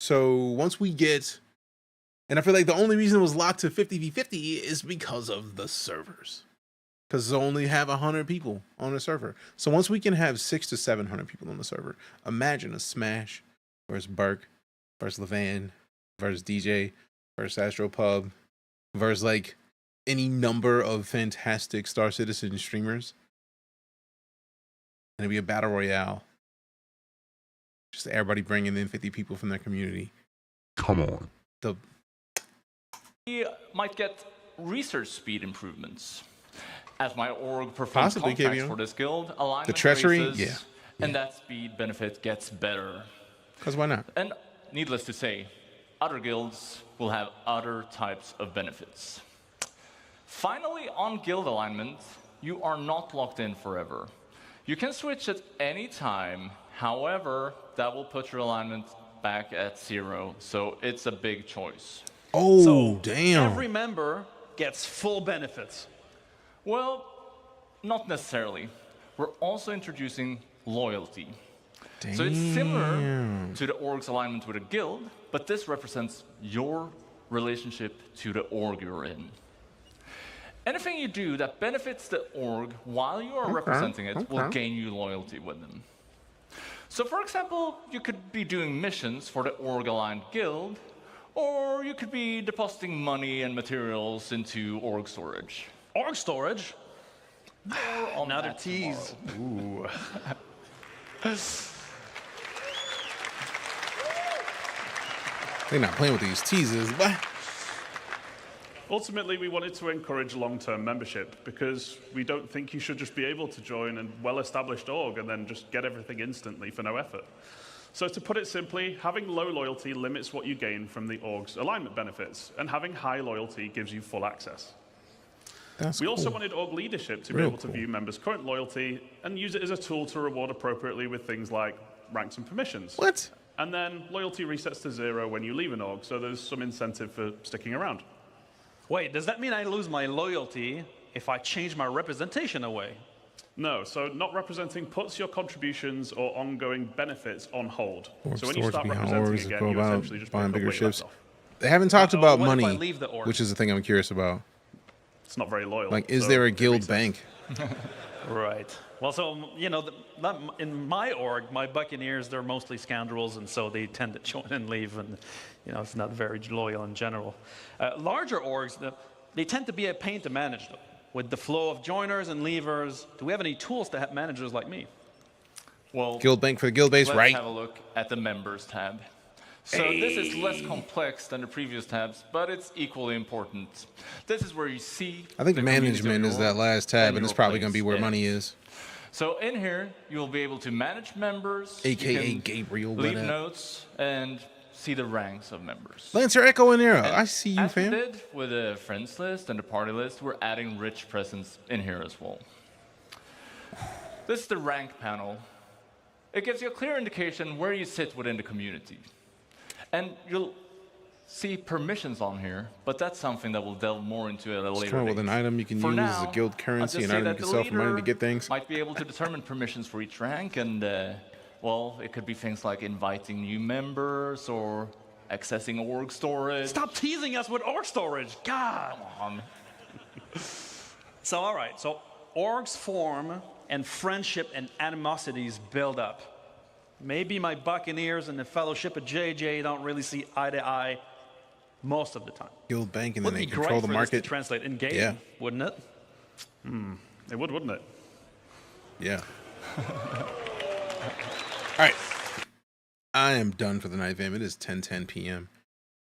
So once we get, and I feel like the only reason it was locked to 50v50 is because of the servers. Because they only have 100 people on the server. So once we can have 600 to 700 people on the server, imagine a Smash versus Burke versus Levan versus DJ versus Astropub versus like any number of fantastic Star Citizen streamers. And it'd be a battle royale. Just everybody bringing in 50 people from their community. Come on. We might get research speed improvements. As my org performs contracts for this guild, alignment the treachery, raises, and that speed benefit gets better. Because why not? And needless to say, other guilds will have other types of benefits. Finally, on guild alignment, you are not locked in forever. You can switch at any time. However, that will put your alignment back at 0, so it's a big choice. Oh, so damn. Every member gets full benefits. Well, not necessarily. We're also introducing loyalty. Damn. So it's similar to the org's alignment with a guild, but this represents your relationship to the org you're in. Anything you do that benefits the org while you are representing it will gain you loyalty with them. So for example, you could be doing missions for the org-aligned guild, or you could be depositing money and materials into org storage. Org storage? Another tease. Ooh. They're not playing with these teasers. What? Ultimately, we wanted to encourage long-term membership because we don't think you should just be able to join a well-established org and then just get everything instantly for no effort. So to put it simply, having low loyalty limits what you gain from the org's alignment benefits, and having high loyalty gives you full access. We also wanted org leadership to be able to view members' current loyalty and use it as a tool to reward appropriately with things like ranks and permissions. What? And then loyalty resets to 0 when you leave an org, so there's some incentive for sticking around. Wait, does that mean I lose my loyalty if I change my representation away? No, so not representing puts your contributions or ongoing benefits on hold. So when you start representing again, you essentially just buying pick bigger up ships. They haven't talked about money, org? which is the thing I'm curious about. It's not very loyal. Like, is there a guild bank? Right. Well, so, you know, in my org, my Buccaneers, they're mostly scoundrels, and so they tend to join and leave, and, you know, it's not very loyal in general. Larger orgs, they tend to be a pain to manage, though. With the flow of joiners and leavers, do we have any tools to help managers like me? Well, guild bank for the guild base, right? Let's have a look at the members tab. So this is less complex than the previous tabs, but it's equally important. This is where you see. I think management is that last tab, and it's probably going to be where money is. So in here, you'll be able to manage members, AKA Gabriel. Leave notes and see the ranks of members. Lancer Echo and Arrow, I see you, fam. As we did with the friends list and the party list, we're adding rich presence in here as well. This is the rank panel. It gives you a clear indication where you sit within the community. And you'll see permissions on here, but that's something that we'll delve more into at a later date. With an item you can use as a guild currency, an item you can sell for money to get things. Might be able to determine permissions for each rank, and well, it could be things like inviting new members or accessing org storage. Stop teasing us with org storage, God! Come on. So, all right, so orgs form and friendship and animosities build up. Maybe my Buccaneers and the Fellowship of JJ don't really see eye to eye most of the time. Guild bank, and then they control the market. market. To translate in game, wouldn't it? It would, wouldn't it? Yeah. All right. I am done for the night, fam. It is 10:10 p.m.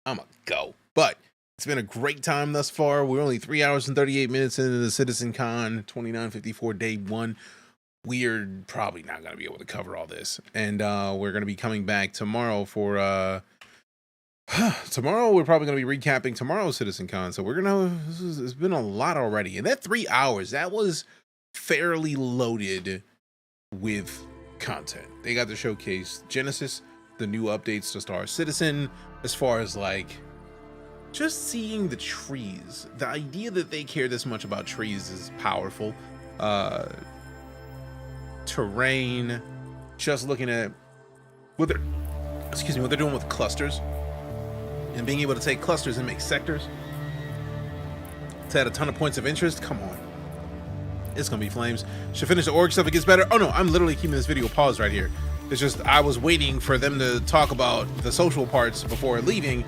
I'm going to go. But it's been a great time thus far. We're only 3 hours and 38 minutes into the CitizenCon 2954 day 1. We're probably not going to be able to cover all this. And we're going to be coming back tomorrow for Tomorrow we're probably going to be recapping tomorrow's CitizenCon. So we're going to, it's been a lot already. And that 3 hours, that was fairly loaded with content. They got to showcase Genesis, the new updates to Star Citizen, as far as like just seeing the trees. The idea that they care this much about trees is powerful. Terrain, just looking at what they're, what they're doing with clusters and being able to take clusters and make sectors to add a ton of points of interest. Come on, it's gonna be flames. Should finish the org stuff, it gets better. Oh no, I'm literally keeping this video paused right here. It's just I was waiting for them to talk about the social parts before leaving,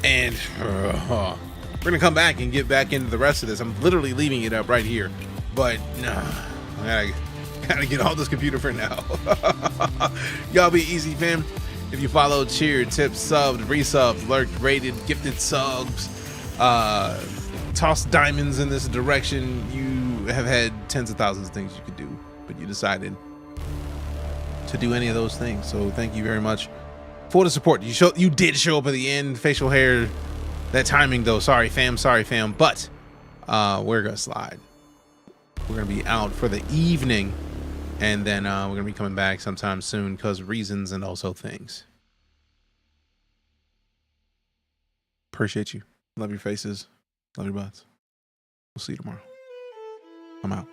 and we're gonna come back and get back into the rest of this. I'm literally leaving it up right here, but nah, I gotta get all this computer for now. Y'all be easy, fam. If you followed, cheered, tipped, subbed, resubbed, lurked, rated, gifted subs, tossed diamonds in this direction, you have had tens of thousands of things you could do, but you decided to do any of those things. So thank you very much for the support. You did show up at the end. Facial hair, that timing though. Sorry fam, but we're gonna slide. We're gonna be out for the evening, and then we're gonna be coming back sometime soon because reasons and also things. Appreciate you. Love your faces. Love your butts. We'll see you tomorrow. I'm out.